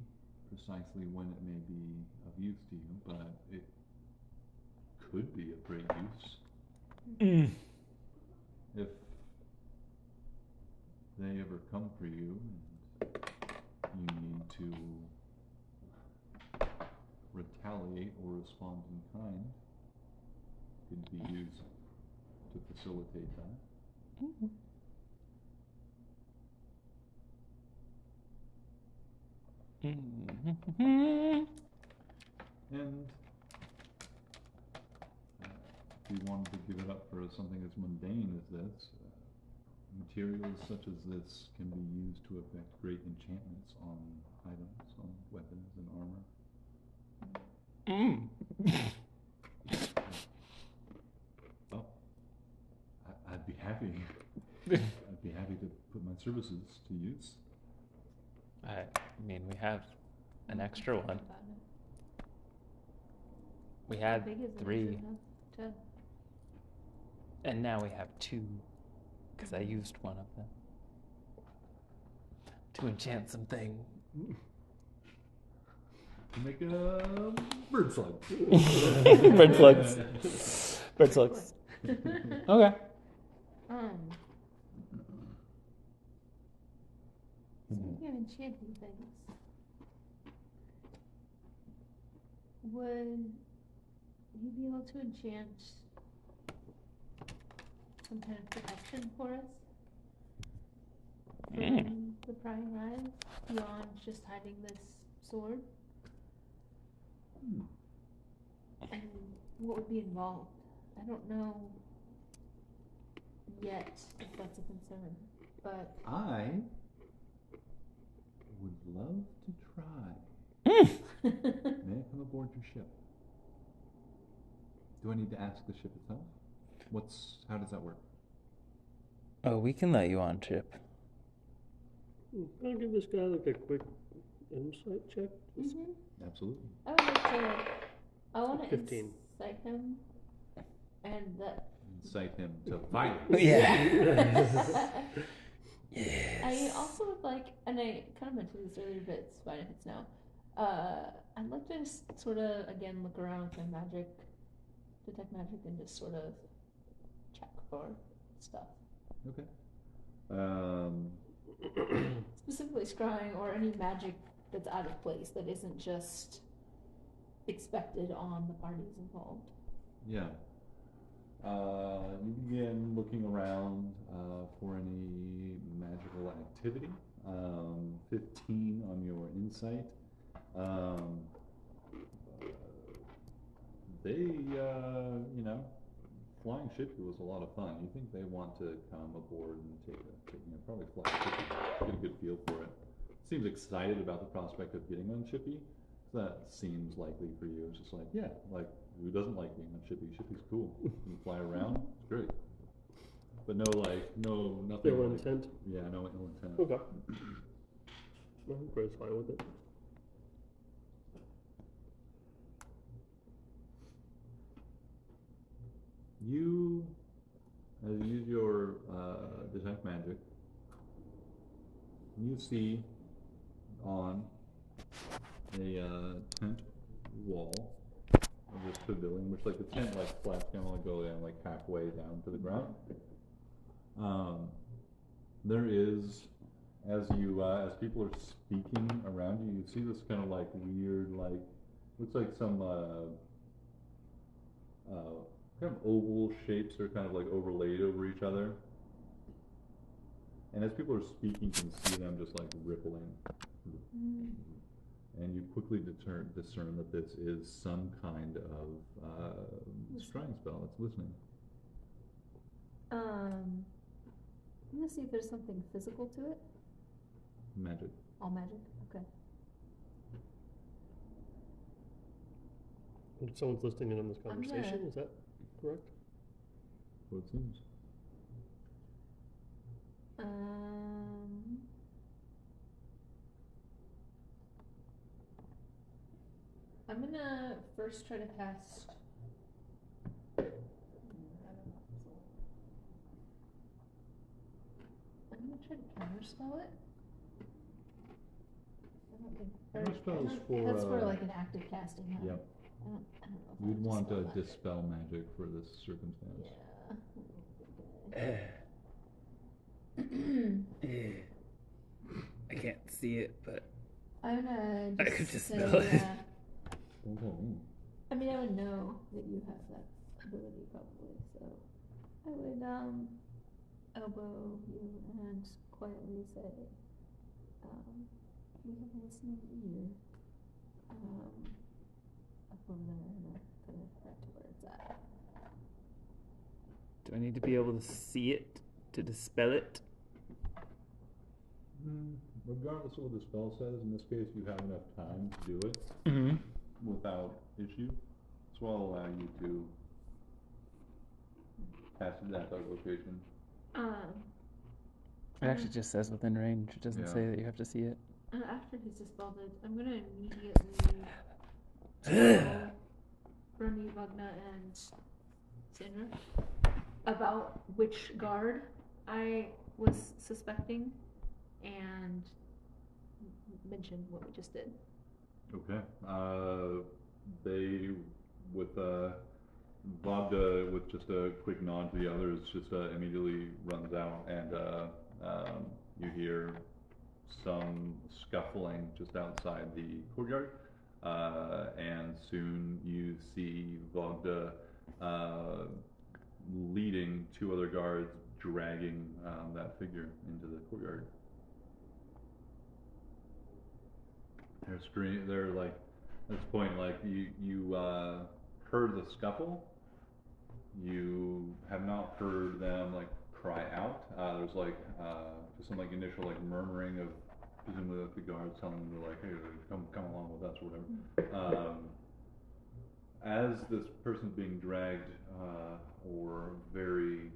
precisely when it may be of use to you, but it could be of great use. If they ever come for you and you need to retaliate or respond in kind, could be used to facilitate that. And if you wanted to give it up for something as mundane as this, materials such as this can be used to effect great enchantments on items, on weapons and armor. Well, I'd be happy. I'd be happy to put my services to use. I mean, we have an extra one. We How had big is it? Is it 3, enough to- and now we have 2, because I used one of them to enchant something. Make a bird slug. Bird slugs. Bird slugs. Okay. Speaking of enchanting things, would you be able to enchant some kind of protection for us from the prying eyes beyond just hiding this sword? And what would be involved? I don't know yet if that's a concern, but I would love to try. May I come aboard your ship? Do I need to ask the ship itself? How does that work? Oh, we can let you on ship. I'll give this guy like a quick insight check. Just Absolutely. I would like to. I want to 15. incite him, and that. Incite him to violence. Yeah. I also would like, and I kind of mentioned this earlier, but it's fine if it's now. I'd like to just sort of again look around with my magic, detect magic, and just sort of check for stuff. Okay. Specifically scrying or any magic that's out of place that isn't just expected on the parties involved. Yeah. You begin looking around for any magical activity. 15 on your insight. Flying Shippy was a lot of fun. You think they want to come aboard and probably fly Shippy, get a good feel for it. Seems excited about the prospect of getting on Shippy. That seems likely for you. It's just like, yeah, like, who doesn't like being on Shippy? Shippy's cool. You fly around, it's great. But nothing. Ill like- intent. Yeah, no ill intent. Okay. I'm quite fine with it. You, as you use your detect magic, you see on a tent wall of this pavilion, which like the tent like flaps kind of like go in like halfway down to the ground. There is, as people are speaking around you, you see this kind of like weird, like looks like some kind of oval shapes are kind of like overlaid over each other. And as people are speaking, you can see them just like rippling. And you quickly discern that this is some kind of scrying spell that's listening. I'm gonna see if there's something physical to it. Magic. All magic? Okay. Someone's listening in on this I'm conversation, gonna- is that correct? What it seems. I'm gonna first try to cast. I don't know. I'm gonna try to counterspell it. I don't think. Counterspell is for, That's for like an active casting. Huh? Yep. I don't know if You'd I'll want to that. dispel magic for this circumstance. Yeah. I can't see it, but I'm gonna I just could just say, spell it. Don't tell me. I mean, I would know that you have that ability probably, so I would elbow you and quietly say, we have a listening ear. Up over there, and kind of right to where it's at. Do I need to be able to see it to dispel it? Regardless of what the spell says, in this case, you have enough time to do it Mm-hmm. without issue. So I'll allow you to pass it at that location. It actually just says within range. It doesn't Yeah. say that you have to see it. After he's dispelled it, I'm gonna immediately tell Bernie, Vagna, and Sandra about which guard I was suspecting and mention what we just did. Okay. They, with Vogda, with just a quick nod to the others, just immediately runs out, and you hear some scuffling just outside the courtyard, and soon you see Vogda leading two other guards, dragging that figure into the courtyard. They're like, at this point, like you heard the scuffle. You have not heard them like cry out. There's like just some like initial like murmuring of presumably like the guards telling them to like, hey, come along with us or whatever. As this person's being dragged or very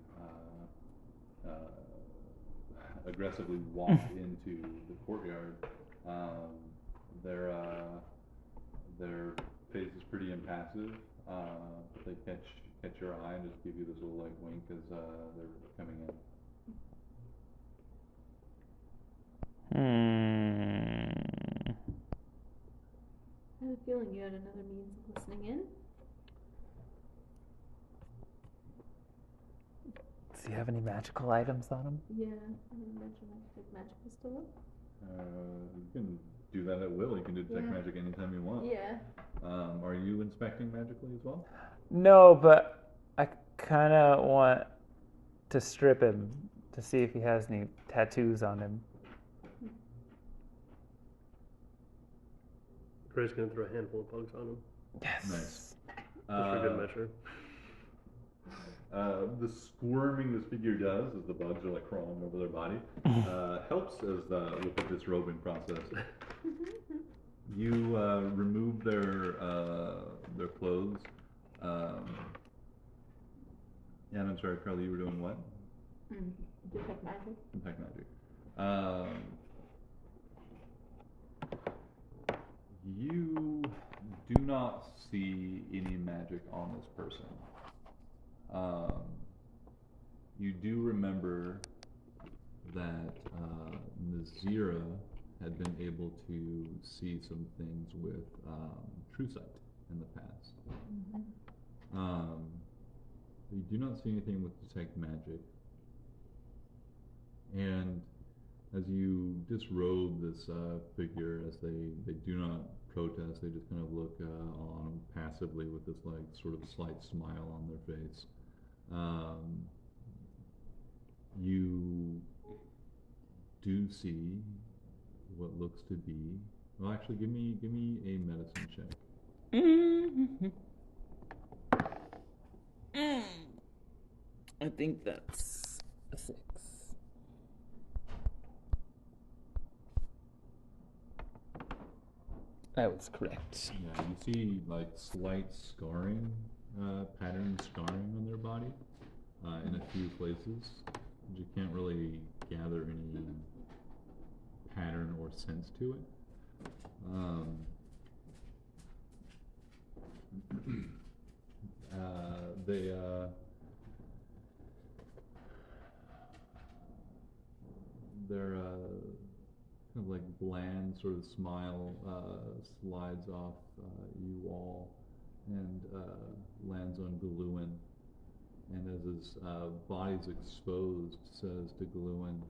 aggressively walked into the courtyard, their face is pretty impassive. They catch your eye and just give you this little like wink as they're coming in. I had a feeling you had another means of listening in. Does he have any magical items on him? Yeah, I didn't mention I could take magic pistol. You can do that at will. You can detect Yeah. magic anytime you want. Yeah. Are you inspecting magically as well? No, but I kind of want to strip him to see if he has any tattoos on him. Gray's gonna throw a handful of bugs on him. Yes. Nice. Just for good measure. The squirming this figure does as the bugs are like crawling over their body helps as with the disrobing process. You remove their clothes. And I'm sorry, Carly, you were doing what? Detect magic. Detect magic. You do not see any magic on this person. You do remember that Nazira had been able to see some things with True Sight in the past. You do not see anything with Detect Magic. And as you disrobe this figure, as they do not protest, they just kind of look on passively with this like sort of slight smile on their face. You do see what looks to be. Well, actually, give me a medicine check. I think that's a 6. That was correct. Yeah, you see like slight scarring, pattern scarring on their body in a few places. But you can't really gather any pattern or sense to it. Their kind of like bland sort of smile slides off you all and lands on Gluin. And as his body's exposed, says to Gluin,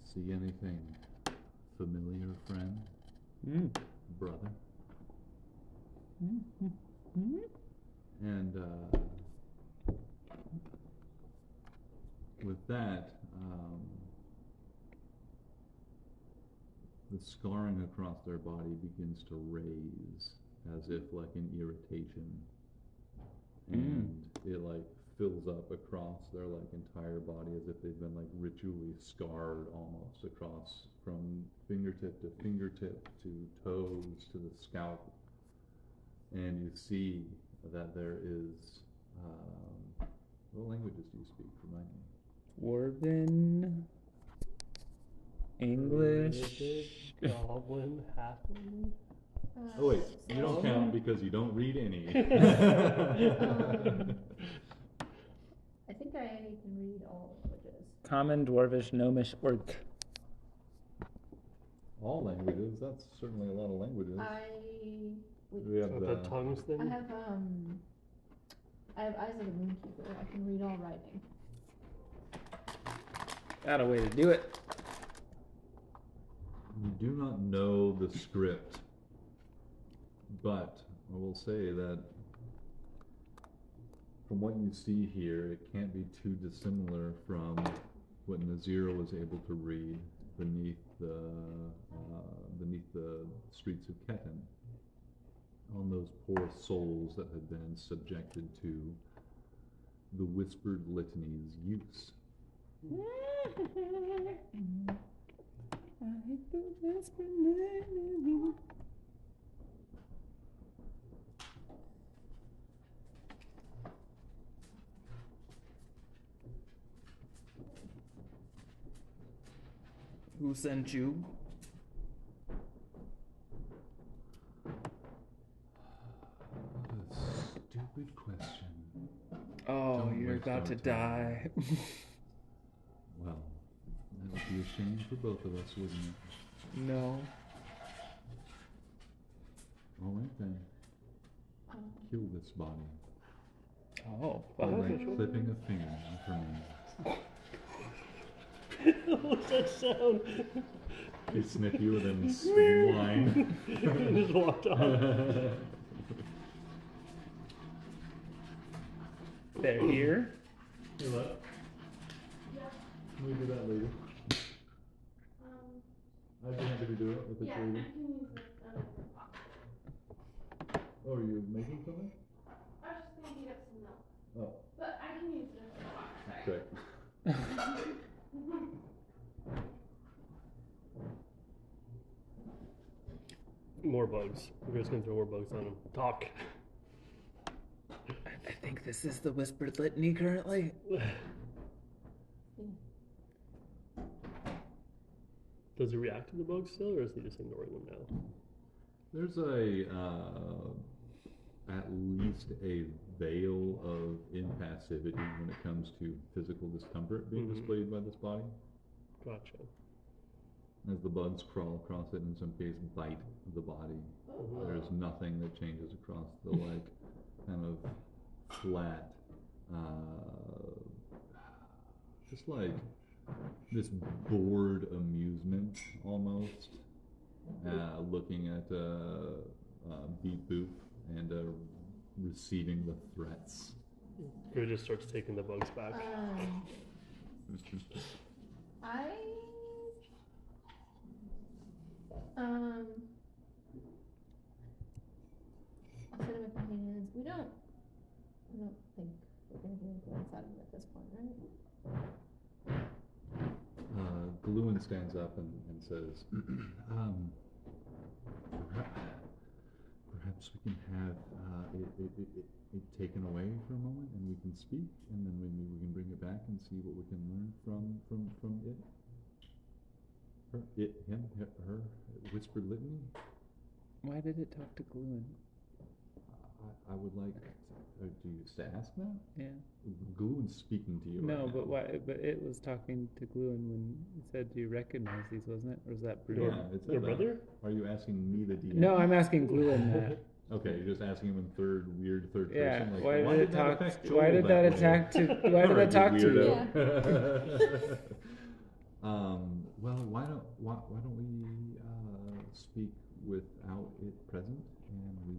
"See anything familiar, friend? Brother?" And with that, the scarring across their body begins to raise as if like an irritation, and it like fills up across their like entire body as if they've been like ritually scarred almost across from fingertip to fingertip to toes to the scalp. And you see that there is what languages do you speak? Remind me. Dwarven, English. Goblin, halfling. Oh wait, you don't count because you don't read any. I think I can read all languages. Common, Dwarvish, Gnomish, Orc. All languages. That's certainly a lot of languages. We have The tongues thing? I have Eyes of the Moonkeeper. I can read all writing. Got a way to do it. You do not know the script, but I will say that from what you see here, it can't be too dissimilar from what Nazira was able to read beneath the streets of Ketin, on those poor souls that had been subjected to the whispered litany's use. Who sent you? Stupid question. Oh, Don't you're waste about our to time. die. Well, that would be a shame for both of us, wouldn't it? No. All right then. Kill this body. Oh, By fuck. like clipping a finger off her name. What's that sound? They sniff you and then swine. You just walked off. They're here. Hey, what? Can we do that later? I'd be happy to do it if it's later. I can use this. Oh, are you making something? I was just going to heat up some milk. Oh, But I can use this. okay. More bugs. We're just gonna throw more bugs on them. Talk. I think this is the whispered litany currently. Does he react to the bugs still, or is he just ignoring them now? There's at least a veil of impassivity when it comes to physical discomfort being displayed by this body. Gotcha. As the bugs crawl across it, and in some cases bite the body. There's nothing that changes across the like kind of flat, just like this bored amusement almost, looking at Beep Boop and receiving the threats. He just starts taking the bugs back. I'll set him with my hands. I don't think we're gonna do anything inside of him at this point, right? Gluin stands up and says, perhaps we can have it taken away for a moment and we can speak, and then maybe we can bring it back and see what we can learn from it. Her whispered litany. Why did it talk to Gluin? I would like to ask that? Yeah. Gluin's speaking to you. No, right but now. why? But it was talking to Gluin when it said, "Do you recognize these?" Wasn't it? Or was that Bruno? Yeah, it's Your brother? Are you asking me the DM? No, I'm asking Gluin that. Okay, you're just asking him in weird third Yeah. person. Like, Why did it that talk? affect Why Joel did that way? attack to? Why did that talk to you? Weirdo. Well, why don't we speak without it present, and we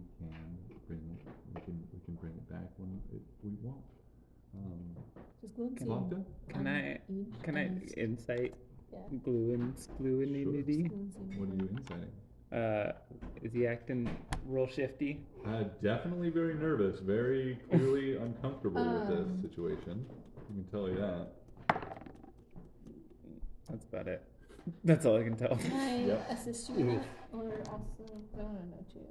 can bring it back when we want. Just glue Can- and Vodka? Can I insight Yeah. Gluinity. What are you inciting? Is he acting real shifty? Definitely very nervous, very clearly uncomfortable with this situation. I can tell you that. That's about it. That's all I can tell. Can I Yep. assist you in that? Or also, I want to know too.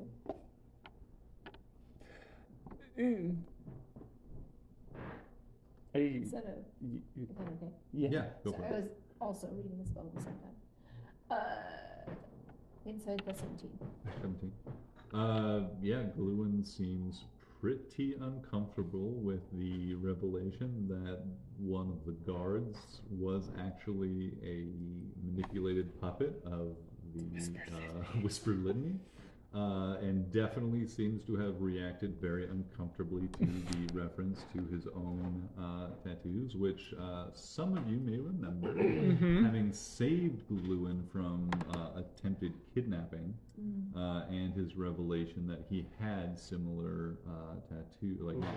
Are you, Is that okay? yeah. Yeah, go for Sorry, I it. was also reading a spell at the same time. Inside the 17. 17. Yeah, Gluin seems pretty uncomfortable with the revelation that one of the guards was actually a manipulated puppet of the Whispered Litany, and definitely seems to have reacted very uncomfortably to the reference to his own tattoos, which some of you may remember having saved Gluin from attempted kidnapping, and his revelation that he had similar not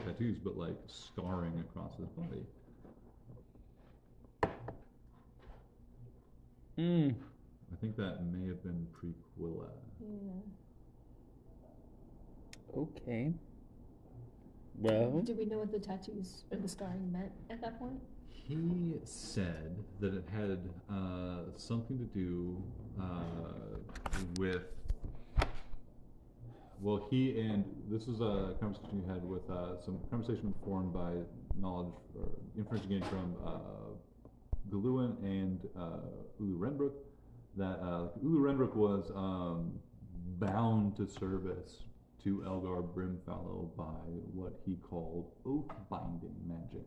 tattoos, but like scarring across his body. I think that may have been Prequilla. Yeah. Okay. Well, Do we know what the tattoos or the scarring meant at that point? He said that it had something to do with. Well, he and this is a conversation he had with some conversation informed by knowledge or information gained from Gluin and Ulu Renbrook. That Ulu Renbrook was bound to service to Elgar Brimfallow by what he called oath-binding magic,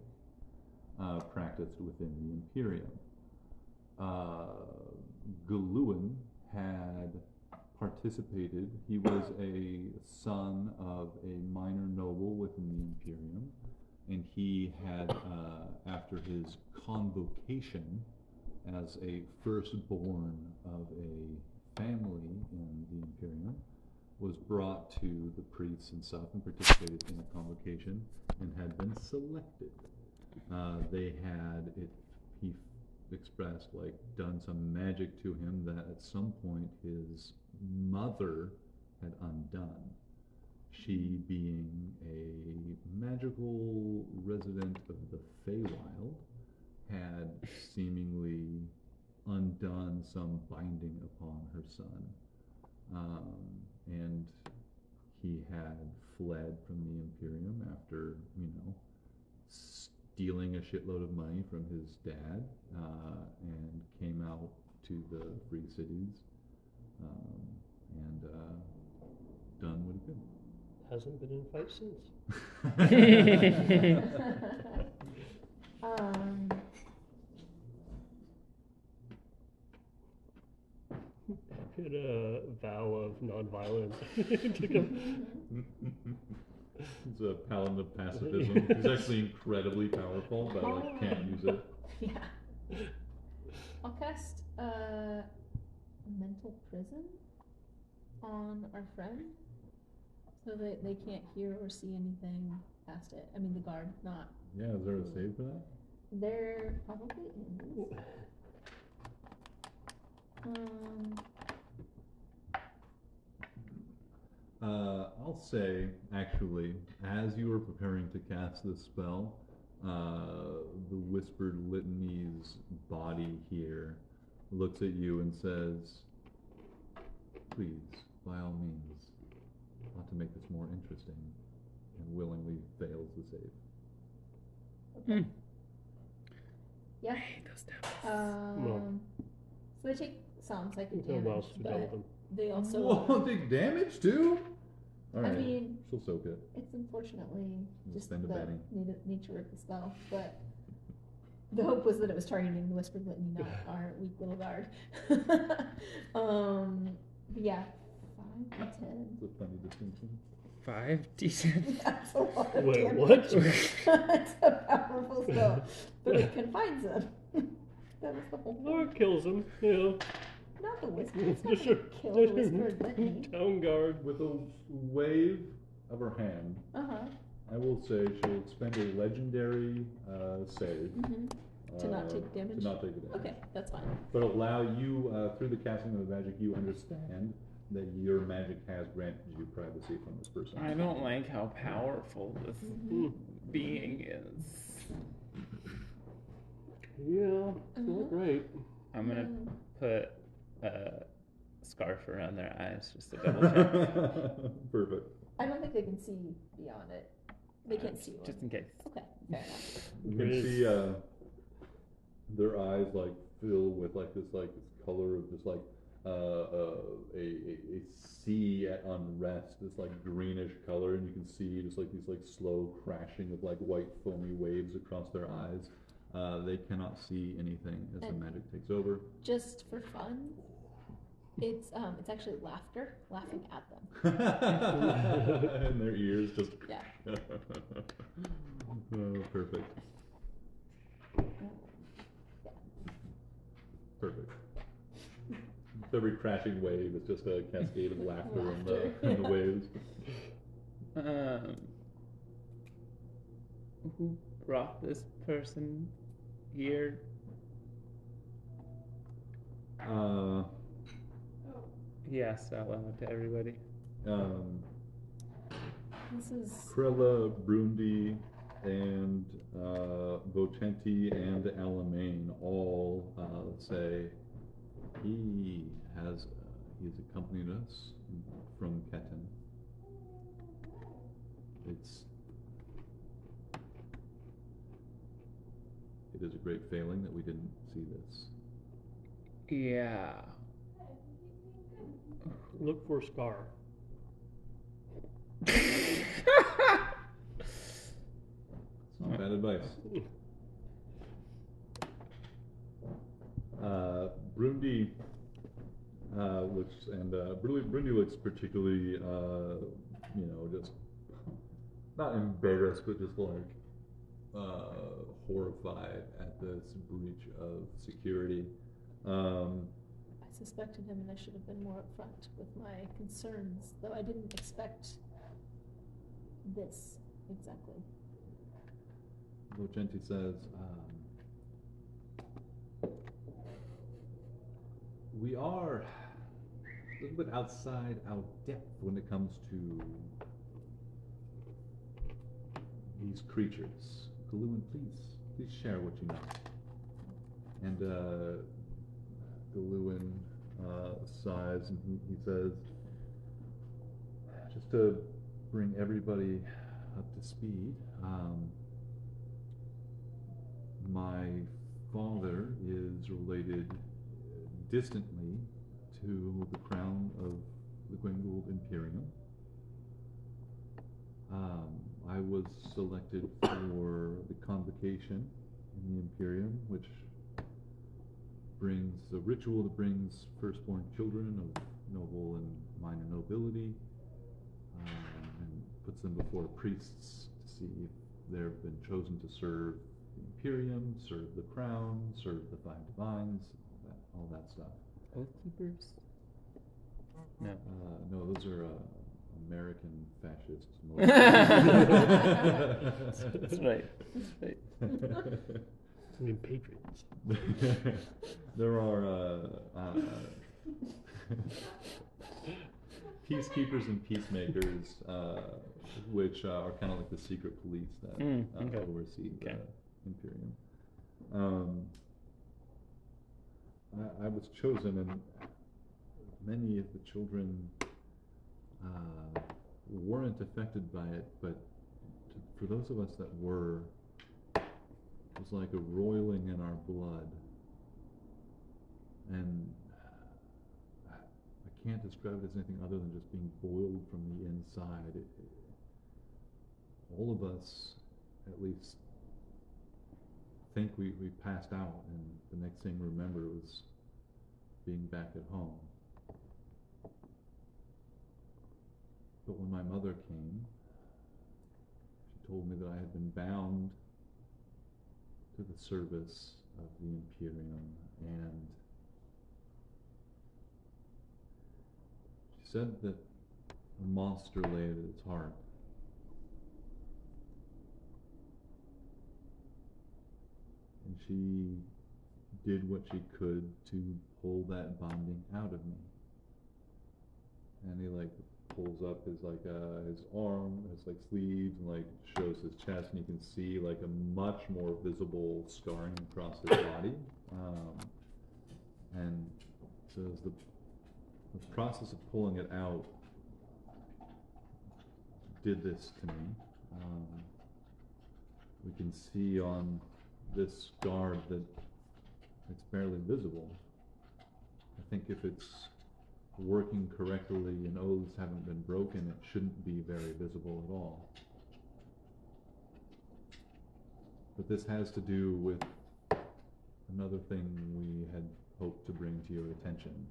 practiced within the Imperium. Gluin had participated. He was a son of a minor noble within the Imperium, and he had, after his convocation as a firstborn of a family in the Imperium, was brought to the priests and stuff and participated in a convocation and had been selected. They had it. He expressed like done some magic to him that at some point his mother had undone. She, being a magical resident of the Feywild, had seemingly undone some binding upon her son. And he had fled from the Imperium after, stealing a shitload of money from his dad, and came out to the free cities, and done what he could. Hasn't been in fight since. Good vow of nonviolence. He's a paladin of pacifism. He's actually incredibly powerful, but can't use it. Yeah. I'll cast mental prison on our friend, so that they can't hear or see anything past it. I mean, the guard, not. Yeah, is there a save for that? There probably is. I'll say, actually, as you are preparing to cast this spell, the Whispered Litany's body here looks at you and says, please, by all means, not to make this more interesting, and willingly fails the save. Okay. Yeah. I hate those devils. So they take some psychic Who damage, else to deal with but them? they also. Whoa, take damage too? Alright, I mean, she'll soak it. it's unfortunately just Spend a the penny. nature of the spell, but the hope was that it was targeting the Whispered Litany, not our weak little guard. But yeah, 5 to 10. It's a funny distinction. 5d10. That's a lot of Wait, damage. what? It's a powerful spell, but it confines them. That was the whole Or point. kills him, Not the Whispered. It's not Just gonna kill the Whispered Litany. Town guard. With a wave of her hand, Uh-huh. I will say she'll expend a legendary save To not take damage? To not take the damage. Okay, that's fine. But allow you, through the casting of the magic, you understand that your magic has granted you privacy from this person. I don't like how powerful this being is. Yeah, it's not great. I'm gonna put a scarf around their eyes just to double check. Perfect. I don't think they can see beyond it. They can't see one. Just in case. Okay, fair enough. You can see their eyes like fill with like this color of just like a sea at unrest, this like greenish color, and you can see just like these like slow crashing of like white foamy waves across their eyes. They cannot see anything as the magic takes over. Just for fun, it's actually laughing at them. And their ears just Yeah. Oh, perfect. Perfect. Every crashing wave is just a cascade of laughter in the waves. Who brought this person here? He asked out loud to everybody. This is Krella, Brundi, and Vocenti and Alamein all say he's accompanied us from Ketin. It is a great failing that we didn't see this. Yeah. Look for Scar. It's not bad advice. Brundi Brundi looks particularly, just not embarrassed, but just like horrified at this breach of security. I suspected him, and I should have been more upfront with my concerns, though I didn't expect this exactly. Vocenti says, we are a little bit outside our depth when it comes to these creatures. Galuin, please share what you know. And Galuin sighs and he says, just to bring everybody up to speed, my father is related distantly to the crown of the Gwengold Imperium. I was selected for the convocation in the Imperium, which brings a ritual that brings firstborn children of noble and minor nobility, and puts them before priests to see if they've been chosen to serve the Imperium, serve the crown, serve the five divines, all that stuff. Oath keepers? No. No, those are American fascists. That's right. That's right. I mean, patriots. There are peacekeepers and peacemakers, which are kind of like the secret police that oversee the Imperium. I was chosen, and many of the children weren't affected by it, but for those of us that were, it was like a roiling in our blood. And I can't describe it as anything other than just being boiled from the inside. All of us, at least, think we passed out, and the next thing we remember was being back at home. But when my mother came, she told me that I had been bound to the service of the Imperium, and she said that a monster lay at its heart. And she did what she could to pull that bonding out of me. And he like pulls up his his arm, his like sleeves, and like shows his chest, and you can see like a much more visible scarring across his body. And so as the process of pulling it out did this to me. We can see on this guard that it's barely visible. I think if it's working correctly and oaths haven't been broken, it shouldn't be very visible at all. But this has to do with another thing we had hoped to bring to your attention.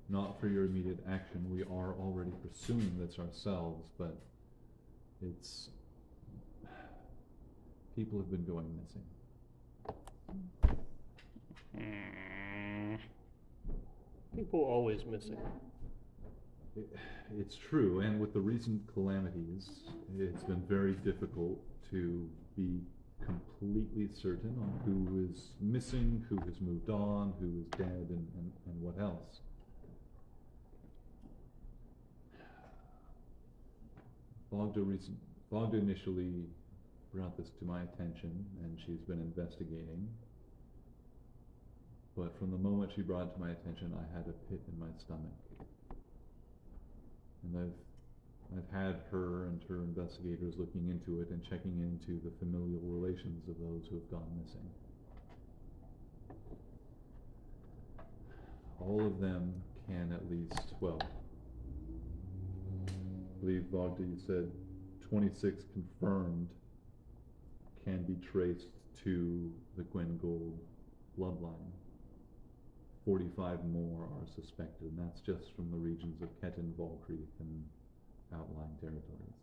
Not for your immediate action, we are already pursuing this ourselves, but it's... people have been going missing. People always missing. It's true, and with the recent calamities, it's been very difficult to be completely certain on who is missing, who has moved on, who is dead, and what else. Bogda initially brought this to my attention, and she's been investigating. But from the moment she brought it to my attention, I had a pit in my stomach. And I've had her and her investigators looking into it and checking into the familial relations of those who have gone missing. All of them can at least, well, I believe Vogda, you said 26 confirmed can be traced to the Gwengold bloodline. 45 more are suspected, and that's just from the regions of Ketin, Valkreath, and outlying territories.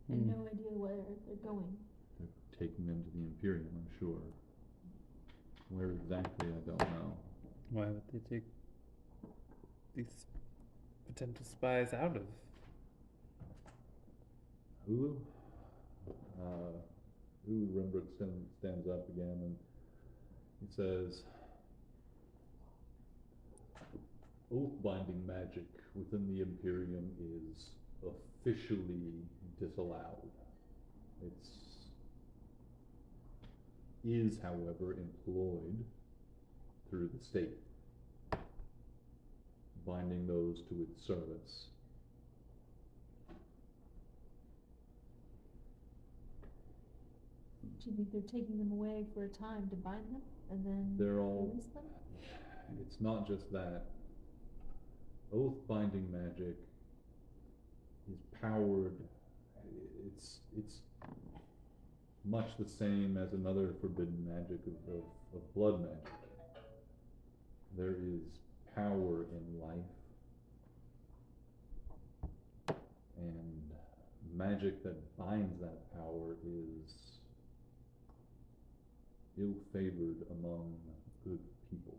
And no idea where they're going. They're taking them to the Imperium, I'm sure. Where exactly, I don't know. Why would they take these potential spies out of? Hulu? Hulu Rembrandt stands up again and he says, oath-binding magic within the Imperium is officially disallowed. Is, however, employed through the state, binding those to its service. Do you think they're taking them away for a time to bind them and then They're all, release them? it's not just that. Oath-binding magic is powered, it's much the same as another forbidden magic of blood magic. There is power in life, and magic that binds that power is ill-favored among good people.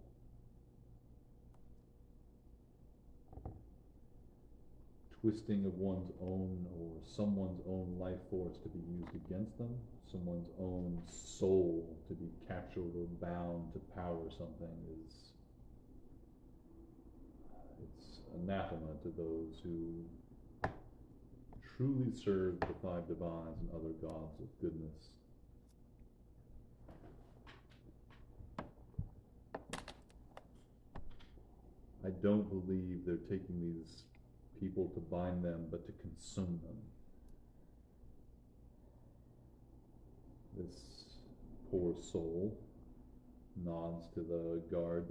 Twisting of one's own or someone's own life force to be used against them, someone's own soul to be captured or bound to power something it's anathema to those who truly serve the five divines and other gods of goodness. I don't believe they're taking these people to bind them, but to consume them. This poor soul nods to the guard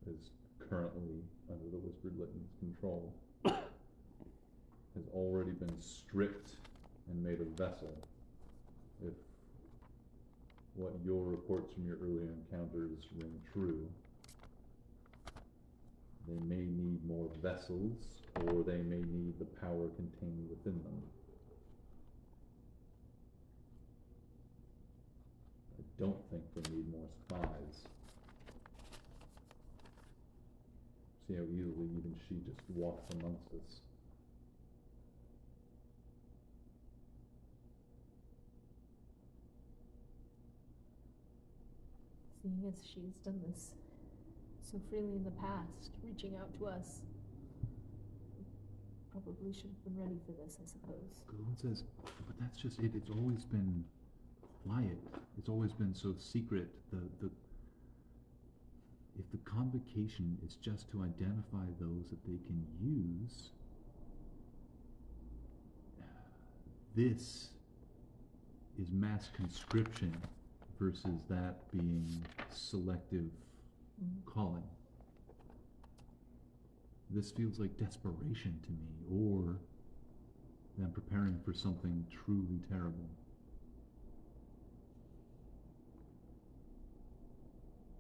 is currently under the Whispered Litany's control. Has already been stripped and made a vessel. If what your reports from your earlier encounters ring true, they may need more vessels, or they may need the power contained within them. I don't think they need more spies. See how easily even she just walks amongst us. seeing as she's done this so freely in the past, reaching out to us. Probably should have been ready for this, I suppose. Galone says, but that's just it. It's always been quiet. It's always been so secret. If the convocation is just to identify those that they can use, this is mass conscription versus that being selective calling. This feels like desperation to me, or them preparing for something truly terrible.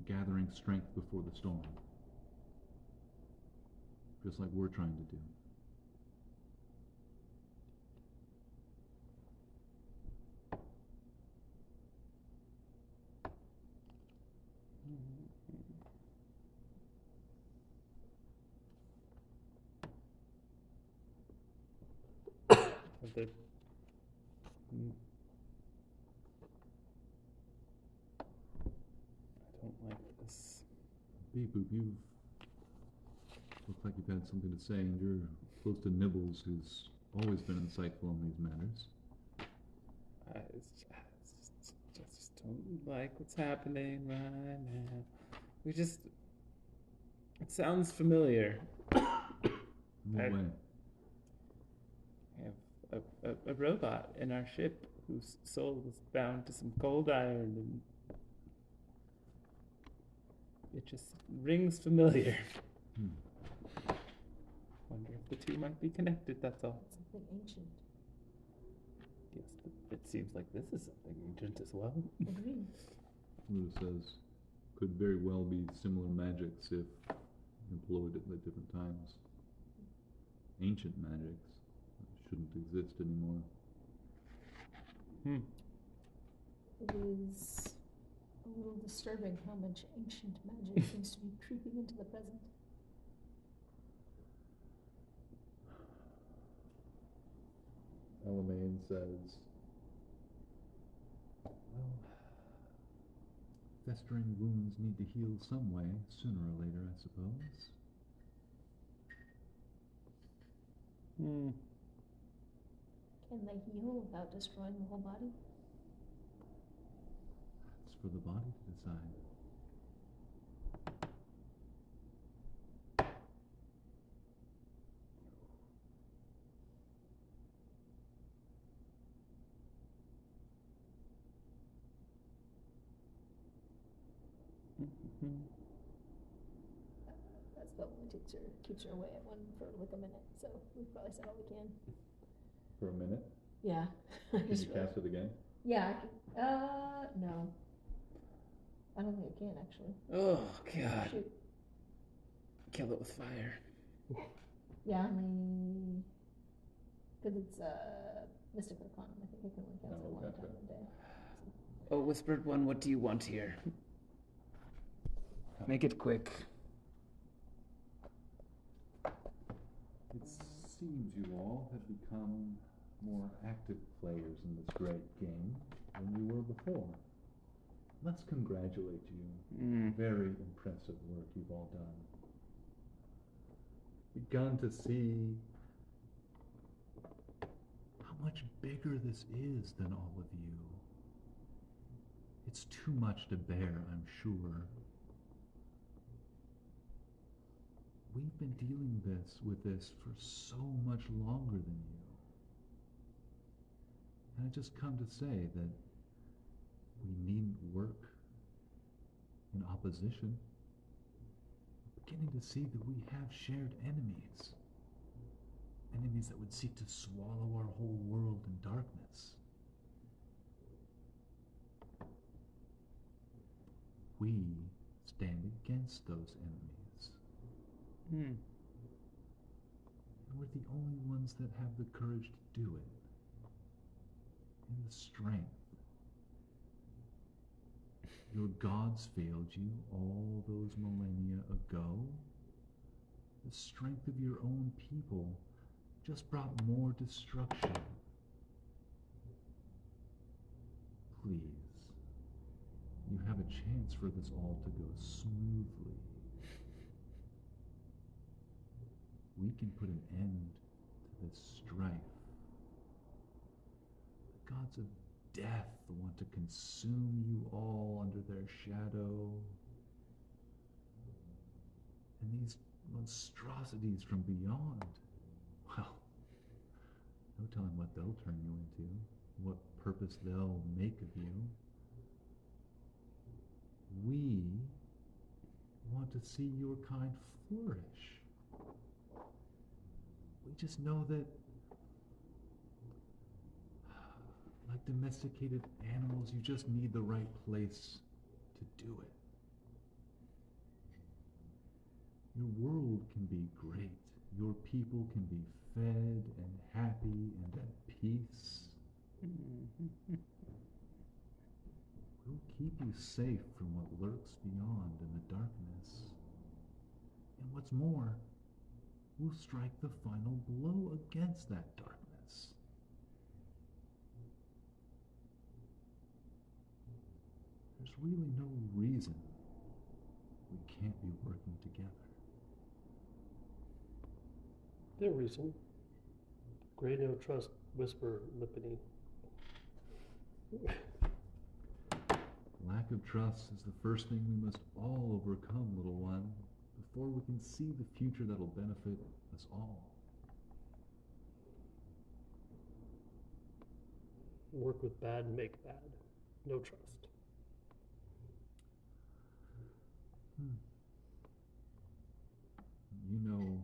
Gathering strength before the storm. Just like we're trying to do. They, I don't like this. Beep boop, you look like you've had something to say, and you're close to Nibbles, who's always been insightful on these matters. I just don't like what's happening right now. It sounds familiar. In what way? We have a robot in our ship whose soul was bound to some cold iron, and it just rings familiar. Wonder if the two might be connected, that's all. Something ancient. Yes, but it seems like this is something ancient as well. Agreed. Lou says, could very well be similar magics if employed at different times. Ancient magics shouldn't exist anymore. It is a little disturbing how much ancient magic seems to be creeping into the present. Elamaine says, well, festering wounds need to heal some way, sooner or later, I suppose. Can they heal without destroying the whole body? It's for the body to decide. That spell only keeps her away at one for like a minute, so we've probably said all we can. For a minute? Yeah. Can you cast it again? Yeah, I can. No. I don't think I can, actually. Oh, God. Shoot. Kill it with fire. Yeah, only... Because it's Mystic Arcanum. I think I can only cast it one time a day. Oh, Whispered One, what do you want here? Make it quick. It seems you all have become more active players in this great game than you were before. Let's congratulate you. Very impressive work you've all done. Begun to see how much bigger this is than all of you. It's too much to bear, I'm sure. We've been dealing with this for so much longer than you. And I just come to say that we needn't work in opposition. We're beginning to see that we have shared enemies. Enemies that would seek to swallow our whole world in darkness. We stand against those enemies. And we're the only ones that have the courage to do it. And the strength. Your gods failed you all those millennia ago. The strength of your own people just brought more destruction. Please, you have a chance for this all to go smoothly. We can put an end to this strife. The gods of death want to consume you all under their shadow. And these monstrosities from beyond, well, no telling what they'll turn you into, what purpose they'll make of you. We want to see your kind flourish. We just know that, like domesticated animals, you just need the right place to do it. Your world can be great. Your people can be fed and happy and at peace. We'll keep you safe from what lurks beyond in the darkness. And what's more, we'll strike the final blow against that darkness. There's really no reason we can't be working together. No reason. Grey no trust, whisper lippity. Lack of trust is the first thing we must all overcome, little one, before we can see the future that'll benefit us all. Work with bad and make bad. No trust. You know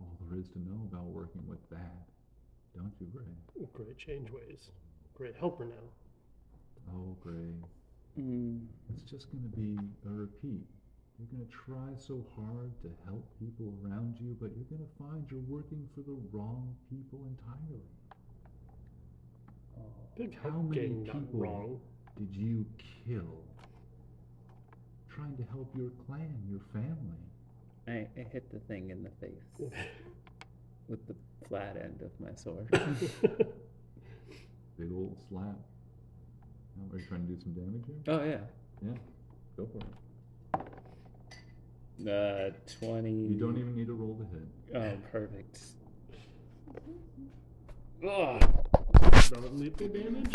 all there is to know about working with bad, don't you, Gray? Gray change ways. Great helper now. Oh, Gray. It's just going to be a repeat. You're going to try so hard to help people around you, but you're going to find you're working for the wrong people entirely. Big How help many game, not people wrong. did you kill trying to help your clan, your family? I hit the thing in the face with the flat end of my sword. Big old slap. Now, are you trying to do some damage here? Oh, yeah. Yeah, go for it. 20. You don't even need to roll to hit. Oh, perfect. Non-lethal damage?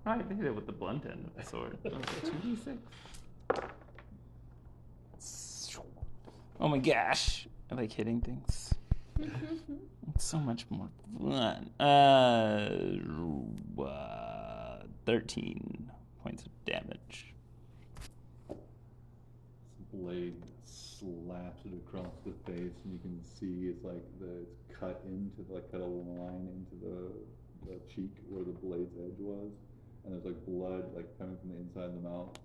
I hit it with the blunt end of the sword. 2d6. Oh my gosh. I like hitting things. It's so much more fun. 13 points of damage. This blade slaps it across the face, and you can see it's like it's cut a line into the cheek where the blade's edge was, and there's like blood like coming from the inside of the mouth.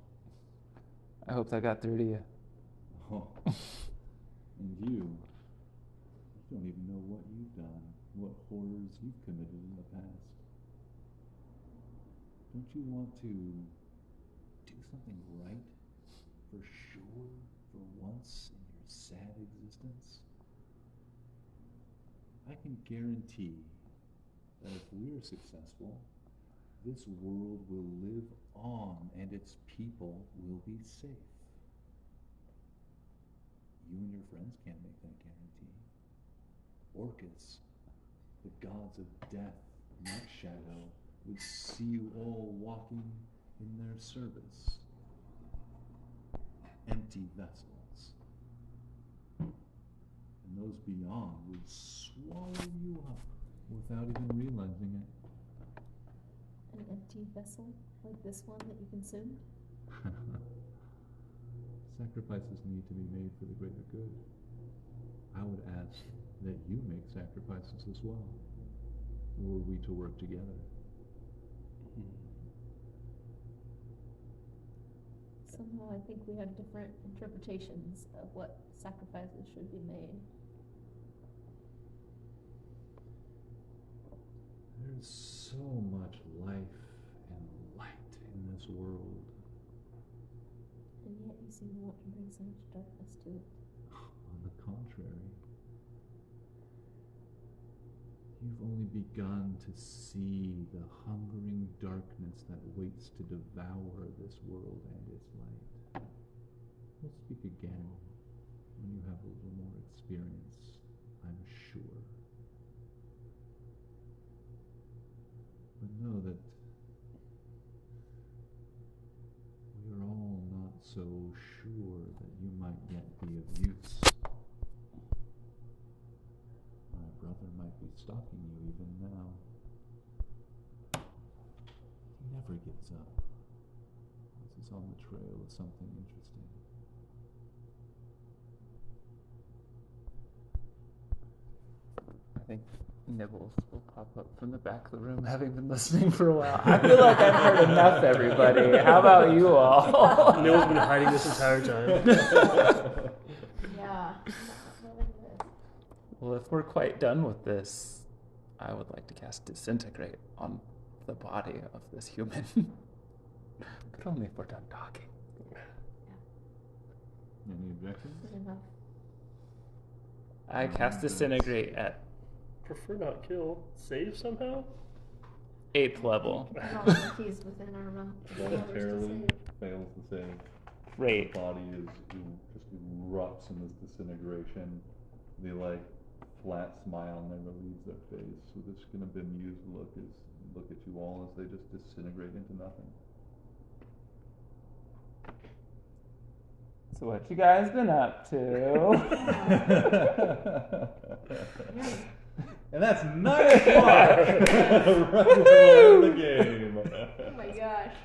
I hope that got through to you. Oh. And you don't even know what you've done, what horrors you've committed in the past. Don't you want to do something right, for sure, for once in your sad existence? I can guarantee that if we're successful, this world will live on and its people will be safe. You and your friends can't make that guarantee. Orcus, the gods of death, not shadow, would see you all walking in their service. Empty vessels. And those beyond would swallow you up without even realizing it. An empty vessel like this one that you consumed? Sacrifices need to be made for the greater good. I would ask that you make sacrifices as well, were we to work together. Somehow I think we have different interpretations of what sacrifices should be made. There's so much life and light in this world. And yet you seem to want to bring so much darkness to it. On the contrary, you've only begun to see the hungering darkness that waits to devour this world and its light. We'll speak again when you have a little more experience, I'm sure. But know that we're all not so sure that you might yet be of use. My brother might be stalking you even now. He never gives up. Once he's on the trail of something interesting. I think Nibbles will pop up from the back of the room, having been listening for a while. I feel like I've heard enough, everybody. How about you all? Neil's been hiding this entire time. Yeah. Well, if we're quite done with this, I would like to cast Disintegrate on the body of this human. But only if we're done talking. Any objections? Good enough. I cast Disintegrate at Prefer not kill. Save somehow? 8th level. I don't think he's within our realm. Voluntarily fails the save. Great. The body just erupts in this disintegration. The flat smile never leaves their face. So this kind of bemused look at you all as they just disintegrate into nothing. So what you guys been up to? And that's 9 o'clock. Right before the game. Oh my gosh.